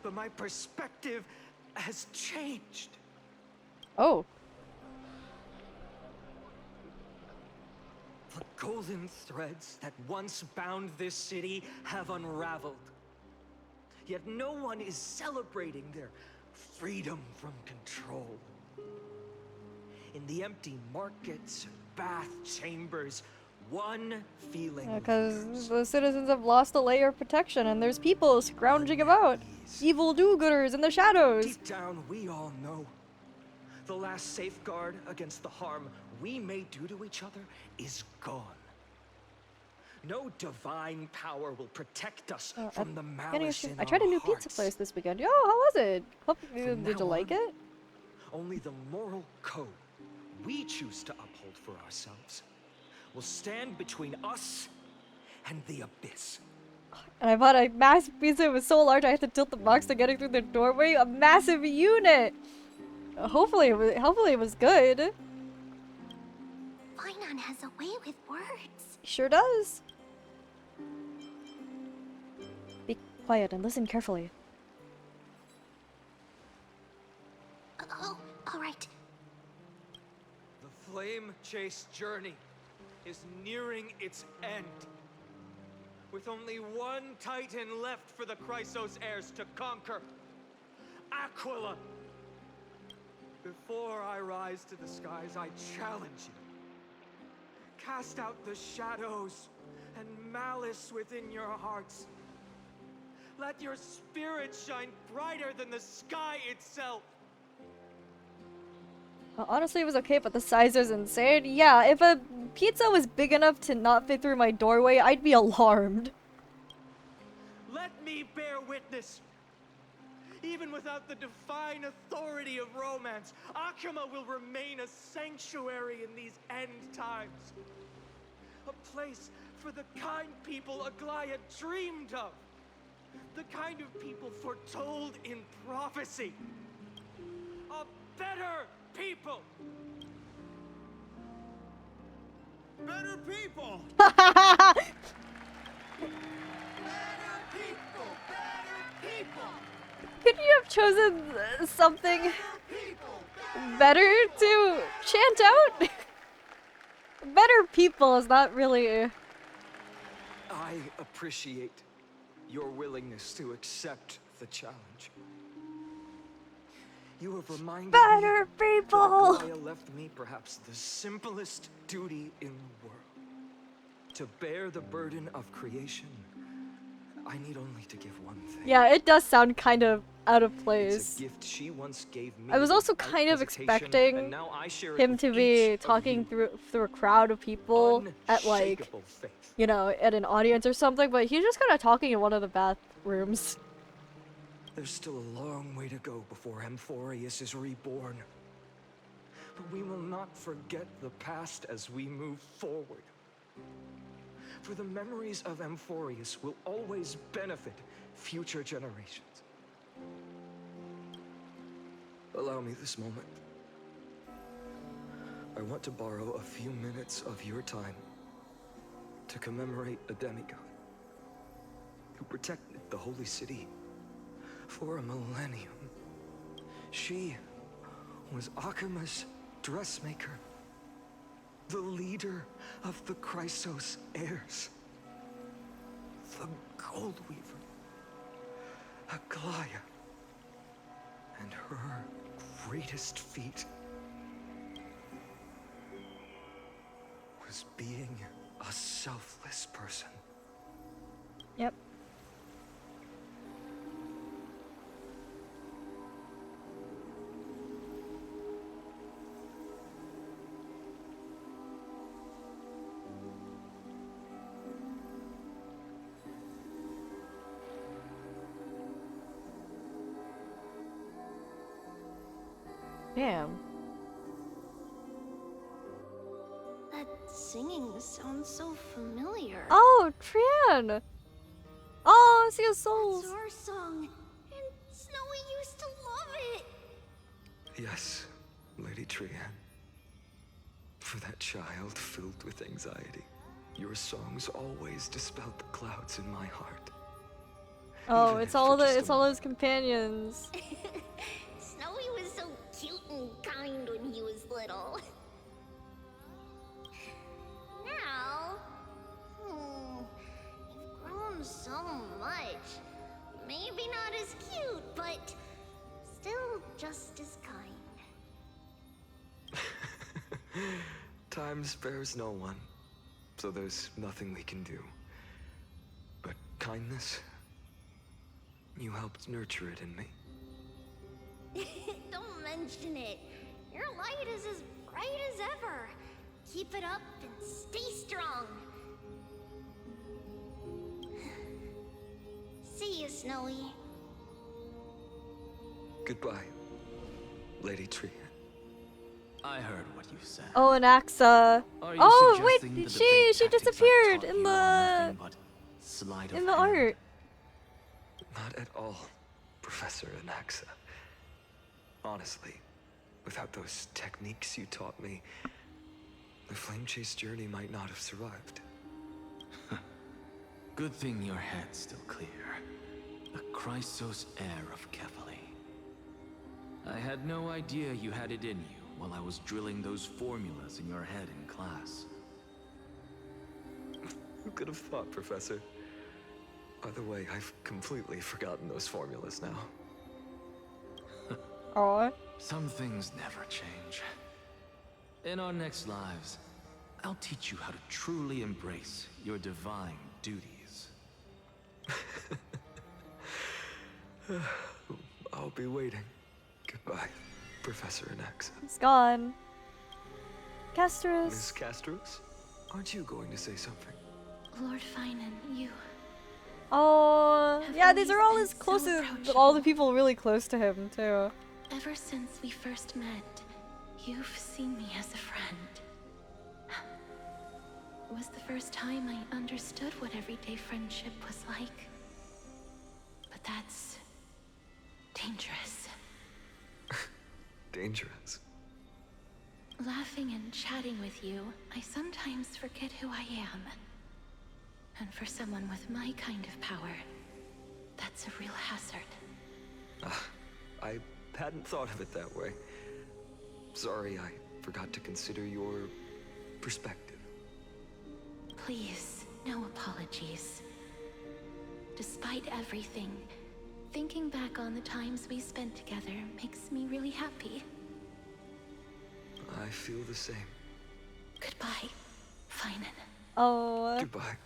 But my perspective has changed. Oh. The golden threads that once bound this city have unraveled. Yet no one is celebrating their freedom from control. In the empty markets and bath chambers, one feeling Because the citizens have lost a layer of protection and there's people scrounging about. Evil do-gooders in the shadows. Deep down, we all know the last safeguard against the harm we may do to each other is gone. No divine power will protect us from the malice in I tried a our new pizza hearts. place this weekend. Yo, how was it? From Did you now like on, it? Only the moral code we choose to uphold for ourselves will stand between us and the abyss. And I bought a massive pizza. It was so large I had to tilt the box to get it through the doorway. A massive unit. Hopefully it was good. Finon has a way with words. Sure does. Be quiet and listen carefully. Oh, all right. The flame chase journey is nearing its end. With only one Titan left for the Chrysos heirs to conquer. Aquila! Before I rise to the skies, I challenge you. Cast out the shadows and malice within your hearts. Let your spirit shine brighter than the sky itself. Honestly, it was okay, but the size is insane. Yeah, if a pizza was big enough to not fit through my doorway, I'd be alarmed. Let me bear witness. Even without the divine authority of romance, Akuma will remain a sanctuary in these end times. A place for the kind people Aglaya dreamed of. The kind of people foretold in prophecy. A better people. Better people! Could you have chosen something better to chant out? Better people is not really... I appreciate your willingness to accept the challenge. You have reminded Better me people! that Aglaya left me perhaps the simplest duty in the world. To bear the burden of creation I need only to give one thing. Yeah, it does sound kind of out of It's a place. gift she once gave me I was also without kind of hesitation, expecting and now I share it him with to each be of talking you. through a crowd of people at like, Unshakable faith. you know, at an audience or something, but he's just kind of talking in one of the bathrooms. There's still a long way to go before Amphorius is reborn. But we will not forget the past as we move forward. For the memories of Amphorius will always benefit future generations. Allow me this moment. I want to borrow a few minutes of your time to commemorate a demigod who protected the holy city for a millennium. She was Akima's dressmaker, the leader of the Chrysos heirs, the Gold Weaver, Aglaia, and her greatest feat was being a selfless person. Yep. Damn. That singing sounds so familiar. Oh, Trian! Oh, see a souls. That's our song, and Snowy used to love it. Yes, Lady Trian. For that child filled with anxiety, your songs always dispelled the clouds in my heart. Oh, Even it's if all for just a it's all his companions. Snowy was so cute and kind when he was little. Now, you've grown so much. Maybe not as cute, but still just as kind. Time spares no one, so there's nothing we can do. But kindness, you helped nurture it in me. Don't mention it. Your light is as bright as ever. Keep it up and stay strong. See you, Snowy. Goodbye, Lady Trian. I heard what you said. Oh, and Axa. Are you Oh, wait, suggesting the she debate tactics I've disappeared taught in you the are nothing but sleight of in the hand? art. Not at all, Professor Anaxa. Honestly, without those techniques you taught me, the flame chase journey might not have survived. Good thing your head's still clear. The Chrysos heir of Kefali. I had no idea you had it in you while I was drilling those formulas in your head in class. Who could have thought, Professor? By the way, I've completely forgotten those formulas now. Oh. Some things never change. In our next lives, I'll teach you how to truly embrace your divine duties. I'll be waiting. Goodbye, Professor Anaxa. He's gone. Castros. Miss Castros, aren't you going to say something? Lord Finan, you. Oh, yeah, these are all always his been closest, so all the people really close to him, too. Ever since we first met, you've seen me as a friend. It was the first time I understood what everyday friendship was like. But that's dangerous. Dangerous. Laughing and chatting with you, I sometimes forget who I am. And for someone with my kind of power, that's a real hazard. I hadn't thought of it that way. Sorry, I forgot to consider your perspective. Please, no apologies. Despite everything, thinking back on the times we spent together makes me really happy. I feel the same. Goodbye, Finan. Oh. Goodbye,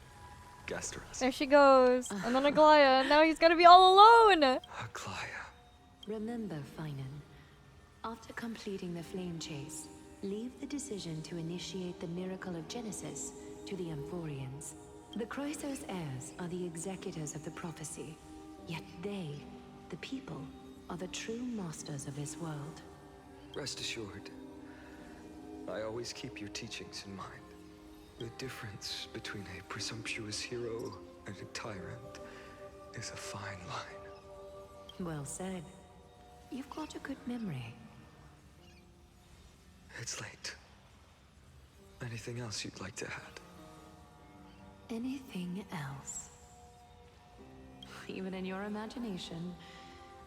guest rest. There she goes. And then Aglaya, and now he's gonna be all alone! Aglaya. Remember, Finan, after completing the flame chase, leave the decision to initiate the miracle of Genesis to the Amphorians. The Chrysos heirs are the executors of the prophecy, yet they, the people, are the true masters of this world. Rest assured, I always keep your teachings in mind. The difference between a presumptuous hero and a tyrant is a fine line. Well said. You've got a good memory. It's late. Anything else you'd like to add? Anything else? Even in your imagination,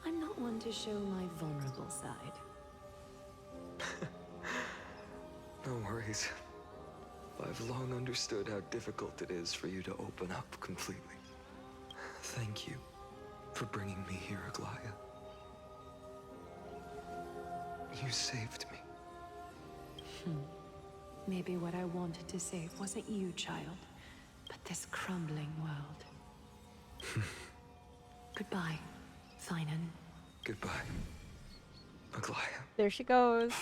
I'm not one to show my vulnerable side. No worries. I've long understood how difficult it is for you to open up completely. Thank you for bringing me here, Aglaya. You saved me. Maybe what I wanted to save wasn't you, child, but this crumbling world. Goodbye, Finan. Goodbye, Aglaya. There she goes.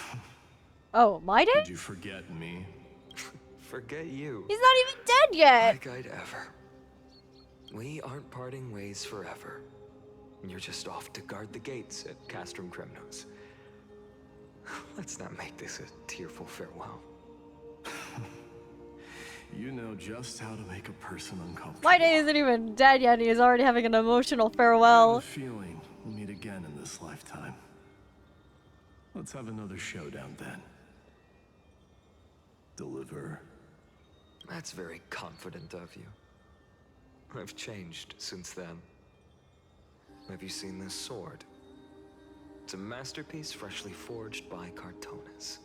Oh, my day? Did you forget me? Forget you. He's not even dead yet! Like I'd ever. We aren't parting ways forever. You're just off to guard the gates at Castrum Kremnos. Let's not make this a tearful farewell. You know just how to make a person uncomfortable. My day isn't even dead yet, and he's already having an emotional I farewell. have a feeling we'll meet again in this lifetime. Let's have another showdown then. Deliver. That's very confident of you. I've changed since then. Have you seen this sword? It's a masterpiece freshly forged by Cartonis.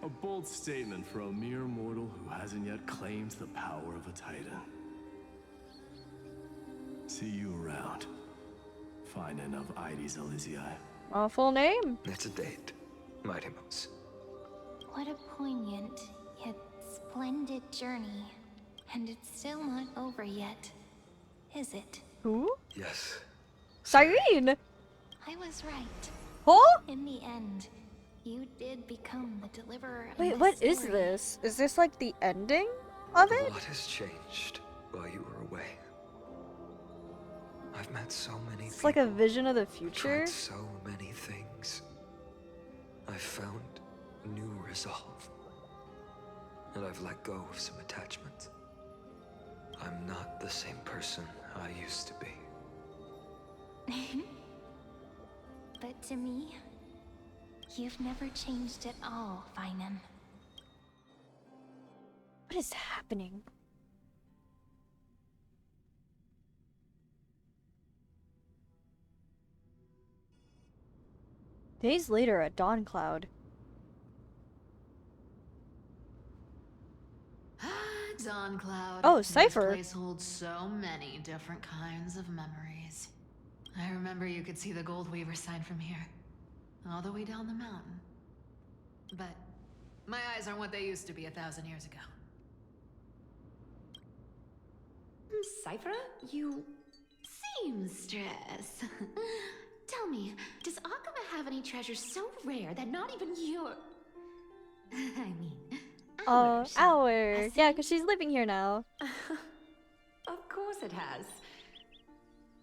A bold statement for a mere mortal who hasn't yet claimed the power of a titan. See you around. Finan of Ides Elysiae. Full name? It's a date, Mightimos. What a poignant, yet splendid journey. And it's still not over yet, is it? Who? Yes. Cyrene! I was right. Huh? In the end, you did become the deliverer of Wait, this what is story. this? Is this like the ending of A it? lot has changed while you were away. I've met so many It's people. like a vision of the future? Tried so many things. I've found new resolve. And I've let go of some attachments. I'm not the same person I used to be. But to me, you've never changed at all, Finan. What is happening? Days later at Dawncloud. Dawncloud. Oh, Cypher. This place holds so many different kinds of memories. I remember you could see the Goldweaver sign from here, all the way down the mountain. But my eyes aren't what they used to be 1,000 years ago. Cypher, you... Seamstress. Tell me, does Akama have any treasures so rare that not even your... I mean... Ours. Yeah, because she's living here now. Of course it has.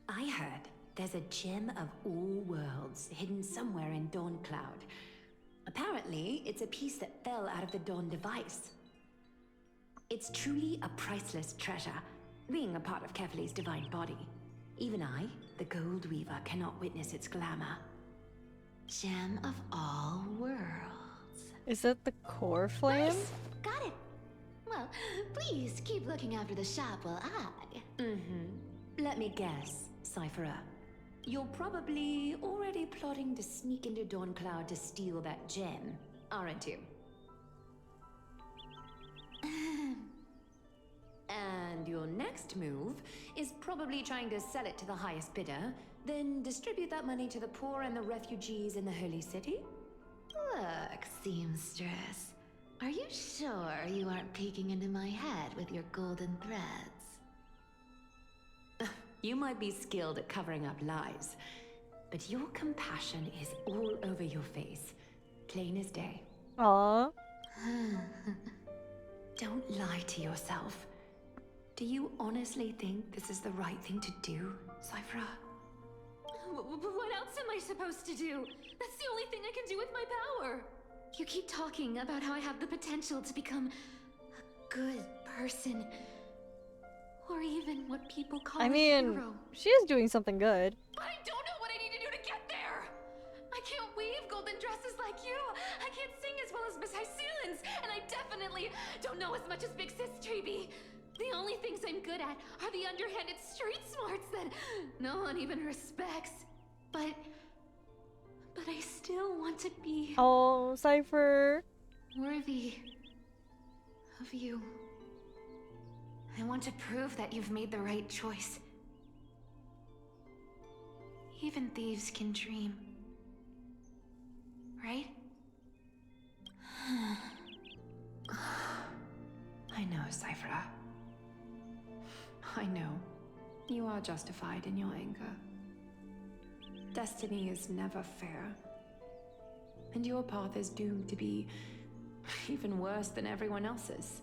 I heard there's a gem of all worlds hidden somewhere in Dawncloud. Apparently, it's a piece that fell out of the Dawn device. It's truly a priceless treasure, being a part of Kefali's divine body. Even I, the Gold Weaver, cannot witness its glamour. Gem of all worlds. Is that the core flame? Nice. Got it. Well, please keep looking after the shop while I... Let me guess, Cypherer. You're probably already plotting to sneak into Dawncloud to steal that gem, aren't you? And your next move is probably trying to sell it to the highest bidder, then distribute that money to the poor and the refugees in the Holy City? Look, Seamstress. Are you sure you aren't peeking into my head with your golden threads? You might be skilled at covering up lies, but your compassion is all over your face, plain as day. Aww. Don't lie to yourself. Do you honestly think this is the right thing to do, Cyphra? What else am I supposed to do? That's the only thing I can do with my power. You keep talking about how I have the potential to become a good person. Or even what people call I a mean, hero. she is doing something good. But I don't know what I need to do to get there! I can't weave golden dresses like you! I can't sing as well as Miss Hyceelens! And I definitely don't know as much as Big Sis Treeby! The only things I'm good at are the underhanded street smarts that no one even respects. But I still want to be... Oh, Cypher. worthy of you. I want to prove that you've made the right choice. Even thieves can dream. Right? I know, Cyphra. I know. You are justified in your anger. Destiny is never fair. And your path is doomed to be even worse than everyone else's.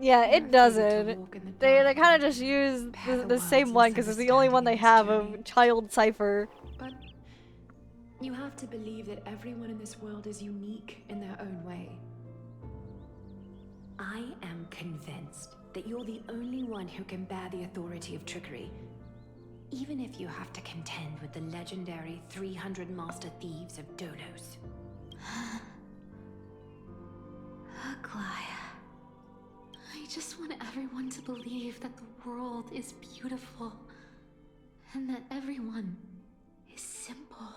Yeah, it doesn't. They kind of just use the same one because it's the only one they have of Child Cypher. But you have to believe that everyone in this world is unique in their own way. I am convinced that you're the only one who can bear the authority of trickery. Even if you have to contend with the legendary 300 master thieves of Dolos. Aglaya. I just want everyone to believe that the world is beautiful. And that everyone is simple.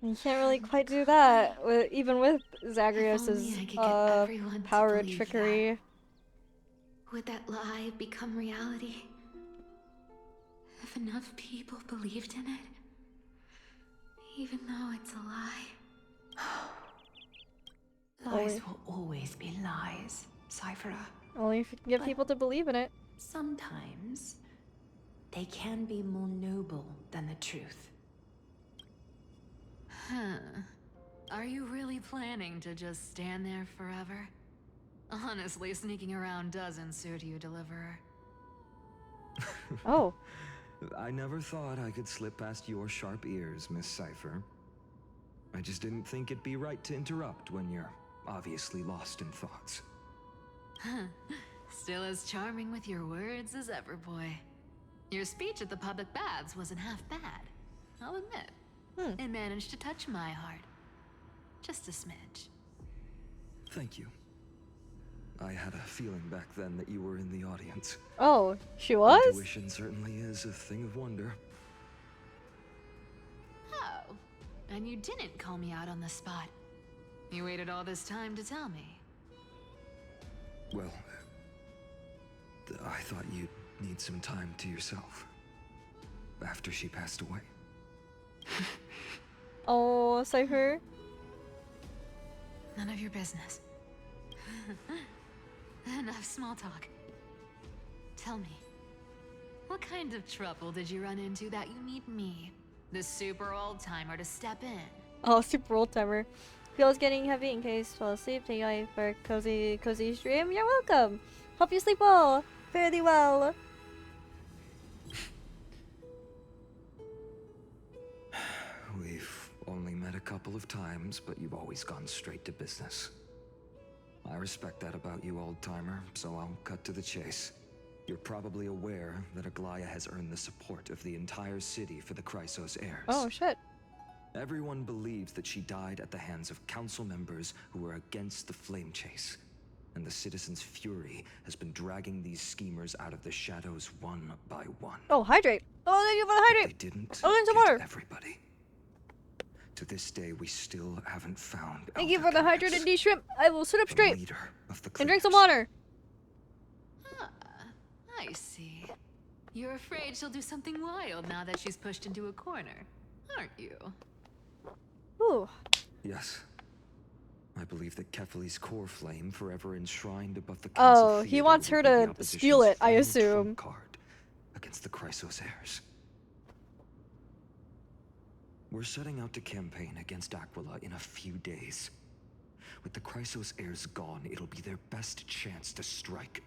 You can't really quite do that, even with Zagreus's power of trickery. Would that lie become reality? If enough people believed in it? Even though it's a lie? Lies will always be lies, Cyphra. Only if you can get people to believe in it. Sometimes they can be more noble than the truth. Huh. Are you really planning to just stand there forever? Honestly, sneaking around doesn't suit you, Deliverer. Oh. I never thought I could slip past your sharp ears, Miss Cypher. I just didn't think it'd be right to interrupt when you're obviously lost in thoughts. Still as charming with your words as ever, boy. Your speech at the public baths wasn't half bad, I'll admit. It managed to touch my heart. Just a smidge. Thank you. I had a feeling back then that you were in the audience. Oh, she was? Intuition certainly is a thing of wonder. Oh, and you didn't call me out on the spot. You waited all this time to tell me. Well, I thought you'd need some time to yourself. After she passed away. Oh, Cypher. None of your business. Enough small talk. Tell me, what kind of trouble did you run into that you need me, the super old-timer, to step in? Oh, super old timer. Feels getting heavy in case fall asleep. Thank you for cozy stream. You're welcome. Hope you sleep well. Fairly well. We've only met a couple of times, but you've always gone straight to business. I respect that about you, old-timer, so I'll cut to the chase. You're probably aware that Aglaya has earned the support of the entire city for the Chrysos heirs. Oh, shit. Everyone believes that she died at the hands of council members who were against the flame chase. And the citizens' fury has been dragging these schemers out of the shadows one by one. Oh, hydrate. Oh, thank you for the hydrate. They didn't oh, some get water. Everybody. To this day, we still haven't found Thank you for the hydrated D shrimp. I will sit up straight and drink some water. I see. You're afraid she'll do something wild now that she's pushed into a corner, aren't you? Ooh. Yes. I believe that Kefali's core flame, forever enshrined above the council Oh, he theater, wants will her be the to opposition's steal it, I final assume. trump card against the Chrysos heirs. We're setting out to campaign against Aquila in a few days. With the Chrysos heirs gone, it'll be their best chance to strike.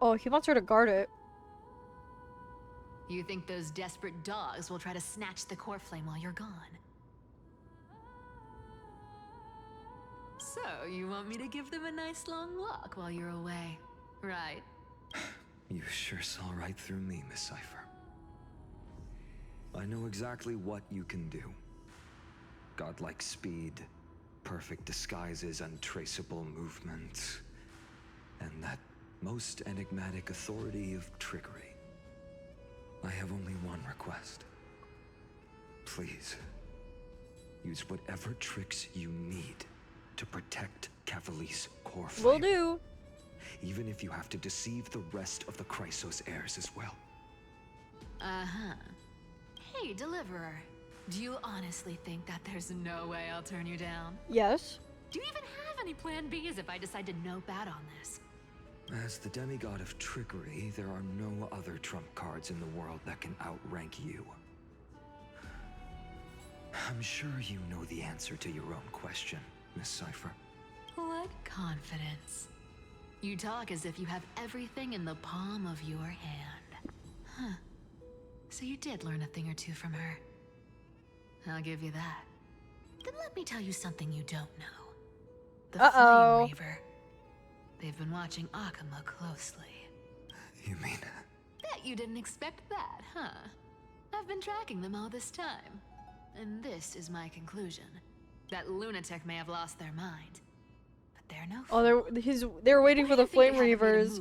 Oh, he wants her to guard it. You think those desperate dogs will try to snatch the core flame while you're gone? So, you want me to give them a nice long walk while you're away, right? You sure saw right through me, Miss Cipher. I know exactly what you can do. Godlike speed, perfect disguises, untraceable movement, and that most enigmatic authority of trickery. I have only one request. Please, use whatever tricks you need to protect Kefali's core flame. Will do. Even if you have to deceive the rest of the Chrysos heirs as well. Uh-huh. Hey, Deliverer. Do you honestly think that there's no way I'll turn you down? Yes. Do you even have any plan Bs if I decide to nope out on this? As the demigod of trickery, there are no other trump cards in the world that can outrank you. I'm sure you know the answer to your own question, Miss Cipher. What confidence. You talk as if you have everything in the palm of your hand. Huh. So you did learn a thing or two from her. I'll give you that. Then let me tell you something you don't know. The Flame Reaver. They've been watching Akuma closely. You mean? Bet you didn't expect that, huh? I've been tracking them all this time. And this is my conclusion. That lunatic may have lost their mind. But they're no Oh, they're waiting for the Flame Reavers.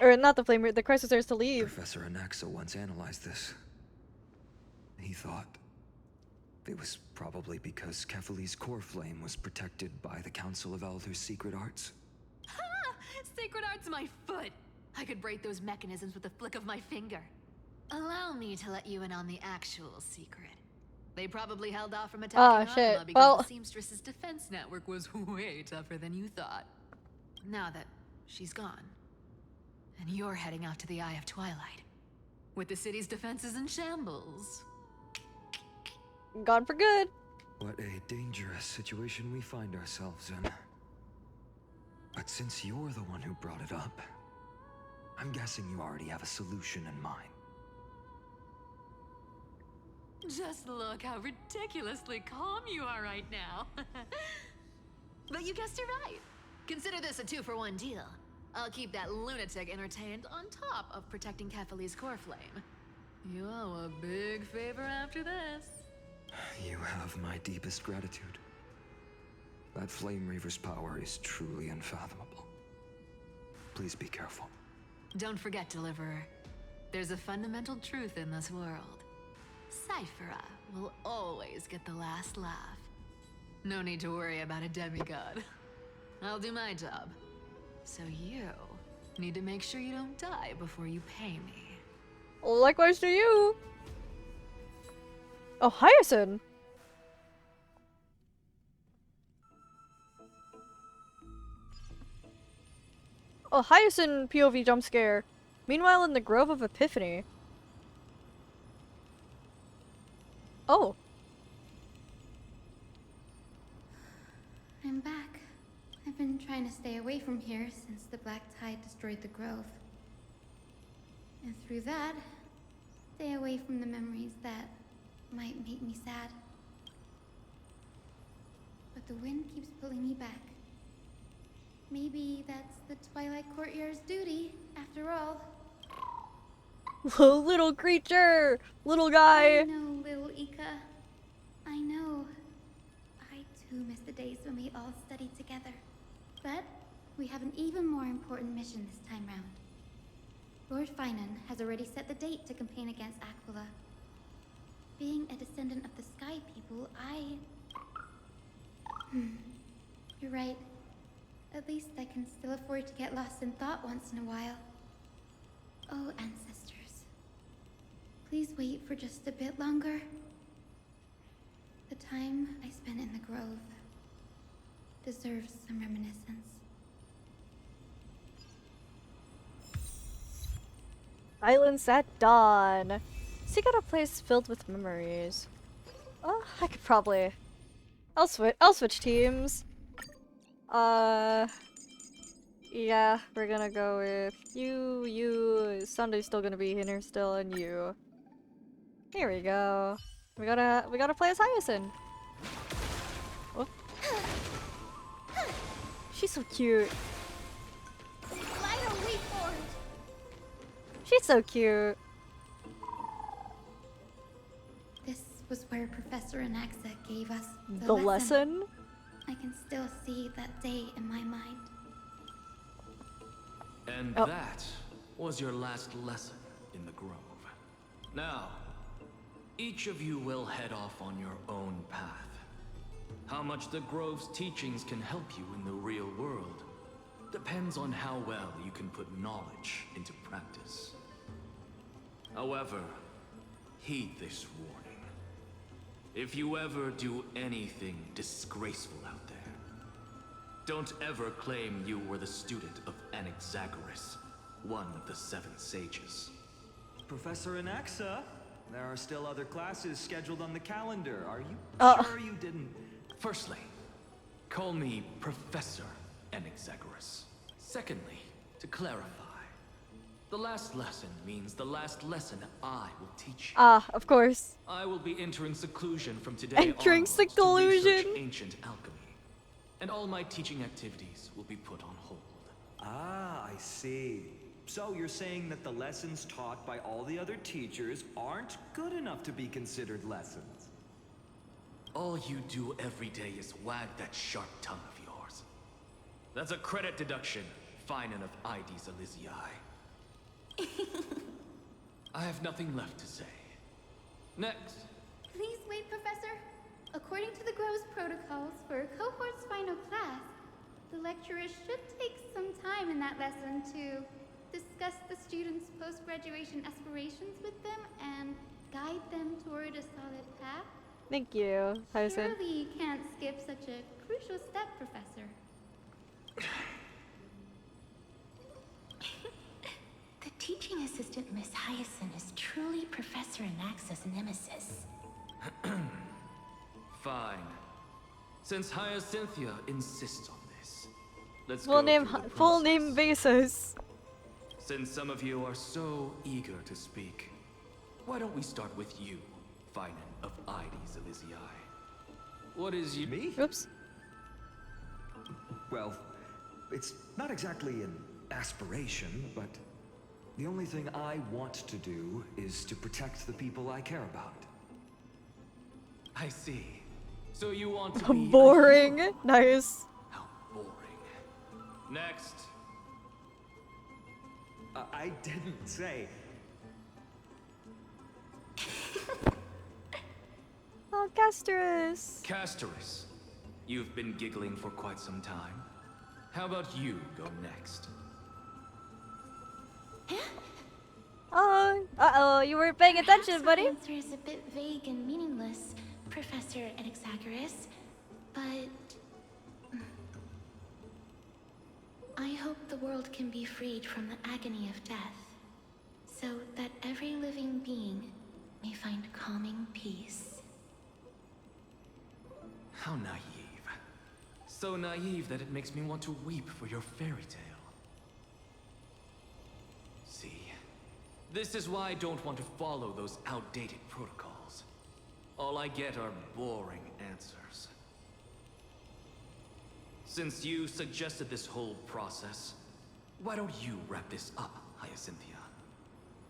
Or not the Flame Reavers, the Chrysos heirs to leave. Professor Anaxa once analyzed this. He thought it was probably because Kefali's core flame was protected by the Council of Elders' secret arts. Ha! Sacred art's my foot! I could break those mechanisms with a flick of my finger. Allow me to let you in on the actual secret. They probably held off from attacking Akuma because the Seamstress's defense network was way tougher than you thought. Now that she's gone, and you're heading out to the Eye of Twilight, with the city's defenses in shambles. Gone for good. What a dangerous situation we find ourselves in. But since you're the one who brought it up, I'm guessing you already have a solution in mind. Just look how ridiculously calm you are right now. But you guessed it right. Consider this a 2-for-1 deal. I'll keep that lunatic entertained on top of protecting Kefali's core flame. You owe a big favor after this. You have my deepest gratitude. That Flame Reaver's power is truly unfathomable. Please be careful. Don't forget, Deliverer. There's a fundamental truth in this world. Cyphera will always get the last laugh. No need to worry about a demigod. I'll do my job. So you need to make sure you don't die before you pay me. Likewise to you. Oh, Hyacinth. Oh, Hyacinth POV jump scare. Meanwhile, in the Grove of Epiphany. Oh. I'm back. I've been trying to stay away from here since the Black Tide destroyed the Grove. And through that, stay away from the memories that might make me sad. But the wind keeps pulling me back. Maybe that's the Twilight Courtyard's duty, after all. Little creature! Little guy! I know, little Ika. I know. I too miss the days when we all studied together. But we have an even more important mission this time round. Lord Finan has already set the date to campaign against Aquila. Being a descendant of the Sky People, You're right. At least I can still afford to get lost in thought once in a while. Oh, ancestors. Please wait for just a bit longer. The time I spent in the Grove. deserves some reminiscence. Silence at dawn. Seek out a place filled with memories. Oh, I could probably. I'll switch teams. Yeah, we're gonna go with you. Sunday's still gonna be here still, and you. Here we go. We gotta play as Hyacinth. Oh. She's so cute. Lionel, wait for it! She's so cute. This was where Professor Anaxa gave us The lesson? I can still see that day in my mind. And that was your last lesson in the Grove. Now, each of you will head off on your own path. How much the Grove's teachings can help you in the real world depends on how well you can put knowledge into practice. However, heed this warning. If you ever do anything disgraceful out there, don't ever claim you were the student of Anaxagoras, one of the 7 sages. Professor Anaxa, there are still other classes scheduled on the calendar. Are you sure you didn't? Firstly, call me Professor Anaxagoras. Secondly, to clarify, the last lesson means the last lesson I will teach you. Ah, of course. I will be entering seclusion from today Entering onwards seclusion. to research ancient alchemy, and all my teaching activities will be put on hold. Ah, I see. So you're saying that the lessons taught by all the other teachers aren't good enough to be considered lessons? All you do every day is wag that sharp tongue of yours. That's a credit deduction, fine enough IDs Elysiae. I have nothing left to say. Next. Please wait, Professor. According to the Grove's protocols for a cohort's final class, the lecturer should take some time in that lesson to discuss the students' post-graduation aspirations with them and guide them toward a solid path. Thank you, Hyacinth. Surely you can't skip such a crucial step, Professor. The teaching assistant, Miss Hyacinth, is truly Professor Anaxa's nemesis. Fine. Since Hyacinthia insists on this, let's Full go name, through the full process. name basis. Since some of you are so eager to speak, why don't we start with you, Finan of IDs Elysiae? What is you? Me? Oops. Well, it's not exactly an aspiration, but the only thing I want to do is to protect the people I care about. I see. So you want to be Boring. Nice. How boring. Next. I didn't say. Oh, Castorus. Castorus, you've been giggling for quite some time. How about you go next? Uh-oh, you weren't paying attention, Perhaps buddy. my answer is a bit vague and meaningless, Professor Anaxagoras, but I hope the world can be freed from the agony of death, so that every living being may find calming peace. How naive. So naive that it makes me want to weep for your fairy tale. See, this is why I don't want to follow those outdated protocols. All I get are boring answers. Since you suggested this whole process, why don't you wrap this up, Hyacinthia?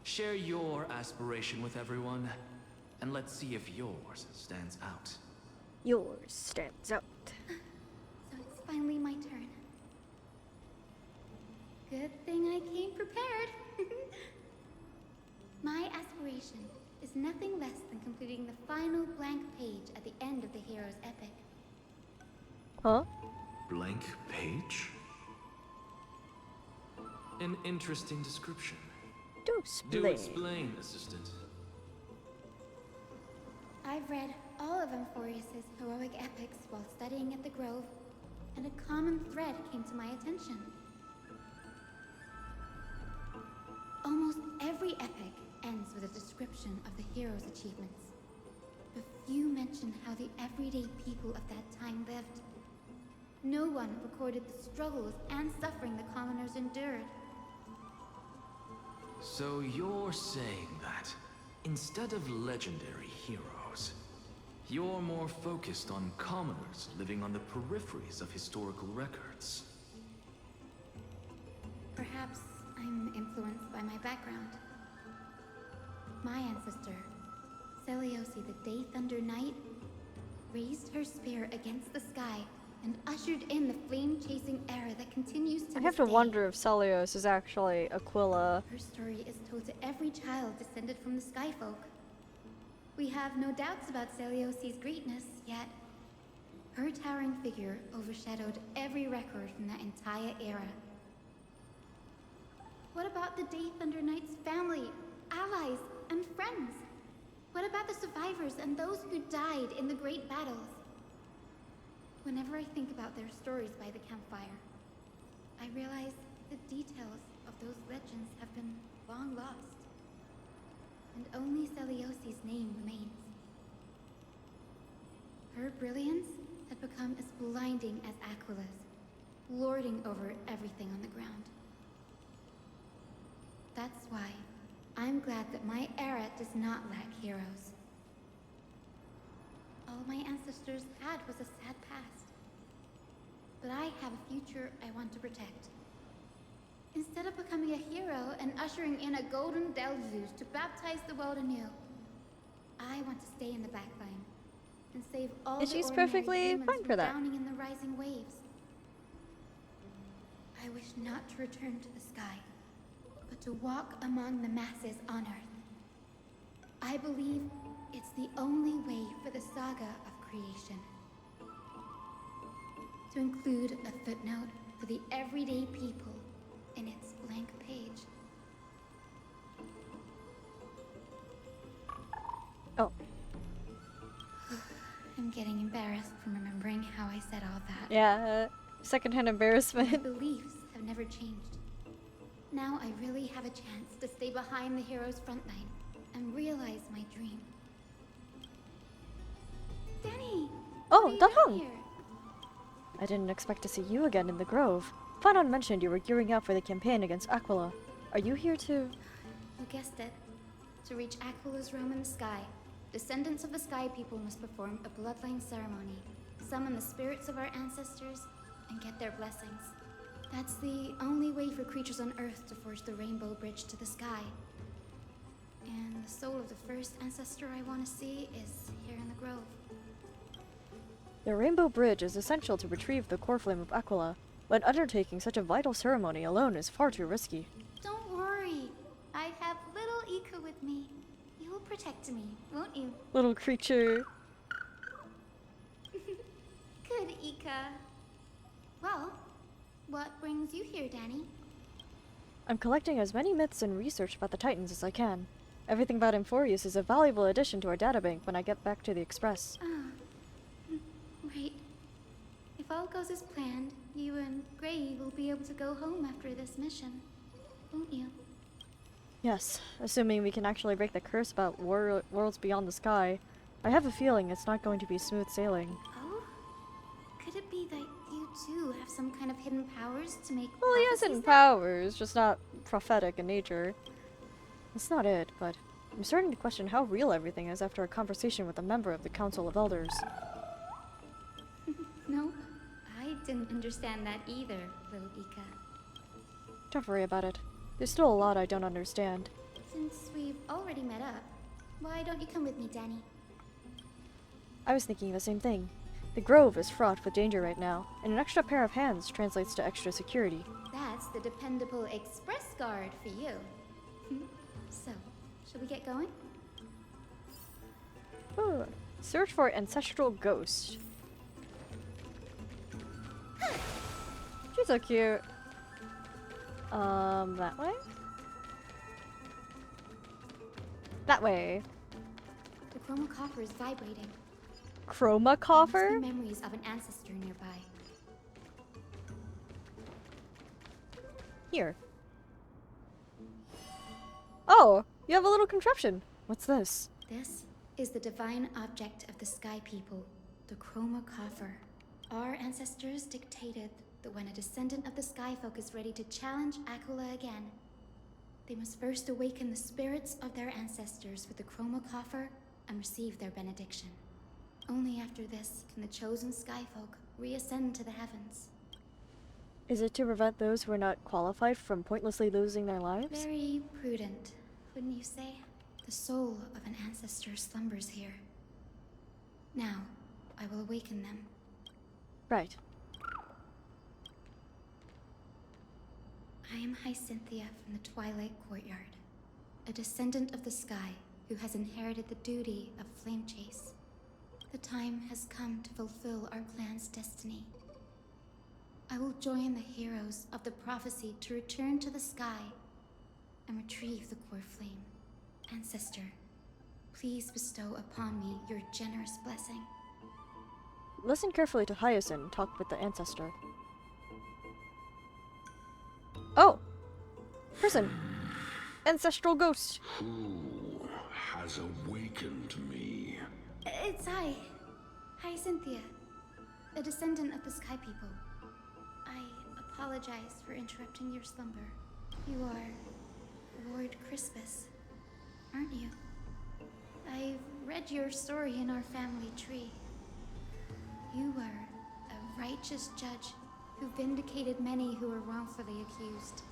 Share your aspiration with everyone, and let's see if yours stands out. Yours stands out. So it's finally my turn. Good thing I came prepared. My aspiration is nothing less than completing the final blank page at the end of the hero's epic. Huh? Blank page? An interesting description. Do explain. Do explain, assistant. I've read all of Amphorius's heroic epics while studying at the Grove, and a common thread came to my attention. Almost every epic ends with a description of the hero's achievements. But few mention how the everyday people of that time lived. No one recorded the struggles and suffering the commoners endured. So you're saying that, instead of legendary heroes, you're more focused on commoners living on the peripheries of historical records. Perhaps I'm influenced by my background. My ancestor, Seliosi the Day Thunder Knight, raised her spear against the sky and ushered in the flame-chasing era that continues to I have to wonder if Celios is actually Aquila. Her story is told to every child descended from the Skyfolk. We have no doubts about Celiosi's greatness, yet her towering figure overshadowed every record from that entire era. What about the Day Thunder Knight's family, allies, and friends? What about the survivors and those who died in the great battles? Whenever I think about their stories by the campfire, I realize the details of those legends have been long lost. And only Celiosi's name remains. Her brilliance had become as blinding as Aquila's, lording over everything on the ground. That's why I'm glad that my era does not lack heroes. All my ancestors had was a sad past. But I have a future I want to protect. Instead of becoming a hero and ushering in a golden deluge to baptize the world anew, I want to stay in the backline and save all And the she's ordinary perfectly humans fine from for that. drowning in the rising waves. I wish not to return to the sky, but to walk among the masses on Earth. I believe it's the only way for the saga of creation. To include a footnote for the everyday people in its blank page. Oh. I'm getting embarrassed from remembering how I said all that. Yeah, secondhand embarrassment. My beliefs have never changed. Now I really have a chance to stay behind the hero's front line and realize my dream. Danny! Oh, Dalhong! I didn't expect to see you again in the Grove. Fanon mentioned you were gearing up for the campaign against Aquila. Are you here to... You guessed it. To reach Aquila's realm in the sky, descendants of the Sky People must perform a bloodline ceremony, summon the spirits of our ancestors, and get their blessings. That's the only way for creatures on Earth to forge the Rainbow Bridge to the sky. And the soul of the first ancestor I want to see is here in the Grove. The Rainbow Bridge is essential to retrieve the core flame of Aquila, but undertaking such a vital ceremony alone is far too risky. Don't worry. I have little Ika with me. You will protect me, won't you? Little creature. Good, Ika. Well, what brings you here, Danny? I'm collecting as many myths and research about the Titans as I can. Everything about Amphorius is a valuable addition to our databank when I get back to the Express. Right. If all goes as planned, you and Gray will be able to go home after this mission, won't you? Yes, assuming we can actually break the curse about worlds beyond the sky. I have a feeling it's not going to be smooth sailing. Oh? Could it be that you too have some kind of hidden powers to make Well, he has hidden powers, just not prophetic in nature. That's not it, but I'm starting to question how real everything is after a conversation with a member of the Council of Elders. No, I didn't understand that either, little Ika. Don't worry about it. There's still a lot I don't understand. Since we've already met up, why don't you come with me, Danny? I was thinking the same thing. The Grove is fraught with danger right now, and an extra pair of hands translates to extra security. That's the dependable express guard for you. So, shall we get going? Ooh, search for ancestral ghost. She's so cute. That way? That way. The chroma coffer is vibrating. Chroma Must coffer? be memories of an ancestor nearby. here. Oh, you have a little contraption. What's this? This is the divine object of the Sky People, the Chroma Coffer. Our ancestors dictated that when a descendant of the Skyfolk is ready to challenge Aquila again, they must first awaken the spirits of their ancestors with the Chroma Coffer and receive their benediction. Only after this can the chosen Skyfolk reascend to the heavens. Is it to prevent those who are not qualified from pointlessly losing their lives? Very prudent, wouldn't you say? The soul of an ancestor slumbers here. Now, I will awaken them. Right. I am Hyacinthia from the Twilight Courtyard, a descendant of the sky who has inherited the duty of Flame Chase. The time has come to fulfill our clan's destiny. I will join the heroes of the prophecy to return to the sky and retrieve the core flame. Ancestor, please bestow upon me your generous blessing. Listen carefully to Hyacinth talk with the ancestor. Oh! Person! Ancestral ghost! Who has awakened me? It's I, Hyacinthia, a descendant of the Sky People. I apologize for interrupting your slumber. You are Lord Crispus, aren't you? I've read your story in our family tree. You were a righteous judge who vindicated many who were wrongfully accused.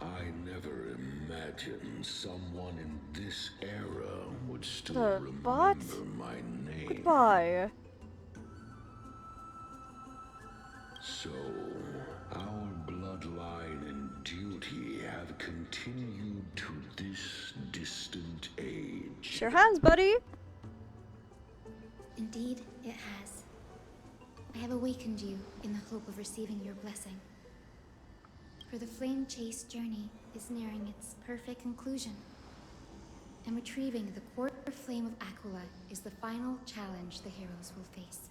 I never imagined someone in this era would still The remember bot? my name. Goodbye. So, our bloodline and duty have continued to this distant age. Sure has, buddy. Indeed, it has. I have awakened you in the hope of receiving your blessing. For the Flame Chase journey is nearing its perfect conclusion, and retrieving the core flame of Aquila is the final challenge the heroes will face.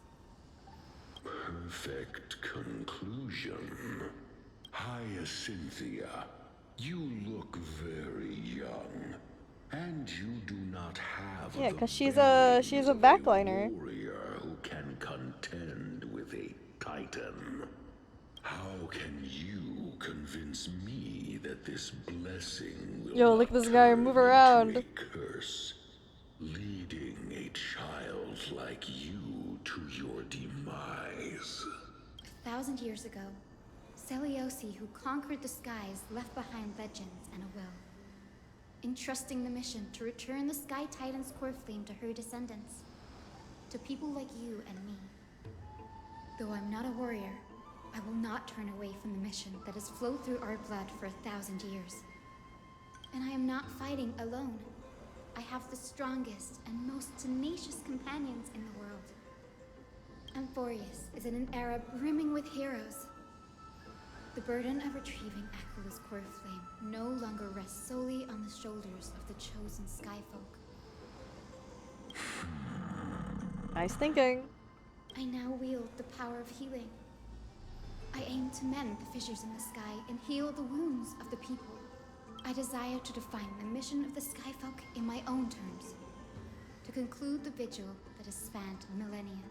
Perfect conclusion. Hyacinthia, you look very young, and you do not have Yeah, the 'cause she's bearings a of backliner. warrior who can contend with a titan. How can you convince me that this blessing will Yo, look at this guy move around. a curse, leading a child like you to your demise? 1,000 years ago, Seliosi, who conquered the skies, left behind legends and a will, entrusting the mission to return the Sky Titan's core flame to her descendants, to people like you and me. Though I'm not a warrior, I will not turn away from the mission that has flowed through our blood for 1,000 years. And I am not fighting alone. I have the strongest and most tenacious companions in the world. Amphorius is in an era brimming with heroes. The burden of retrieving Aquila's core flame no longer rests solely on the shoulders of the chosen Skyfolk. Nice thinking. I now wield the power of healing. I aim to mend the fissures in the sky and heal the wounds of the people. I desire to define the mission of the Skyfolk in my own terms, to conclude the vigil that has spanned millennia.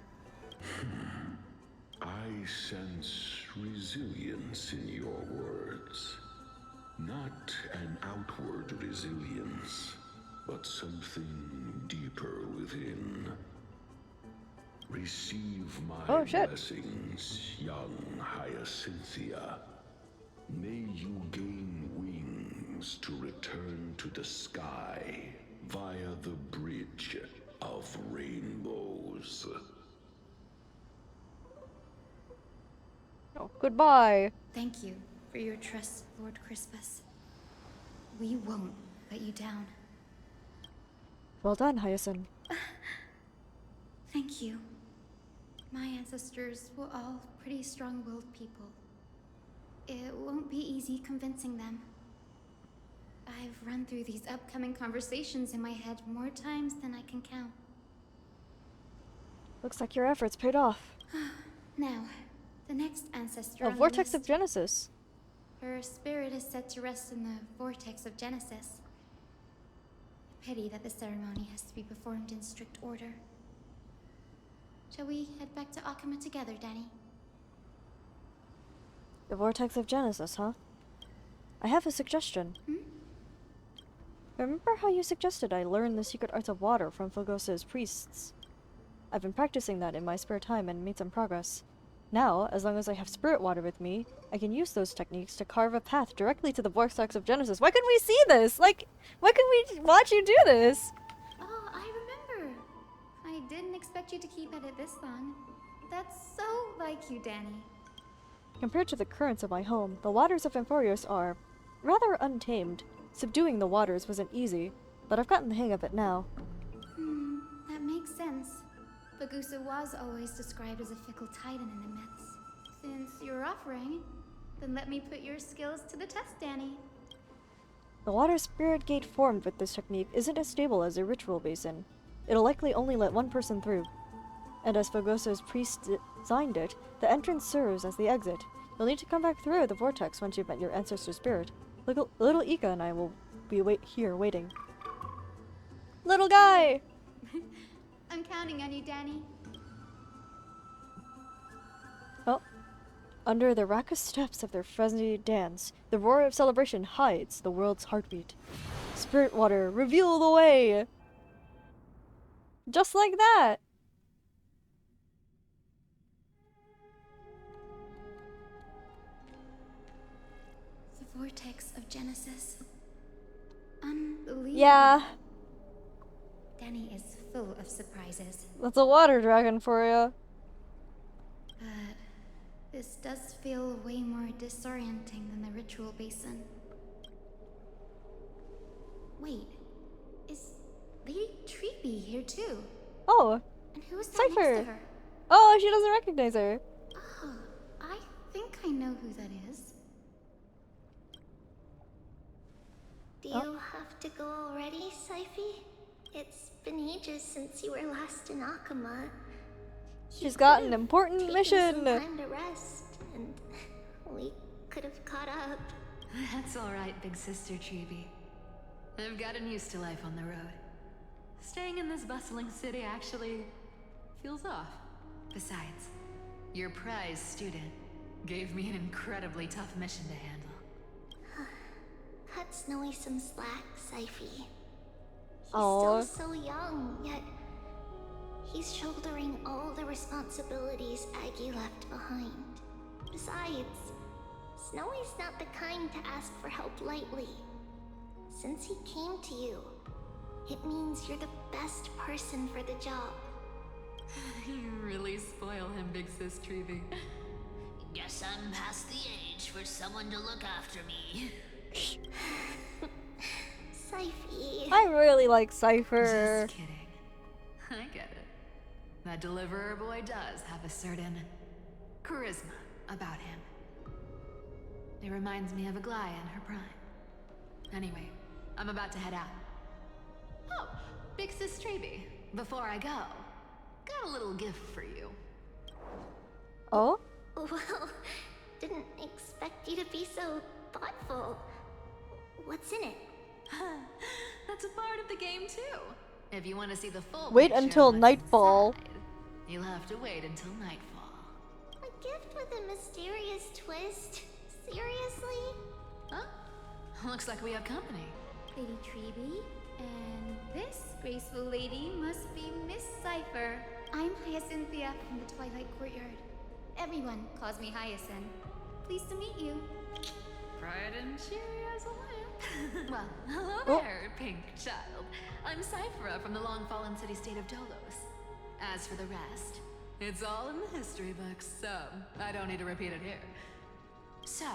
I sense resilience in your words. Not an outward resilience, but something deeper within. Receive my blessings, young Hyacinthia. May you gain wings to return to the sky via the bridge of rainbows. Oh, goodbye. Thank you for your trust, Lord Crispus. We won't let you down. Well done, Hyacinth. Thank you. My ancestors were all pretty strong-willed people. It won't be easy convincing them. I've run through these upcoming conversations in my head more times than I can count. Looks like your efforts paid off. Now, the next ancestor A on the vortex list of Genesis. Her spirit is set to rest in the vortex of Genesis. A pity that the ceremony has to be performed in strict order. Shall we head back to Akuma together, Danny? The vortex of Genesis, huh? I have a suggestion. Remember how you suggested I learn the secret arts of water from Fogosa's priests? I've been practicing that in my spare time and made some progress. Now, as long as I have spirit water with me, I can use those techniques to carve a path directly to the vortex of Genesis. Why couldn't we see this? Like, why couldn't we watch you do this? Oh, I remember. I didn't expect you to keep at it this long. That's so like you, Danny. Compared to the currents of my home, the waters of Amphorios are rather untamed. Subduing the waters wasn't easy, but I've gotten the hang of it now. That makes sense. Bagusa was always described as a fickle titan in the myths. Since you're offering, then let me put your skills to the test, Danny. The water spirit gate formed with this technique isn't as stable as a ritual basin. It'll likely only let one person through. And as Fogosa's priest designed it, the entrance serves as the exit. You'll need to come back through the vortex once you've met your ancestor spirit. Little Ika and I will be here waiting. Little guy! I'm counting on you, Danny. Oh. Under the raucous steps of their frenzied dance, the roar of celebration hides the world's heartbeat. Spirit water, reveal the way! Just like that! The vortex of Genesis. Unbelievable. Yeah. Danny is full of surprises. That's a water dragon for you. But this does feel way more disorienting than the ritual basin. Wait, is Lady Treeby here too? Oh, and who is that Cypher. next to her? Oh, she doesn't recognize her. Oh, I think I know who that is. Do you have to go already, Syphy? It's been ages since you were last in Akuma. She's got an important mission. Some time to rest, and we could have caught up. That's alright, big sister Treeby. I've gotten used to life on the road. Staying in this bustling city actually feels off. Besides, your prize student gave me an incredibly tough mission to handle. Cut Snowy some slack, Syphy. He's Aww. still so young, yet he's shouldering all the responsibilities Aggie left behind. Besides, Snowy's not the kind to ask for help lightly. Since he came to you, it means you're the best person for the job. You really spoil him, big sis Treeby. Guess I'm past the age for someone to look after me. Syphy. I really like Cypher. Just kidding. I get it. That deliverer boy does have a certain charisma about him. It reminds me of Aglaia in her prime. Anyway, I'm about to head out. Oh, big sis Treeby, before I go, got a little gift for you. Oh? Well, didn't expect you to be so thoughtful. What's in it? That's a part of the game too. If you want to see the full Wait picture until of what's nightfall. inside, you'll have to wait until nightfall. A gift with a mysterious twist? Seriously? Huh? Looks like we have company. Lady Treeby, and this graceful lady must be Miss Cypher. I'm Hyacinthia from the Twilight Courtyard. Everyone calls me Hyacinth. Pleased to meet you. Bright and cheery as a lamp. Well, hello there, pink child. I'm Cyphera from the long-fallen city-state of Dolos. As for the rest, it's all in the history books, so I don't need to repeat it here. So,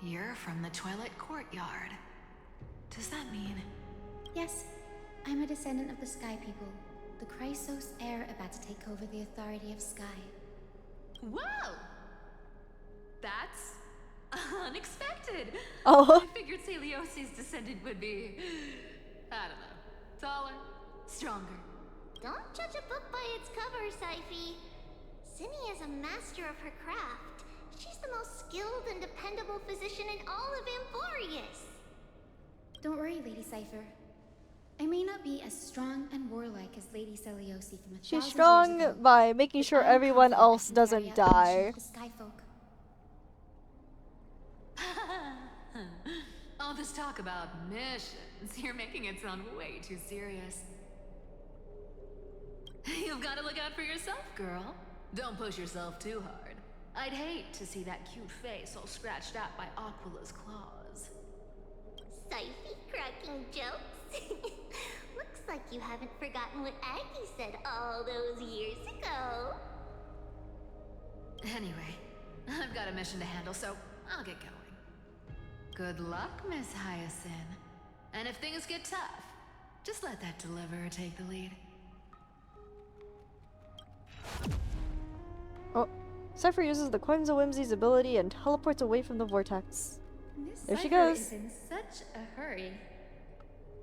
you're from the Twilight Courtyard. Does that mean... Yes, I'm a descendant of the Sky People, the Chrysos heir about to take over the authority of Sky. Whoa! That's unexpected. Oh. I figured Celiosi's descendant would be, I don't know, taller, stronger. Don't judge a book by its cover, Syphy. Cinny is a master of her craft. She's the most skilled and dependable physician in all of Amphorius. Don't worry, Lady Cypher. I may not be as strong and warlike as Lady Celiosi from a She's 1,000 years strong ago, by making sure but I'm everyone confident I else can doesn't carry out the mission die. of the Skyfolk. All this talk about missions, you're making it sound way too serious. You've got to look out for yourself, girl. Don't push yourself too hard. I'd hate to see that cute face all scratched out by Aquala's claws. Syphie cracking jokes? Looks like you haven't forgotten what Aggie said all those years ago. Anyway, I've got a mission to handle, so I'll get going. Good luck, Miss Hyacinth. And if things get tough, just let that deliverer take the lead. Oh, Cypher uses the Quenza Whimsy's ability and teleports away from the vortex. There she goes. Is in such a hurry.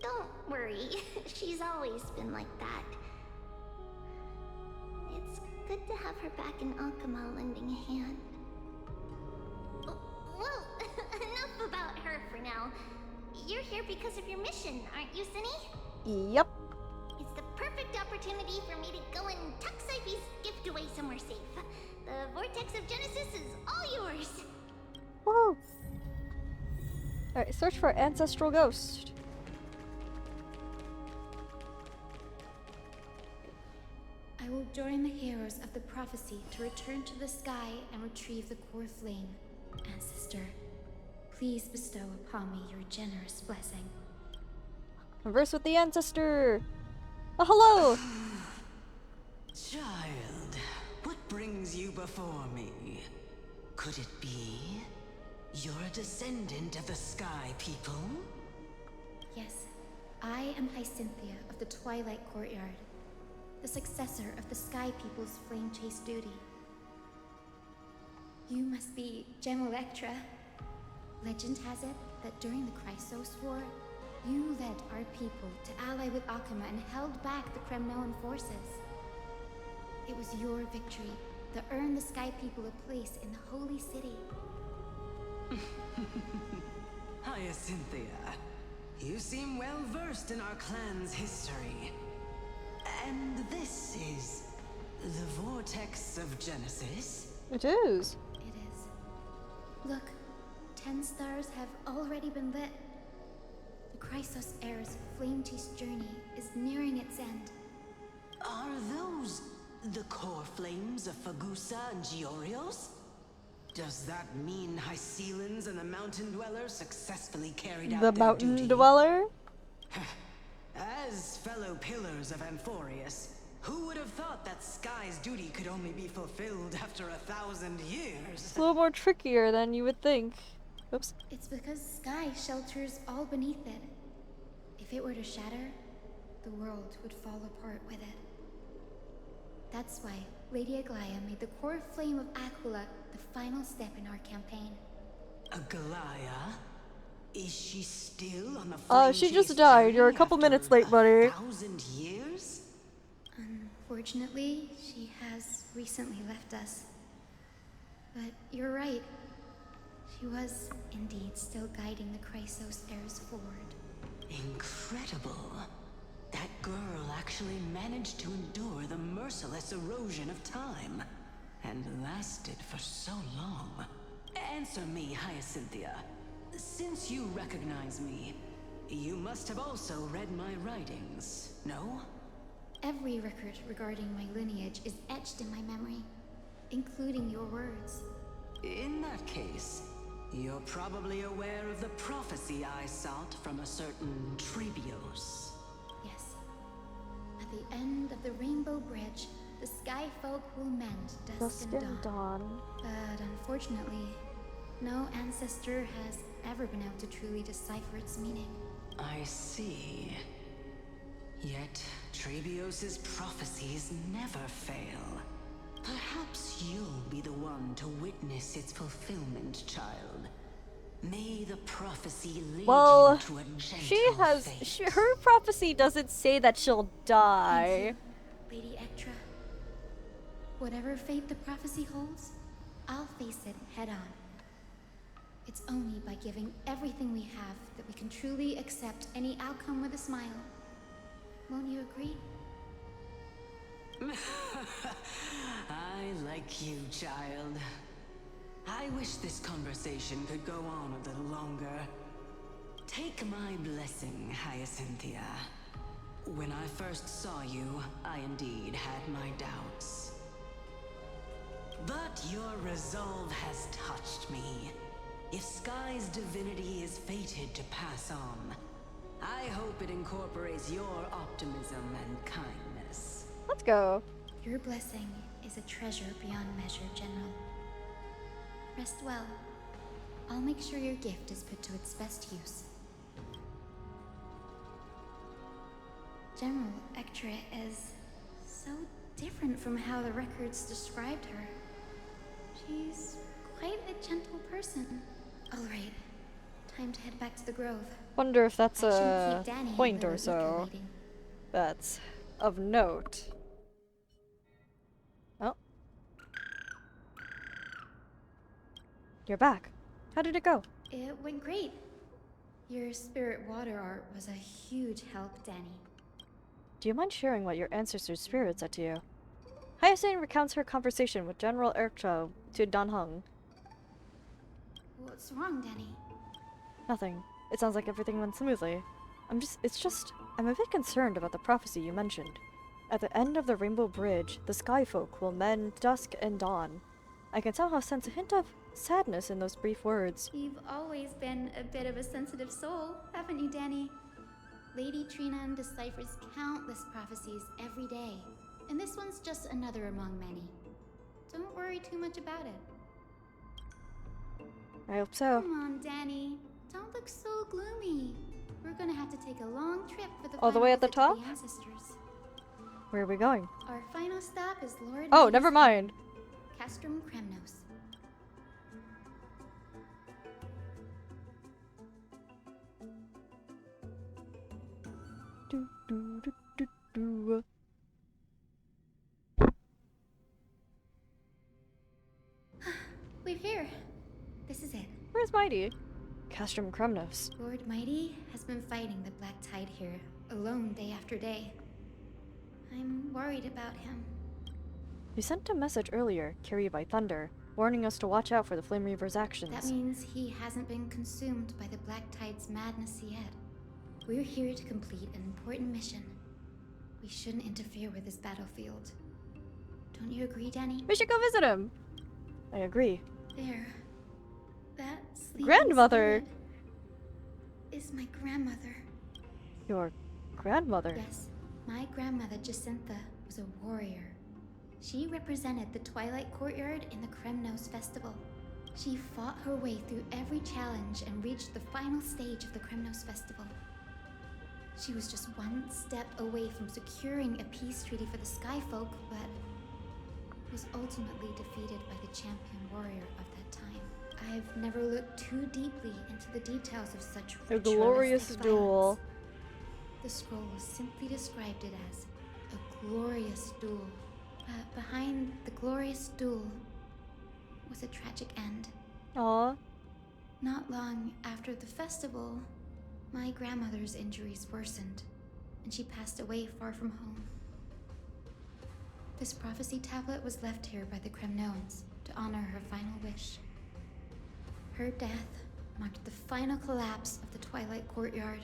Don't worry, she's always been like that. It's good to have her back in Akama lending a hand. Well, enough about her for now. You're here because of your mission, aren't you, Cinny? Yep. It's the perfect opportunity for me to go and tuck Syphie's gift away somewhere safe. The Vortex of Genesis is all yours. Woohoo! Alright, search for Ancestral Ghost. I will join the heroes of the prophecy to return to the sky and retrieve the core flame. Ancestor, please bestow upon me your generous blessing. Converse with the Ancestor! Oh, hello! Child, what brings you before me? Could it be you're a descendant of the Sky People? Yes, I am Hyacinthia of the Twilight Courtyard, the successor of the Sky People's flame chase duty. You must be Gem Electra. Legend has it that during the Chrysos War, you led our people to ally with Akama and held back the Kremnoan forces. It was your victory that earned the Sky People a place in the Holy City. Hyacinthia, you seem well versed in our clan's history. And this is the Vortex of Genesis? It is. It is. Look, 10 stars have already been lit. The Chrysos Heir's flame chase journey is nearing its end. Are those the core flames of Fagusa and Giorios? Does that mean Hycelans and the Mountain Dweller successfully carried out The their Mountain duty? Dweller? As fellow pillars of Amphorius, who would have thought that Sky's duty could only be fulfilled after 1,000 years? It's a little more trickier than you would think. Oops. It's because Sky shelters all beneath it. If it were to shatter, the world would fall apart with it. That's why Lady Aglaya made the core flame of Aquila the final step in our campaign. Aglaya? Is she still on the She just died. You're a couple minutes late, buddy. 1,000 years? Unfortunately, she has recently left us. But you're right. She was indeed still guiding the Chrysos heirs forward. Incredible. That girl actually managed to endure the merciless erosion of time. And lasted for so long. Answer me, Hyacinthia. Since you recognize me, you must have also read my writings, no? Every record regarding my lineage is etched in my memory, including your words. In that case, you're probably aware of the prophecy I sought from a certain Trebios. Yes. At the end of the Rainbow Bridge, the Sky Folk will mend dusk and dawn. But unfortunately, no ancestor has ever been able to truly decipher its meaning. I see. Yet, Trebios's prophecies never fail. Perhaps you'll be the one to witness its fulfillment, child. May the prophecy lead you to a gentle fate. Her prophecy doesn't say that she'll die. Lady Ectra. Whatever fate the prophecy holds, I'll face it head on. It's only by giving everything we have that we can truly accept any outcome with a smile. Won't you agree? I like you, child. I wish this conversation could go on a little longer. Take my blessing, Hyacinthia. When I first saw you, I indeed had my doubts. But your resolve has touched me. If Sky's divinity is fated to pass on, I hope it incorporates your optimism and kindness. Let's go. Your blessing is a treasure beyond measure, General. Rest well. I'll make sure your gift is put to its best use. General Ectra is so different from how the records described her. She's quite a gentle person. All right, time to head back to the grove. Wonder if that's I should a keep Danny point the or so waiting. that's of note. Oh. You're back. How did it go? It went great. Your spirit water art was a huge help, Danny. Do you mind sharing what your ancestors' spirit said to you? Hyacinth recounts her conversation with General Erkcho to Dan Heng. What's wrong, Danny? Nothing. It sounds like everything went smoothly. I'm a bit concerned about the prophecy you mentioned. At the end of the Rainbow Bridge, the Sky Folk will mend dusk and dawn. I can somehow sense a hint of sadness in those brief words. You've always been a bit of a sensitive soul, haven't you, Danny? Lady Trina deciphers countless prophecies every day, and this one's just another among many. Don't worry too much about it. I hope so. Come on, Danny. Don't look so gloomy. We're gonna have to take a long trip for the All the way at the final top? visit to the ancestors. Where are we going? Our final stop is Lord Oh, Mighty's never mind. Castrum Kremnos. Do, do, do, do, do. We're here. This is it. Where's Mighty? Castrum Kremnos. Lord Mighty has been fighting the Black Tide here, alone day after day. I'm worried about him. You sent a message earlier, carried by thunder, warning us to watch out for the Flame Reaver's actions. That means he hasn't been consumed by the Black Tide's madness yet. We're here to complete an important mission. We shouldn't interfere with his battlefield. Don't you agree, Danny? We should go visit him. I agree. There. That sleeping Grandmother! spirit is my grandmother. Your grandmother? Yes, my grandmother Jacintha was a warrior. She represented the Twilight Courtyard in the Kremnos Festival. She fought her way through every challenge and reached the final stage of the Kremnos Festival. She was just one step away from securing a peace treaty for the Skyfolk, but was ultimately defeated by the champion warrior of that time. I've never looked too deeply into the details of such A glorious ritualistic duel. violence. The scroll simply described it as a glorious duel. But behind the glorious duel was a tragic end. Aww. Not long after the festival, my grandmother's injuries worsened, and she passed away far from home. This prophecy tablet was left here by the Kremnoans to honor her final wish. Her death marked the final collapse of the Twilight Courtyard,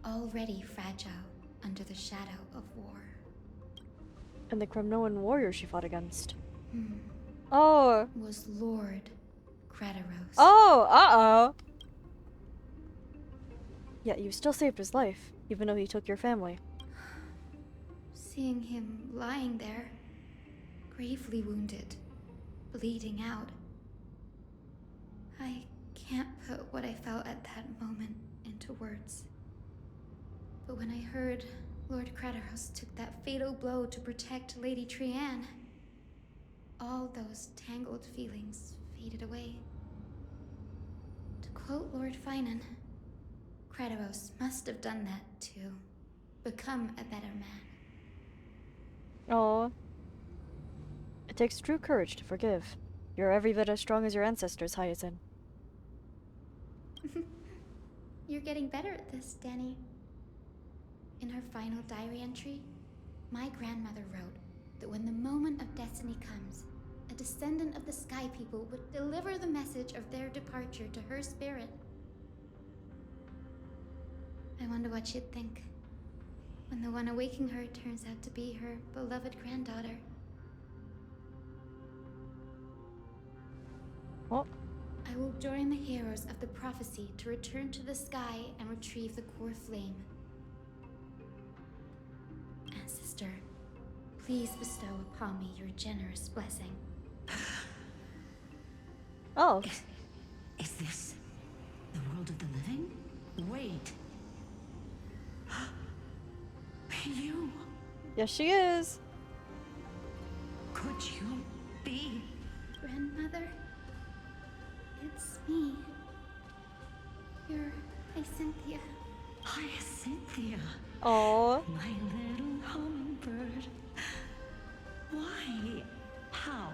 already fragile under the shadow of war. And the Kremnoan warrior she fought against. Oh. Was Lord Krataros. Oh, uh-oh. Yet you still saved his life, even though he took your family. Seeing him lying there, gravely wounded, bleeding out, I can't put what I felt at that moment into words. But when I heard Lord Krataros took that fatal blow to protect Lady Trianne, all those tangled feelings faded away. To quote Lord Finan, Krataros must have done that to become a better man. Aww. It takes true courage to forgive. You're every bit as strong as your ancestors, Hyacinth. You're getting better at this, Danny. In her final diary entry, my grandmother wrote that when the moment of destiny comes, a descendant of the Sky People would deliver the message of their departure to her spirit. I wonder what she'd think when the one awaking her turns out to be her beloved granddaughter. What? I will join the heroes of the prophecy to return to the sky and retrieve the core flame. Ancestor, please bestow upon me your generous blessing. Oh. Is this the world of the living? Wait. You? Yes, she is. Could you be? Grandmother? It's me. You're Hyacinthia. Hyacinthia. Oh. My little hummingbird. Why? How?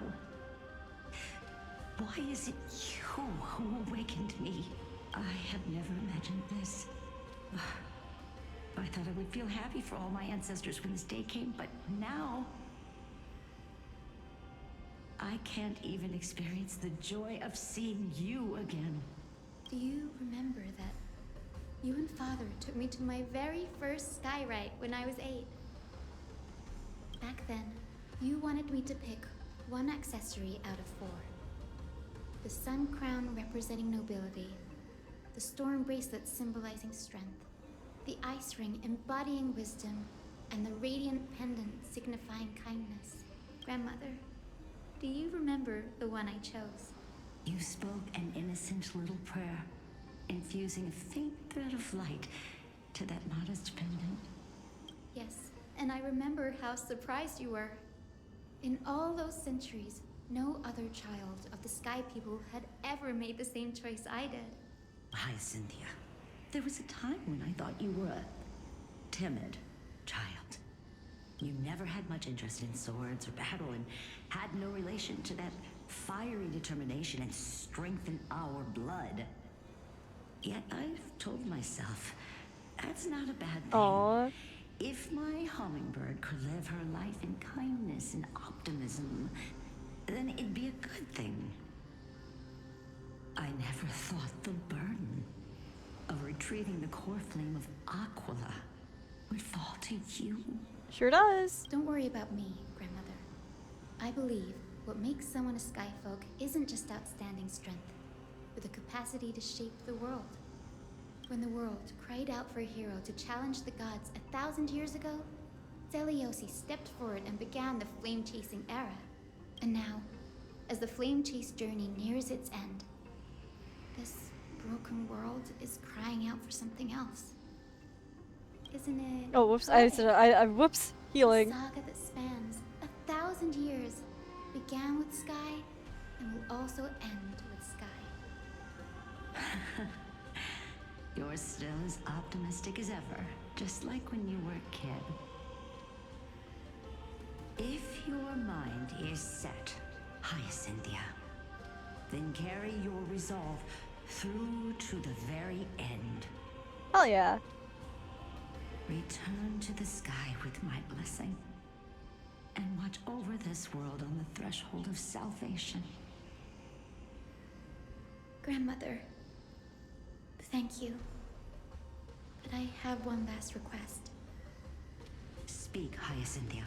Why is it you who awakened me? I have never imagined this. I thought I would feel happy for all my ancestors when this day came, but now I can't even experience the joy of seeing you again. Do you remember that you and Father took me to my very first sky ride when I was 8? Back then, you wanted me to pick one accessory out of 4. The sun crown representing nobility, the storm bracelet symbolizing strength, the ice ring embodying wisdom, and the radiant pendant signifying kindness. Grandmother, do you remember the one I chose? You spoke an innocent little prayer, infusing a faint thread of light to that modest pendant. Yes, and I remember how surprised you were. In all those centuries, no other child of the Sky People had ever made the same choice I did. Hyacinthia, there was a time when I thought you were a timid child. You never had much interest in swords or battle and had no relation to that fiery determination and strength in our blood. Yet I've told myself, that's not a bad thing. Aww. If my hummingbird could live her life in kindness and optimism, then it'd be a good thing. I never thought the burden of retrieving the core flame of Aquila would fall to you. Sure does. Don't worry about me, Grandmother. I believe what makes someone a Skyfolk isn't just outstanding strength, but the capacity to shape the world. When the world cried out for a hero to challenge the gods 1,000 years ago, Zeliosi stepped forward and began the flame-chasing era. And now, as the flame-chase journey nears its end, this broken world is crying out for something else. Isn't it? Oh, whoops! I whoops. Healing. The saga that spans 1,000 years began with Sky and will also end with Sky. You're still as optimistic as ever, just like when you were a kid. If your mind is set, Hyacinthia, then carry your resolve through to the very end. Hell yeah. Return to the sky with my blessing, and watch over this world on the threshold of salvation. Grandmother, thank you. But I have one last request. Speak, Hyacinthia.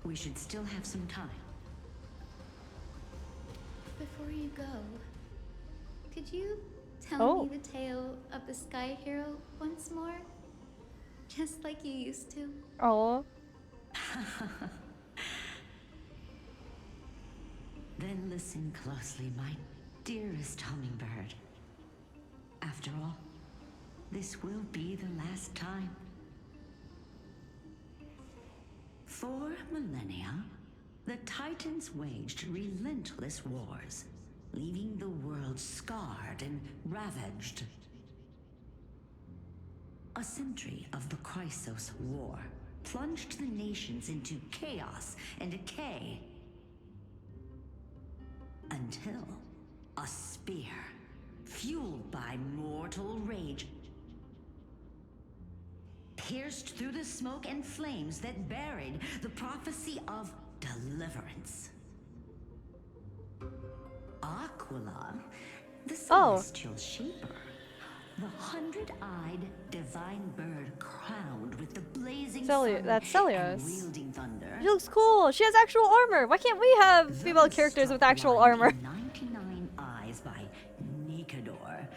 We should still have some time. Before you go, could you tell me the tale of the Sky Hero once more? Just like you used to. Oh. Then listen closely, my dearest hummingbird. After all, this will be the last time. For millennia, the Titans waged relentless wars, leaving the world scarred and ravaged. A century of the Chrysos War plunged the nations into chaos and decay. until a spear, fueled by mortal rage, pierced through the smoke and flames that buried the prophecy of deliverance. Aquila, the celestial shaper, the 100-eyed divine bird crowned with the blazing sun That's and Celios. wielding thunder. She looks cool. She has actual armor. Why can't we have female characters with actual armor? 99 eyes by Nikador.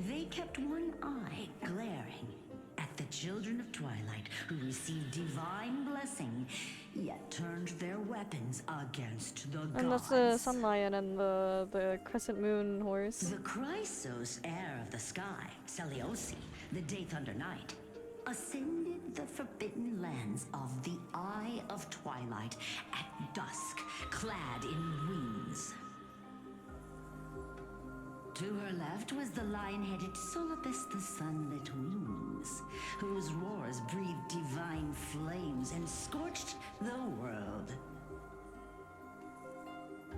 They kept one eye glaring at the children of Twilight who received divine blessing, yet turned their weapons against the gods. And that's the Sun Lion and the Crescent Moon horse. The Chrysos heir of the sky, Celiosi, the Day Thunder Knight, ascended the forbidden lands of the Eye of Twilight at dusk, clad in wings. To her left was the lion-headed Solibus the Sunlit Wings, whose roars breathed divine flames and scorched the world.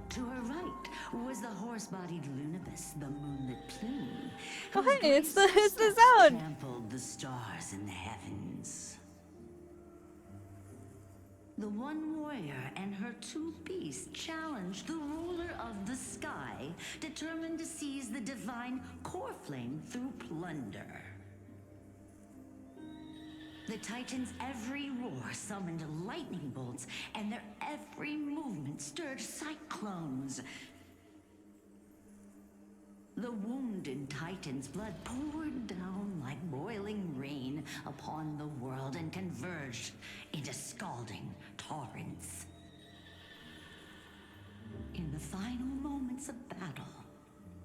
To her right was the horse-bodied Lunibus, the Moonlit Plume. Oh hey, it's the sound. Trampled the stars in the heavens. The one warrior and her two beasts challenged the ruler of the sky, determined to seize the divine core flame through plunder. The Titans' every roar summoned lightning bolts, and their every movement stirred cyclones. The wounded Titan's blood poured down like boiling rain upon the world and converged into scalding torrents. In the final moments of battle,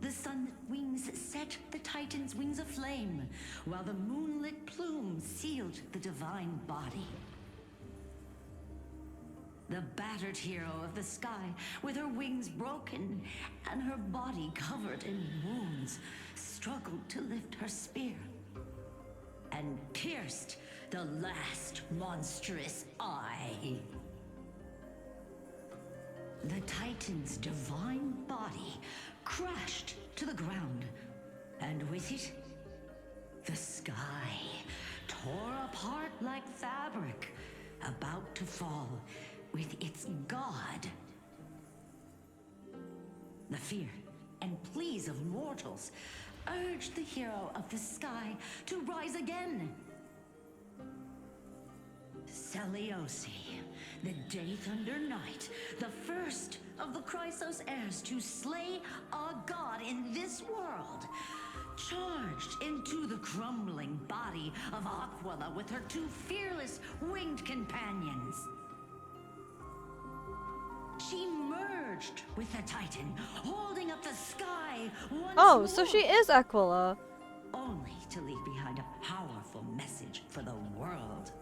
the sunlit wings set the Titan's wings aflame, while the moonlit plume sealed the divine body. The battered hero of the sky, with her wings broken and her body covered in wounds, struggled to lift her spear and pierced the last monstrous eye. The Titan's divine body crashed to the ground, and with it, the sky tore apart like fabric, about to fall with its god. The fear and pleas of mortals urged the hero of the sky to rise again. Celiosi, the Day Thunder Knight, the first of the Chrysos heirs to slay a god in this world, charged into the crumbling body of Aquila with her two fearless winged companions. She merged with the Titan, holding up the sky once more. So she is Aquila. Only to leave behind a powerful message for the world.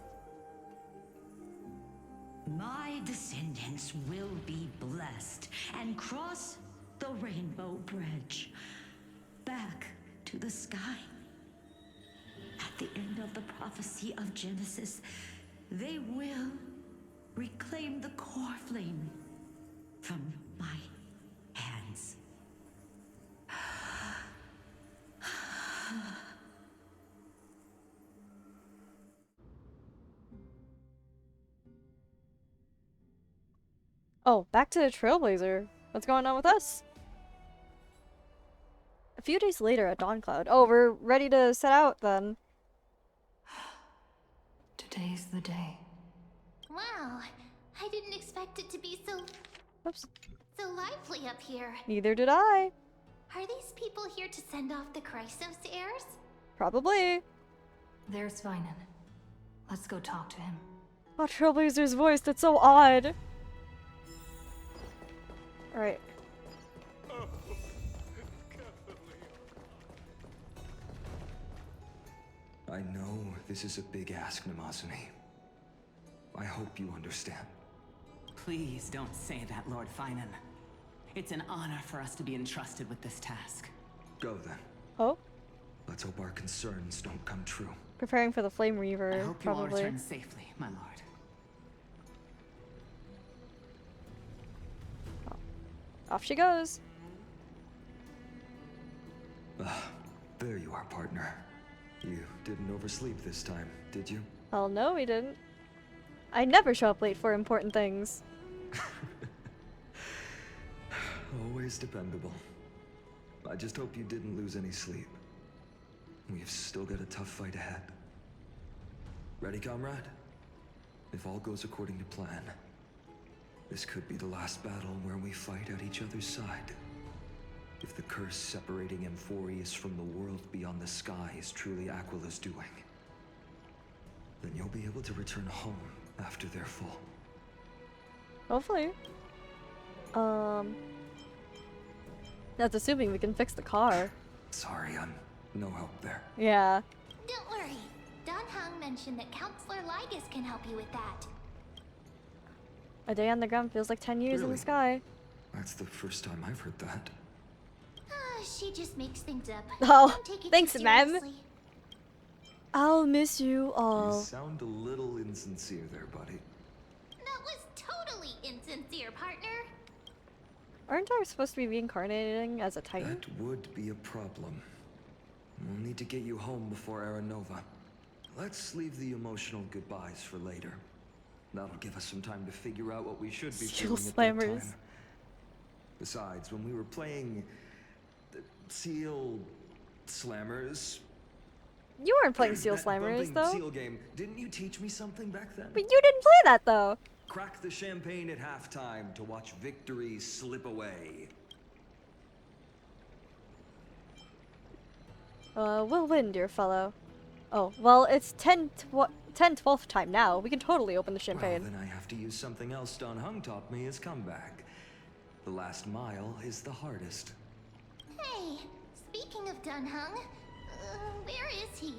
My descendants will be blessed and cross the Rainbow Bridge back to the sky. At the end of the prophecy of Genesis, they will reclaim the core flame from my hands. Oh, back to the Trailblazer. What's going on with us? A few days later at Dawncloud. Oh, we're ready to set out then. Today's the day. Wow, I didn't expect it to be so lively up here. Neither did I. Are these people here to send off the Chrysos heirs? Probably. There's Vinan. Let's go talk to him. Oh, Trailblazer's voice, that's so odd. Alright. I know this is a big ask, Namazune. I hope you understand. Please don't say that, Lord Finan. It's an honor for us to be entrusted with this task. Go then. Oh? Let's hope our concerns don't come true. Preparing for the Flame Reaver, I hope probably. you all return safely, my lord. Off she goes. There you are, partner. You didn't oversleep this time, did you? Well, no, we didn't. I never show up late for important things. Always dependable. I just hope you didn't lose any sleep. We've still got a tough fight ahead. Ready, comrade? If all goes according to plan, this could be the last battle where we fight at each other's side. If the curse separating Amphorius from the world beyond the sky is truly Aquila's doing, then you'll be able to return home after their fall. Hopefully. That's assuming we can fix the car. Sorry, I'm no help there. Yeah. Don't worry. Dunhung mentioned that Counselor Lygus can help you with that. A day on the ground feels like 10 years in the sky. That's the first time I've heard that. She just makes things up. Oh, Don't take it thanks, too ma'am. seriously. I'll miss you all. You sound a little insincere there, buddy. That was totally insincere, partner. Aren't I supposed to be reincarnating as a Titan? That would be a problem. We'll need to get you home before Aranova. Let's leave the emotional goodbyes for later. That'll give us some time to figure out what we should be Seal feeling at that slammers. time. Besides, when we were playing the Seal Slammers... You weren't playing Seal that Slammers, bumping though. Seal game, didn't you teach me something back then? But you didn't play that, though. Crack the champagne at halftime to watch victory slip away. We'll win, dear fellow. Oh, well, it's 12th time now. We can totally open the champagne. Well, then I have to use something else Dunhung taught me as comeback. The last mile is the hardest. Hey, speaking of Dunhung, where is he?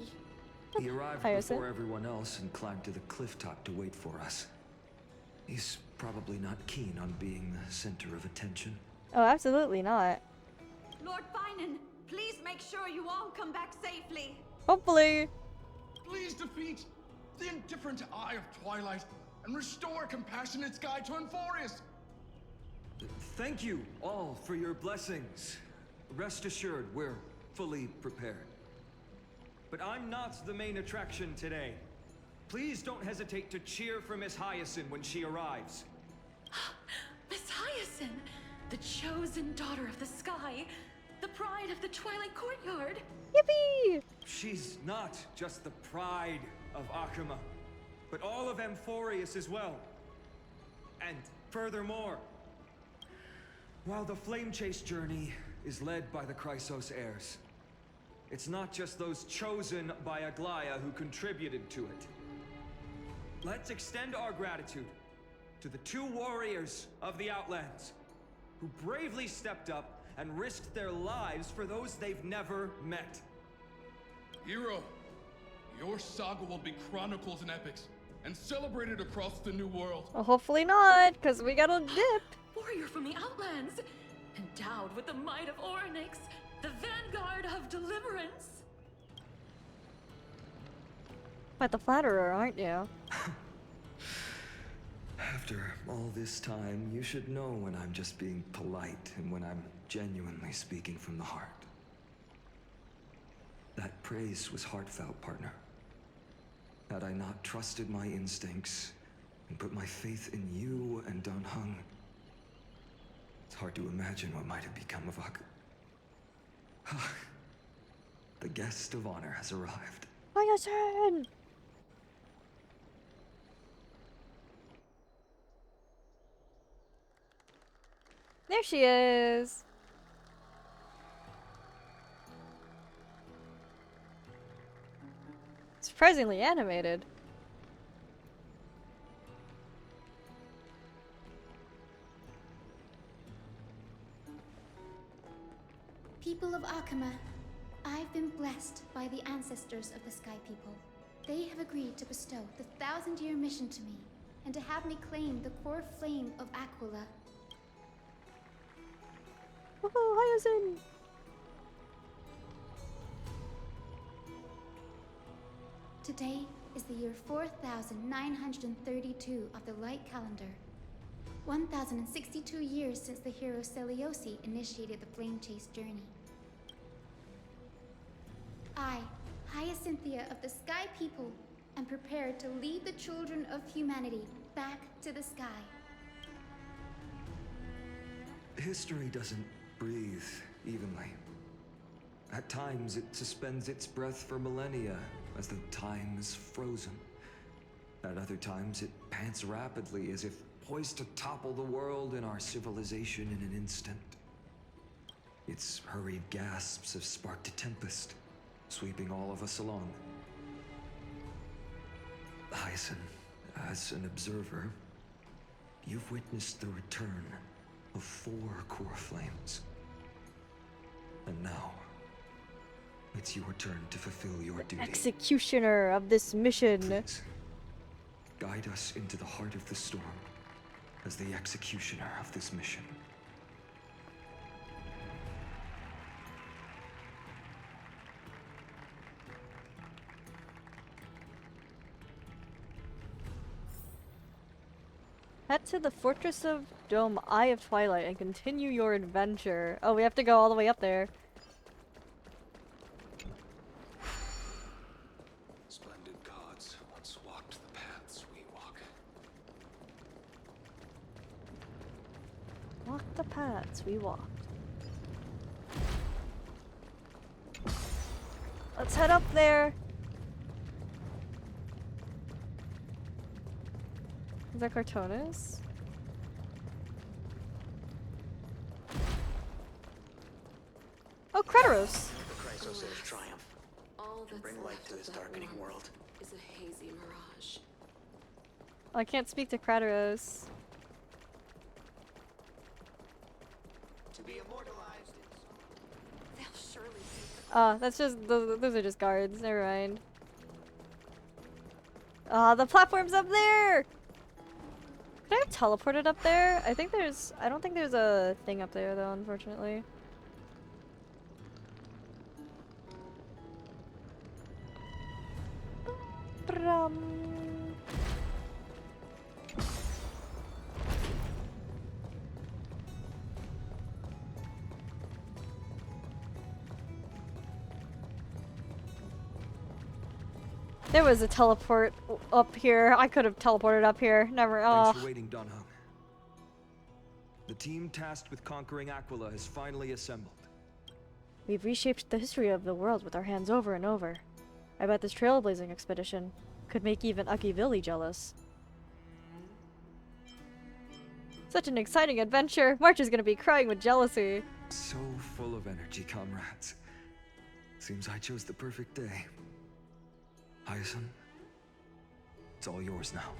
He arrived before everyone else and climbed to the cliff top to wait for us. He's probably not keen on being the center of attention. Oh, absolutely not. Lord Finan, please make sure you all come back safely. Hopefully. Please defeat the indifferent eye of Twilight and restore a compassionate sky to Amphorius. Thank you all for your blessings. Rest assured, we're fully prepared. But I'm not the main attraction today. Please don't hesitate to cheer for Miss Hyacinth when she arrives. Miss Hyacinth, the chosen daughter of the sky, the pride of the Twilight Courtyard. Yippee! She's not just the pride of Akuma, but all of Amphorius as well. And furthermore, while the Flame Chase journey is led by the Chrysos heirs, it's not just those chosen by Aglaya who contributed to it. Let's extend our gratitude to the two warriors of the Outlands who bravely stepped up and risked their lives for those they've never met. Hero, your saga will be chronicles and epics and celebrated across the new world. Well, hopefully not, because we got a dip. Warrior from the Outlands, endowed with the might of Orynyx, the vanguard of deliverance. Quite the flatterer, aren't you? After all this time, you should know when I'm just being polite and when I'm genuinely speaking from the heart. That praise was heartfelt, partner. Had I not trusted my instincts and put my faith in you and Dunhung, it's hard to imagine what might have become of Ak. The guest of honor has arrived. Hyacinth! There she is. Surprisingly animated. People of Akuma, I've been blessed by the ancestors of the Sky People. They have agreed to bestow the 1,000-year mission to me, and to have me claim the core flame of Aquila. Woohoo, Hyacinth! Today is the year 4932 of the Light Calendar. 1062 years since the hero Seliosi initiated the Flame Chase journey. I, Hyacinthia of the Sky People, am prepared to lead the children of humanity back to the sky. History doesn't breathe evenly. At times, it suspends its breath for millennia, as though time is frozen. At other times, it pants rapidly, as if poised to topple the world and our civilization in an instant. Its hurried gasps have sparked a tempest, sweeping all of us along. Hyacinth, as an observer, you've witnessed the return of 4 core flames. And now, it's your turn to fulfill your duty. Executioner of this mission. Please, guide us into the heart of the storm as the executioner of this mission. Head to the Fortress of Dome, Eye of Twilight, and continue your adventure. Oh, we have to go all the way up there. Splendid gods once walked the paths we walk. Walk the paths we walked. Let's head up there. Is that Cartonis? Oh, Cretaros! The Chrysosaur's triumph. All And bring light to this darkening world. Is a hazy mirage. I can't speak to Cretaros. To be immortalized They'll surely see. That's just those are just guards. Never mind. The platform's up there. Could I have teleported up there? I don't think there's a thing up there though, unfortunately. There was a teleport up here. I could have teleported up here. Never. Thanks for waiting, Don Hung. The team tasked with conquering Aquila has finally assembled. We've reshaped the history of the world with our hands over and over. I bet this trailblazing expedition could make even Akivilli jealous. Such an exciting adventure. March is gonna be crying with jealousy. So full of energy, comrades. Seems I chose the perfect day. Hyacinth, it's all yours now.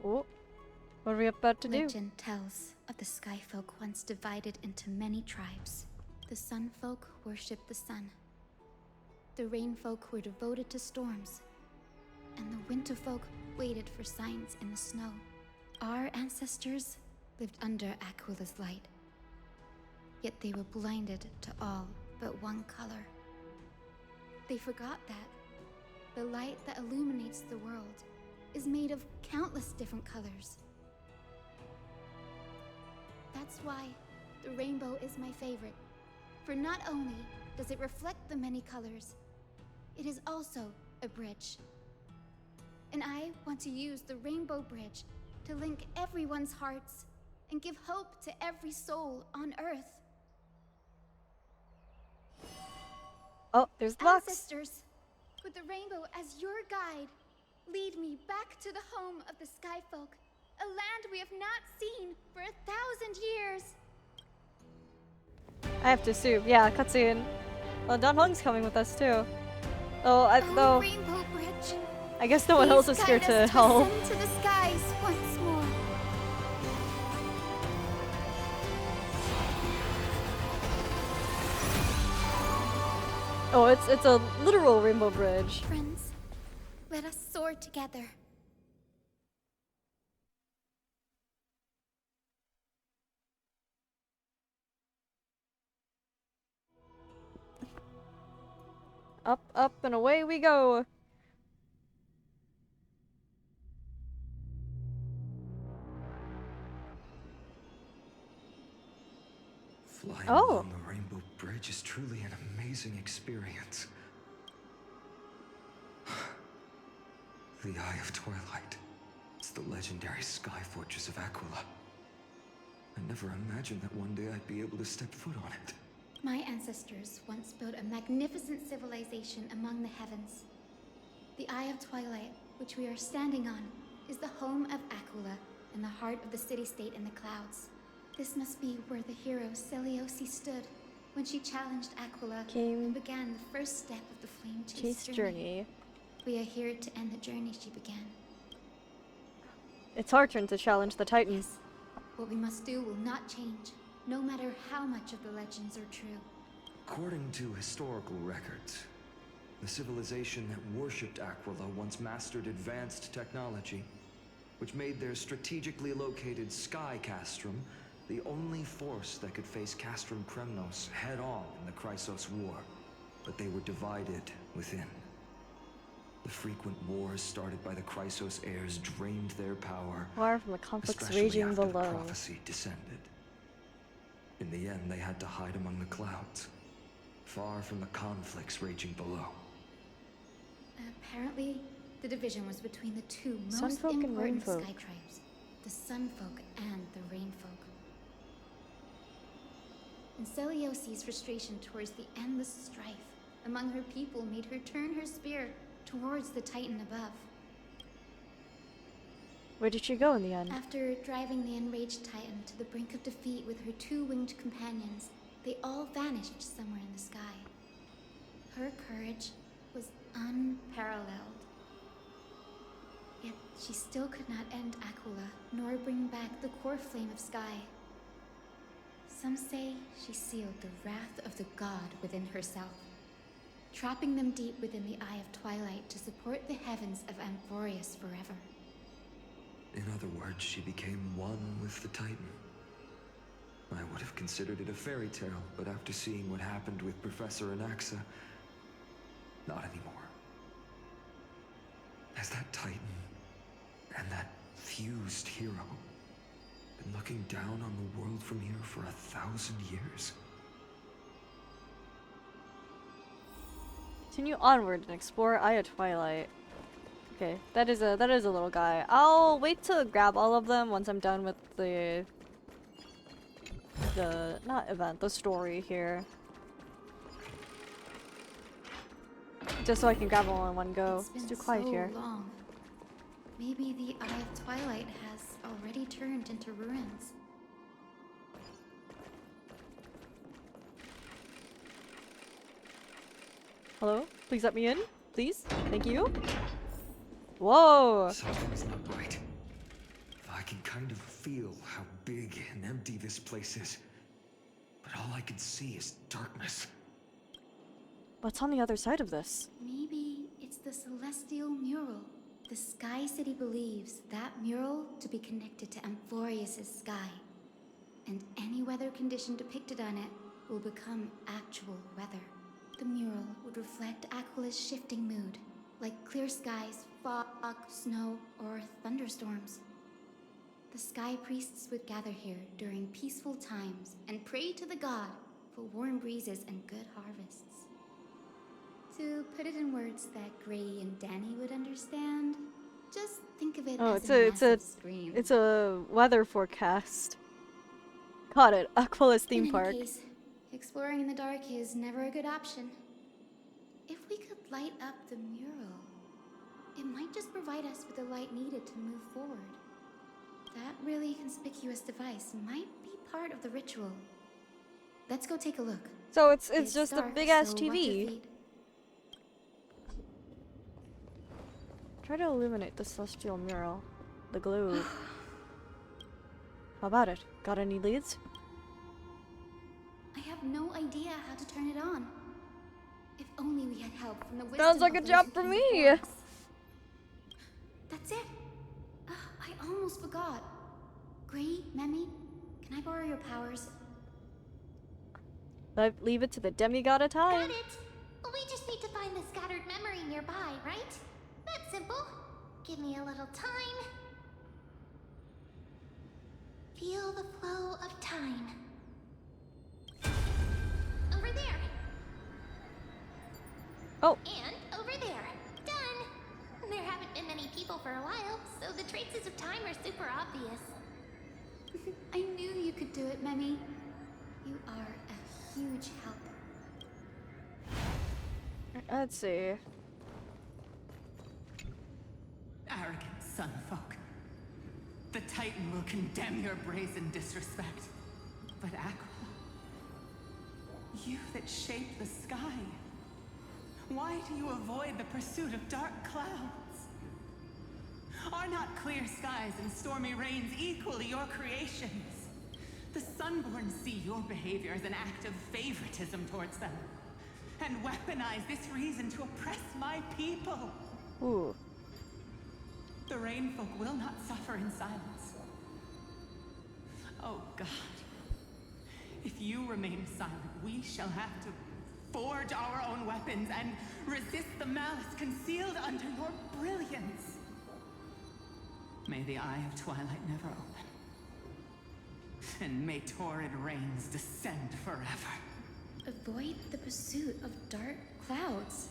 Oh, what are we about to do? Legend tells of the Sky Folk once divided into many tribes. The Sun Folk worshipped the sun. The Rain Folk were devoted to storms. And the Winter Folk waited for signs in the snow. Our ancestors lived under Aquila's light. Yet they were blinded to all but one color. They forgot that the light that illuminates the world is made of countless different colors. That's why the rainbow is my favorite. For not only does it reflect the many colors, it is also a bridge. And I want to use the Rainbow Bridge to link everyone's hearts and give hope to every soul on Earth. Oh, there's the box. Ancestors, with the rainbow as your guide, lead me back to the home of the Sky Folk, a land we have not seen for 1,000 years. I have to assume. Yeah, cutscene. Well, Don Hung's coming with us too. Though Rainbow Bridge. I guess no one else is here to help. Ascend to the skies once more. Oh, it's a literal rainbow bridge. Friends, let us soar together. Up, up, and away we go. Flying Oh. along the Rainbow Bridge. bridge is truly an amazing experience. The Eye of Twilight. It's the legendary sky fortress of Aquila. I never imagined that one day I'd be able to step foot on it. My ancestors once built a magnificent civilization among the heavens. The Eye of Twilight, which we are standing on, is the home of Aquila and the heart of the city-state in the clouds. This must be where the hero Selioci stood when she challenged Aquila and began the first step of the Flame Chase journey. We are here to end the journey she began. It's our turn to challenge the Titan. Yes. What we must do will not change, no matter how much of the legends are true. According to historical records, the civilization that worshipped Aquila once mastered advanced technology, which made their strategically located Sky Castrum the only force that could face Castrum Kremnos head-on in the Chrysos War. But they were divided within. The frequent wars started by the Chrysos heirs drained their power, far from the conflicts especially raging after below. the prophecy descended. In the end, they had to hide among the clouds, far from the conflicts raging below. Apparently, the division was between the two most Sunfolk and important Rainfolk. sky tribes, the Sunfolk and the Rainfolk. And Seliosi's frustration towards the endless strife among her people made her turn her spear towards the Titan above. Where did she go in the end? After driving the enraged Titan to the brink of defeat with her two winged companions, they all vanished somewhere in the sky. Her courage was unparalleled. Yet she still could not end Aquila, nor bring back the core flame of sky. Some say she sealed the wrath of the god within herself, trapping them deep within the Eye of Twilight to support the heavens of Amphorius forever. In other words, she became one with the Titan. I would have considered it a fairy tale, but after seeing what happened with Professor Anaxa, not anymore. Has that Titan and that fused hero been looking down on the world from here for 1,000 years? Continue onward and explore Eye of Twilight. Okay, that is a little guy. I'll wait to grab all of them once I'm done with the the story here. Just so I can grab them all in one go. It's too quiet so here. Long. Maybe the Eye of Twilight has already turned into ruins. Hello? Please let me in. Please? Thank you. Whoa! Something's not right. I can kind of feel how big and empty this place is. But all I can see is darkness. What's on the other side of this? Maybe it's the celestial mural. The Sky City believes that mural to be connected to Amphorius' sky. And any weather condition depicted on it will become actual weather. The mural would reflect Aquila's shifting mood, like clear skies, fog, snow, or thunderstorms. The sky priests would gather here during peaceful times and pray to the god for warm breezes and good harvests. To put it in words that Gray and Danny would understand, just think of it as a massive scream. It's a weather forecast. Got it. Aquila's theme in park. Any case, exploring in the dark is never a good option. If we could light up the mural, it might just provide us with the light needed to move forward. That really conspicuous device might be part of the ritual. Let's go take a look. So it's just a dark, big ass so watch your TV. feet. Try to illuminate the celestial mural. The globe. How about it? Got any leads? I have no idea how to turn it on. If only we had help from the wisdom Sounds like of a those job who for came me. before us. That's it. I almost forgot. Gray, Memi, can I borrow your powers? Leave it to the demigod of time. Got it! We just need to find the scattered memory nearby, right? That's simple. Give me a little time. Feel the flow of time. Over there! Oh. And over there. Done. There haven't been many people for a while, so the traces of time are super obvious. I knew you could do it, Memi. You are a huge help. Let's see. Arrogant sunfolk. The Titan will condemn your brazen disrespect. But Aquila, you that shaped the sky, why do you avoid the pursuit of dark clouds? Are not clear skies and stormy rains equally your creations? The Sunborn see your behavior as an act of favoritism towards them, and weaponize this reason to oppress my people. Ooh. The Rainfolk will not suffer in silence. Oh God. If you remain silent, we shall have to forge our own weapons and resist the malice concealed under your brilliance. May the Eye of Twilight never open. And may torrid rains descend forever. Avoid the pursuit of dark clouds.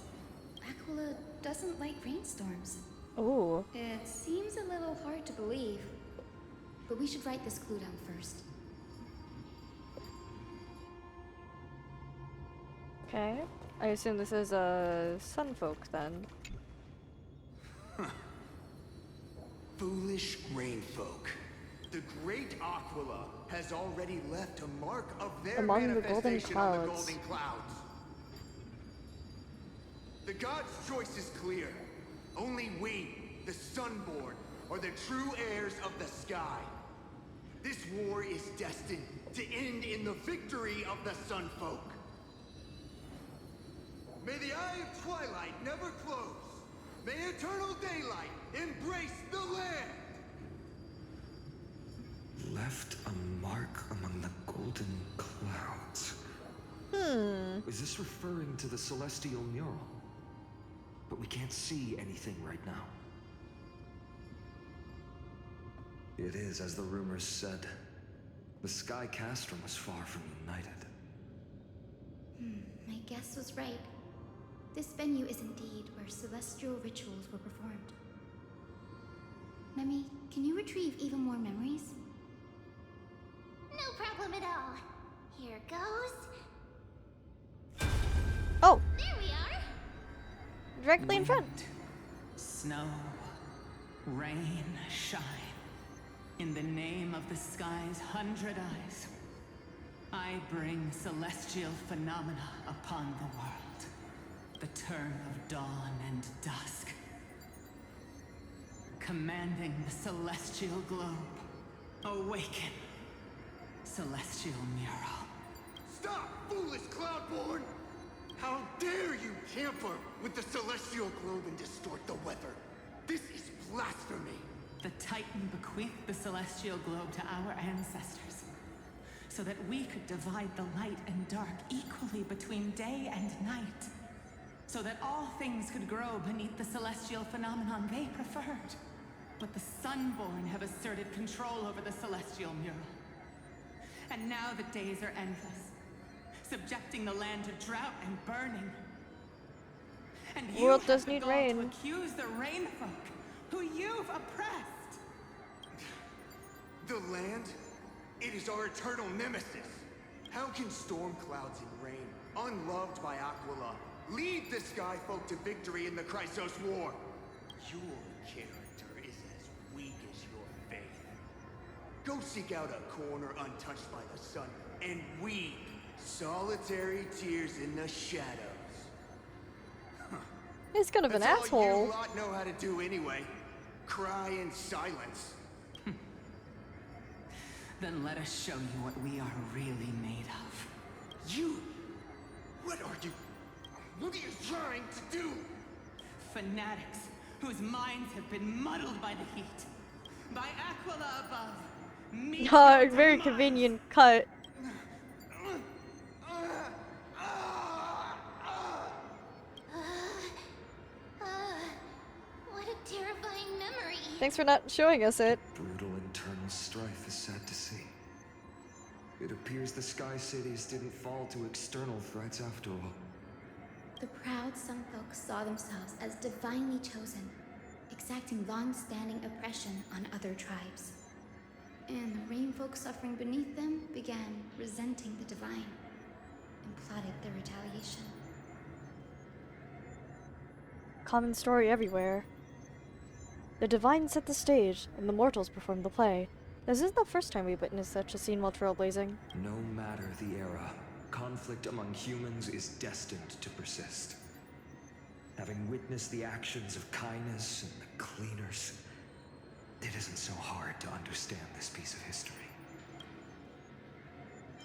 Aquila doesn't like rainstorms. Oh. It seems a little hard to believe. But we should write this clue down first. Okay. I assume this is a sunfolk then. Foolish rainfolk. The great Aquila has already left a mark of their Among the golden manifestation on the clouds. golden clouds. The god's choice is clear. Only we, the Sunborn, are the true heirs of the sky. This war is destined to end in the victory of the Sunfolk. May the Eye of Twilight never close. May eternal daylight embrace the land. Left a mark among the golden clouds. Is this referring to the celestial mural? But we can't see anything right now. It is as the rumors said. The Sky Castrum was far from united. My guess was right. This venue is indeed where celestial rituals were performed. Memi, can you retrieve even more memories? No problem at all. Here goes. Oh! There we are! Directly in front. Snow, rain, shine. In the name of the sky's 100 eyes, I bring celestial phenomena upon the world. The turn of dawn and dusk. Commanding the celestial globe. Awaken, celestial mural. Stop, foolish Cloudborn! How dare you tamper with the celestial globe and distort the weather? This is blasphemy! The Titan bequeathed the celestial globe to our ancestors, so that we could divide the light and dark equally between day and night, so that all things could grow beneath the celestial phenomenon they preferred. But the Sunborn have asserted control over the celestial mural. And now the days are endless, subjecting the land to drought and burning. And you World have does the need gall rain. to accuse the Rainfolk, who you've oppressed. The land? It is our eternal nemesis. How can storm clouds and rain, unloved by Aquila, lead the Skyfolk to victory in the Chrysos War? Your character is as weak as your faith. Go seek out a corner untouched by the sun and weep solitary tears in the shadows. He's kind of an That's all asshole. you lot know how to do anyway. Cry in silence. Then let us show you what we are really made of. You? What are you? What are you trying to do? Fanatics whose minds have been muddled by the heat. By Aquila above. Me Very convenient cut. What a terrifying memory. Thanks for not showing us it. Brutal internal strife is sad to see. It appears the Sky Cities didn't fall to external threats after all. The proud Sun folk saw themselves as divinely chosen, exacting long-standing oppression on other tribes. And the Rain folk suffering beneath them began resenting the divine and plotted their retaliation. Common story everywhere. The divine set the stage, and the mortals performed the play. This isn't the first time we've witnessed such a scene while trailblazing. No matter the era, conflict among humans is destined to persist. Having witnessed the actions of kindness and the cleaners, it isn't so hard to understand this piece of history.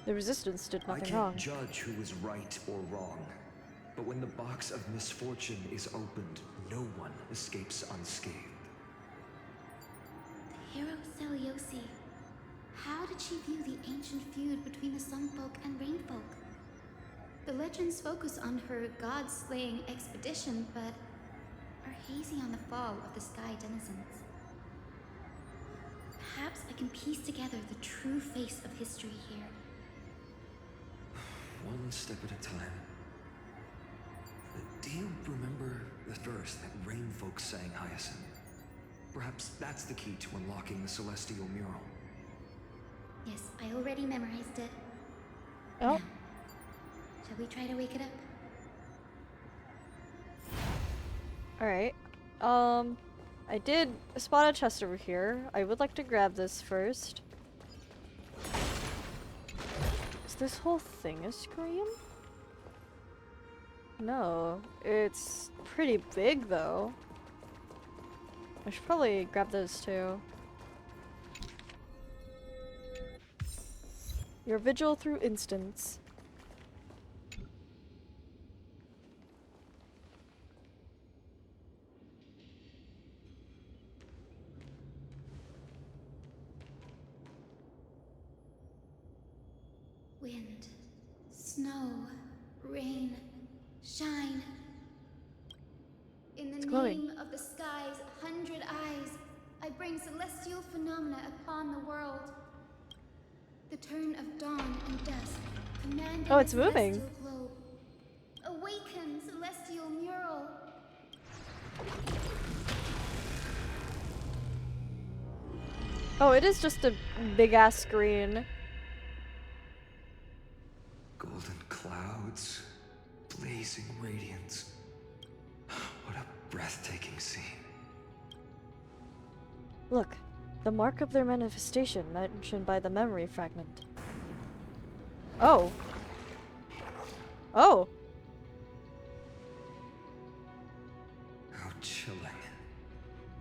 The Resistance did I nothing can't wrong. judge who is right or wrong, but when the box of misfortune is opened, no one escapes unscathed. Hero Seliosi. How did she view the ancient feud between the Sun folk and Rain folk? The legends focus on her god-slaying expedition, but are hazy on the fall of the Sky denizens. Perhaps I can piece together the true face of history here. One step at a time. Do you remember the verse that Rain folk sang, Hyacinth? Perhaps that's the key to unlocking the Celestial Mural. Yes, I already memorized it. Oh. Now, shall we try to wake it up? Alright. I did spot a chest over here. I would like to grab this first. Is this whole thing a scream? No. It's pretty big though. I should probably grab those too. Your vigil through instance. Wind, snow, rain, shine. In the It's glowing. name of the sky's 100 eyes, I bring celestial phenomena upon the world. The turn of dawn and dusk, commanding Oh, it's the moving. celestial globe. Awaken, celestial mural. Oh, it is just a big ass screen. Golden clouds, blazing radiance. What a breathtaking scene. Look, the mark of their manifestation mentioned by the memory fragment. Oh. Oh. How chilling.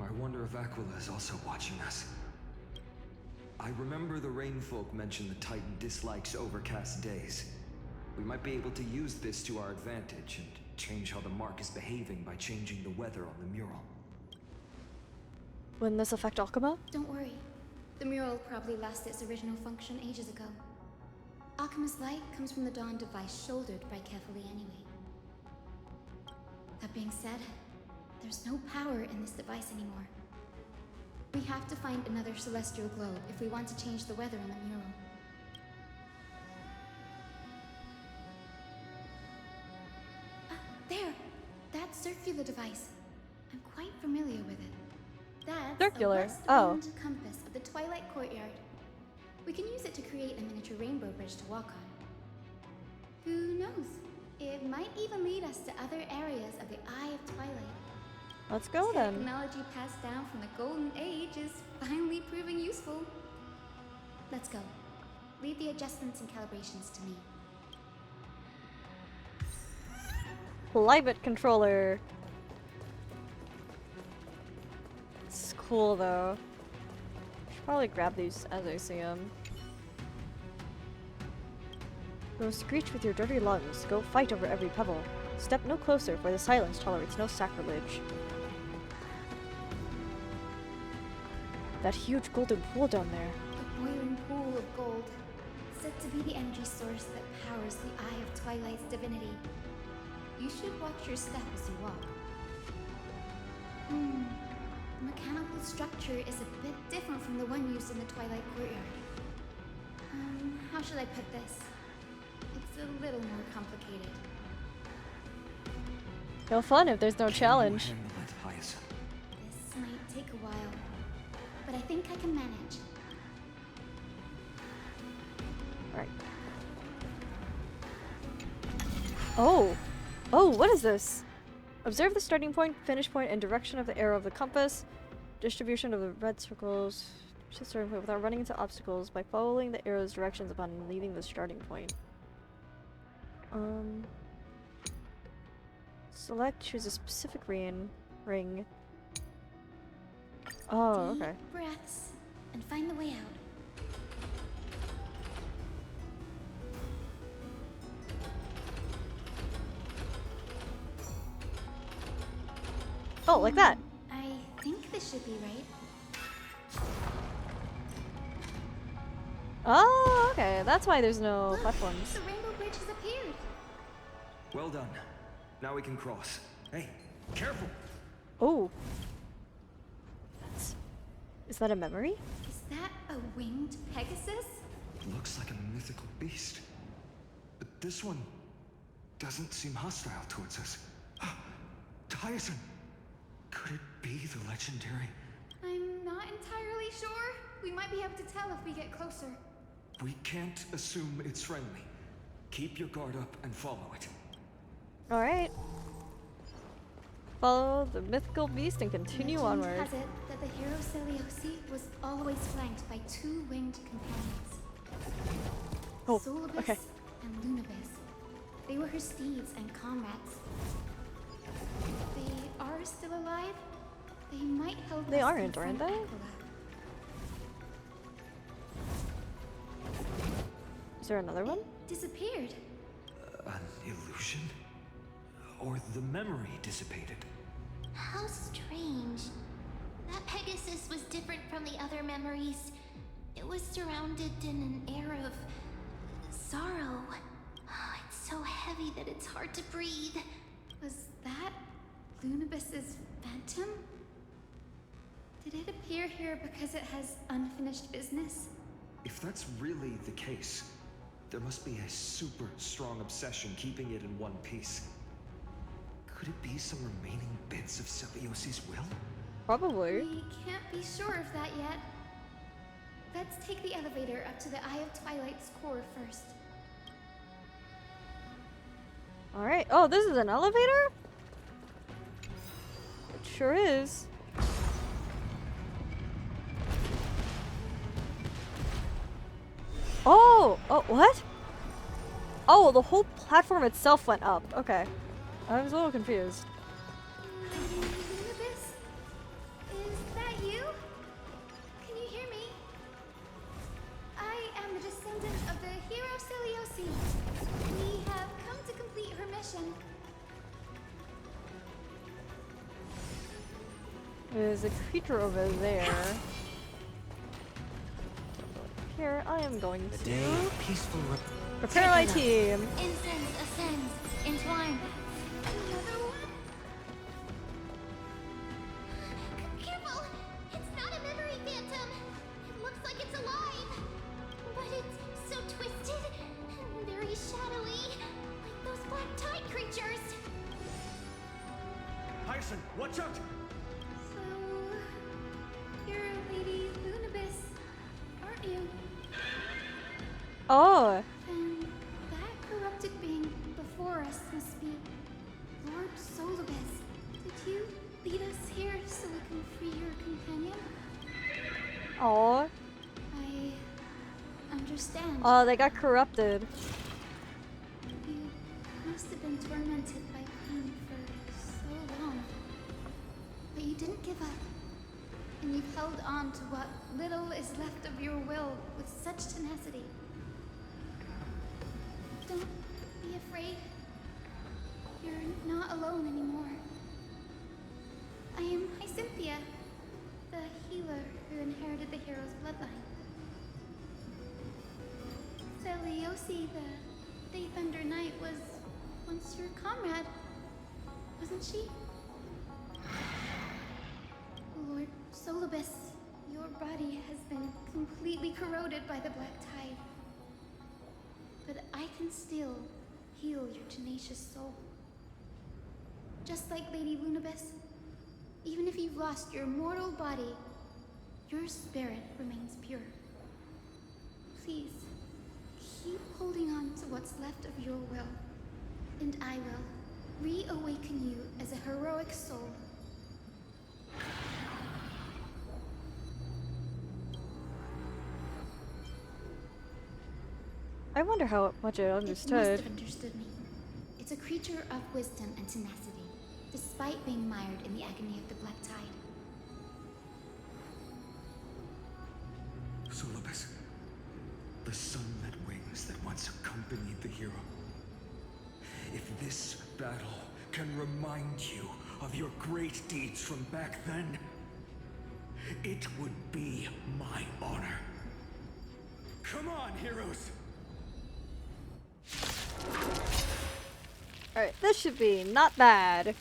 I wonder if Aquila is also watching us. I remember the Rainfolk mentioned the Titan dislikes overcast days. We might be able to use this to our advantage and change how the mark is behaving by changing the weather on the mural. Wouldn't this affect Akuma? Don't worry. The mural probably lost its original function ages ago. Akuma's light comes from the dawn device shouldered by Kefali anyway. That being said, there's no power in this device anymore. We have to find another celestial globe if we want to change the weather on the mural. There! That circular device. I'm quite familiar with it. That's Circular? a Oh. west-wind compass of the Twilight Courtyard. We can use it to create a miniature rainbow bridge to walk on. Who knows? It might even lead us to other areas of the Eye of Twilight. Let's go then. Technology passed down from the Golden Age is finally proving useful. Let's go. Leave the adjustments and calibrations to me. Climate controller. It's cool though. Should probably grab these as I see them. Go screech with your dirty lungs. Go fight over every pebble. Step no closer, for the silence tolerates no sacrilege. That huge golden pool down there. A boiling pool of gold, said to be the energy source that powers the Eye of Twilight's divinity. You should watch your step as you walk. The mechanical structure is a bit different from the one used in the Twilight Courtyard. How should I put this? It's a little more complicated. No fun if there's no challenge. Can you handle it, Hyacinth? This might take a while, but I think I can manage. Alright. Oh! Oh, what is this? Observe the starting point, finish point, and direction of the arrow of the compass. Distribution of the red circles. Reach the starting point without running into obstacles by following the arrow's directions upon leaving the starting point. Select, choose a specific ring. Oh, okay. Deep breaths and find the way out. Oh, like that. I think this should be right. Oh, okay. That's why there's no platforms. The rainbow bridge has appeared. Well done. Now we can cross. Hey, careful! Oh. Is that a memory? Is that a winged Pegasus? Looks like a mythical beast. But this one doesn't seem hostile towards us. Hyacinth! Could it be the legendary? I'm not entirely sure. We might be able to tell if we get closer. We can't assume it's friendly. Keep your guard up and follow it. Alright. Follow the mythical beast and continue Legend onward. has it that the hero Celiosi was always flanked by two winged companions. Oh, Solibus okay. and Lunibus. They were her steeds and comrades. They are still alive. They might help They us aren't confront they? Aquila. Is there another one? Disappeared. An illusion? Or the memory dissipated? How strange. That Pegasus was different from the other memories. It was surrounded in an air of sorrow. Oh, it's so heavy that it's hard to breathe. Was that Lunibus's phantom? Did it appear here because it has unfinished business? If that's really the case, there must be a super strong obsession keeping it in one piece. Could it be some remaining bits of Celiosi's will? Probably. We can't be sure of that yet. Let's take the elevator up to the Eye of Twilight's core first. Alright. Oh, this is an elevator? It sure is. Oh! Oh, what? Oh, the whole platform itself went up. Okay. I was a little confused. Lunibus? Is that you? Can you hear me? I am the descendant of the hero Celiosi. We have come to complete her mission. There's a creature over there. Here, I am going to peaceful. prepare my team. Incense ascends, entwine. Another one? Careful! It's not a memory phantom. It looks like it's alive. But it's so twisted and very shadowy. Like those black tide creatures. Hyacinth, watch out! So, you're Lady Lunibus, aren't you? Oh! Then that corrupted being before us must be Lord Solibus. Did you lead us here so we can free your companion? Oh. I understand. Oh, they got corrupted. You must have been tormented by pain for so long. But you didn't give up. And you've held on to what little is left of your will with such tenacity. Don't be afraid. You're not alone anymore. I am Hyacinthia, the healer who inherited the hero's bloodline. Celiosi, the Day Thunder Knight, was once your comrade, wasn't she? Lord Solibus, your body has been completely corroded by the black tide. But I can still heal your tenacious soul. Just like Lady Lunabis, even if you've lost your mortal body, your spirit remains pure. Please, keep holding on to what's left of your will, and I will reawaken you as a heroic soul. I wonder how much it It must understood. have understood me. It's a creature of wisdom and tenacity, despite being mired in the agony of the Black Tide. Solibus, the sunlit wings that once accompanied the hero. If this battle can remind you of your great deeds from back then, it would be my honor. Come on, heroes! Alright, this should be not bad.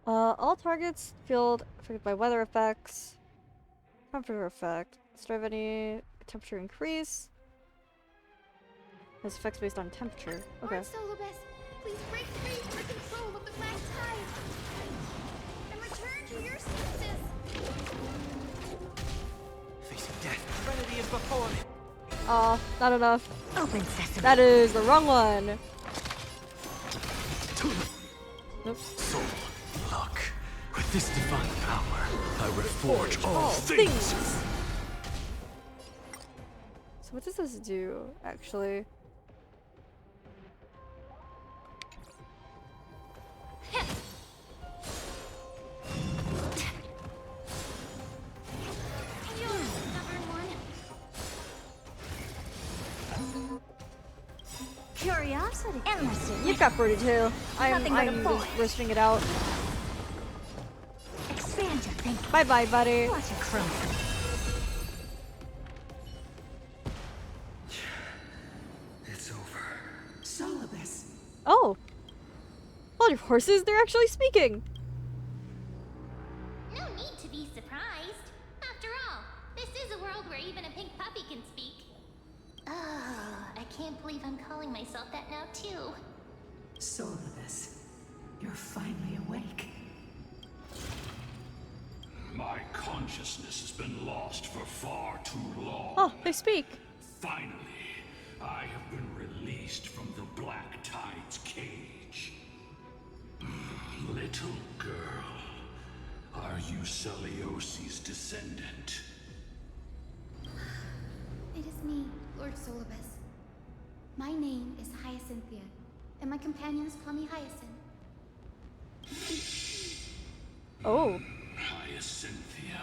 All targets filled affected by weather effects. Temperature effect. Strive any temperature increase. Has effects based on temperature. Okay. Lord Solibus, please break free from the control of the Black Tide and return to your senses. Facing death. Serenity is before me. Aw, not enough. Open sesame. That is the wrong one. Nope. Soul, look. With this divine power, I reforge all things. So what does this do, actually? Curiosity. Endlessly. You've got 42. I'm Nothing but a just boy. risking it out. Expand your thinking. Bye bye, buddy. Watch it crumble. It's over. Solibus. Oh! Hold your horses, they're actually speaking! No need to be surprised. After all, this is a world where even a pink puppy can speak. Oh, I can't believe I'm calling myself that now too. Solibus, you're finally awake. My consciousness has been lost for far too long. Oh, they speak. Finally, I have been released from the Black Tide's cage. Little girl, are you Celiosi's descendant? It is me, Lord Solibus. My name is Hyacinthia, and my companions call me Hyacinth. Oh. Hyacinthia,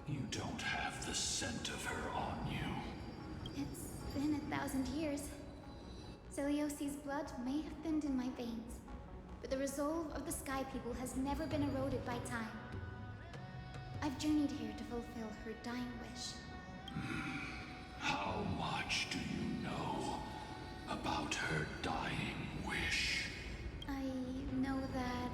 you don't have the scent of her on you. It's been 1,000 years. Celiosi's blood may have thinned in my veins, but the resolve of the Sky People has never been eroded by time. I've journeyed here to fulfill her dying wish. How much do you know about her dying wish? I know that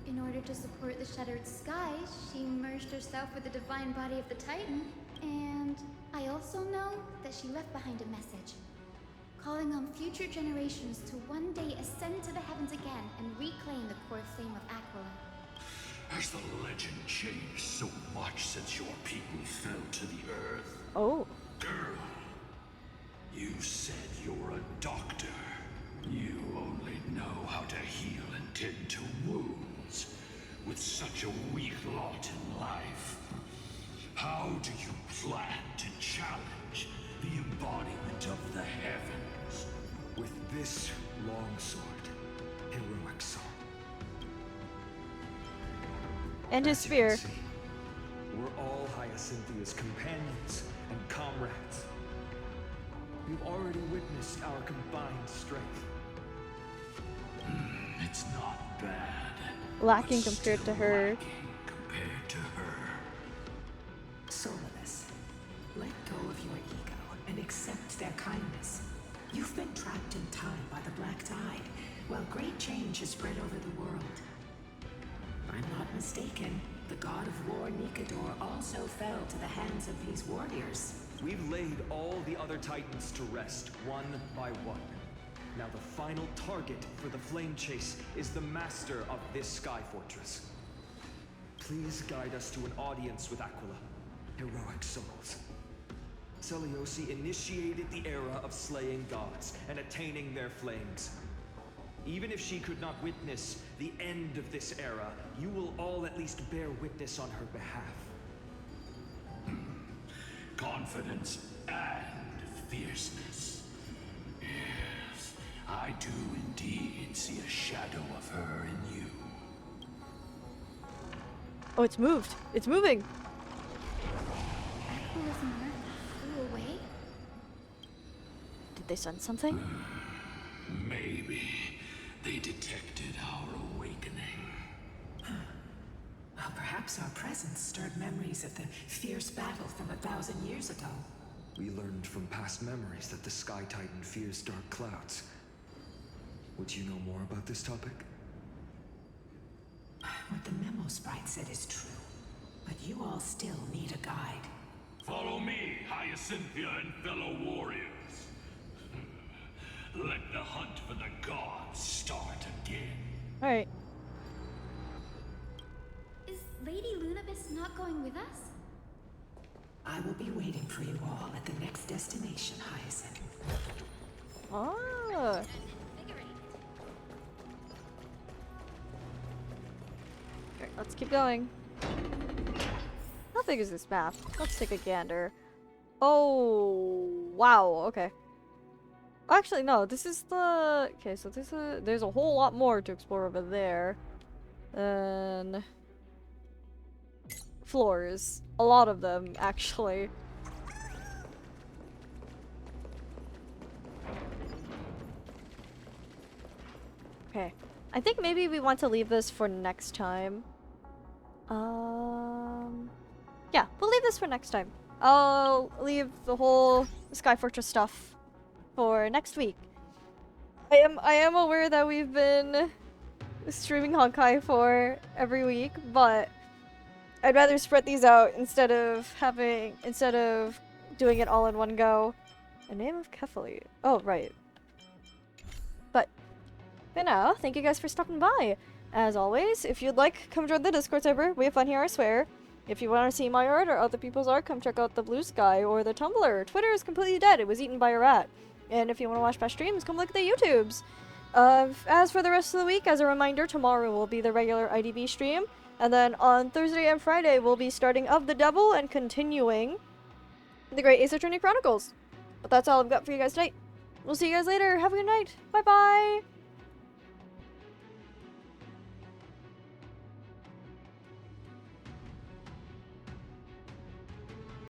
in order to support the shattered sky, she merged herself with the divine body of the Titan. And I also know that she left behind a message, calling on future generations to one day ascend to the heavens again and reclaim the core flame of Aquila. Has the legend changed so much since your people fell to the earth? Oh. Girl, you said you're a doctor. You only know how to heal and tend to wounds. With such a weak lot in life, how do you plan to challenge the embodiment of the heavens? With this longsword, heroic soul. And his As you can spear. see, we're all Hyacinthia's companions and comrades. You've already witnessed our combined strength. It's not bad. Lacking compared to her. Compared to her. Solibus, let go of your ego and accept their kindness. You've been trapped in time by the Black Tide, while great change has spread over the world. If I'm not mistaken, the god of war Nikador also fell to the hands of these warriors. We've laid all the other Titans to rest, one by one. Now the final target for the flame chase is the master of this sky fortress. Please guide us to an audience with Aquila. Heroic souls. Celiosi initiated the era of slaying gods and attaining their flames. Even if she could not witness the end of this era, you will all at least bear witness on her behalf. Confidence and fierceness. Yes, I do indeed see a shadow of her in you. Oh, it's moved. It's moving. Aqua's mark flew away? Did they sense something? Maybe they detected our awakening. Well, perhaps our presence stirred memories of the fierce battle from 1,000 years ago. We learned from past memories that the Sky Titan fears dark clouds. Would you know more about this topic? What the memo sprite said is true, but you all still need a guide. Follow me, Hyacinthia and fellow warriors. Let the hunt for the gods start again. Alright. Is Lady Lunabis not going with us? I will be waiting for you all at the next destination, Hyacinth. Ah. Okay, let's keep going. How big is this map? Let's take a gander. Oh, wow, okay. Actually, no, this is the... Okay, so this is... There's a whole lot more to explore over there. Then... Floors. A lot of them, actually. Okay. I think maybe we want to leave this for next time. Yeah, we'll leave this for next time. I'll leave the whole Sky Fortress stuff for next week. I am aware that we've been streaming Honkai for every week, but I'd rather spread these out instead of doing it all in one go. The name of Kefali. Oh, right. But for now, thank you guys for stopping by. As always, if you'd like, come join the Discord server. We have fun here, I swear. If you want to see my art or other people's art, come check out the Blue Sky or the Tumblr. Twitter is completely dead. It was eaten by a rat. And if you want to watch past streams, come look at the YouTubes. As for the rest of the week, as a reminder, tomorrow will be the regular IDB stream. And then on Thursday and Friday, we'll be starting Of the Devil and continuing the Great Ace Attorney Chronicles. But that's all I've got for you guys tonight. We'll see you guys later. Have a good night. Bye-bye.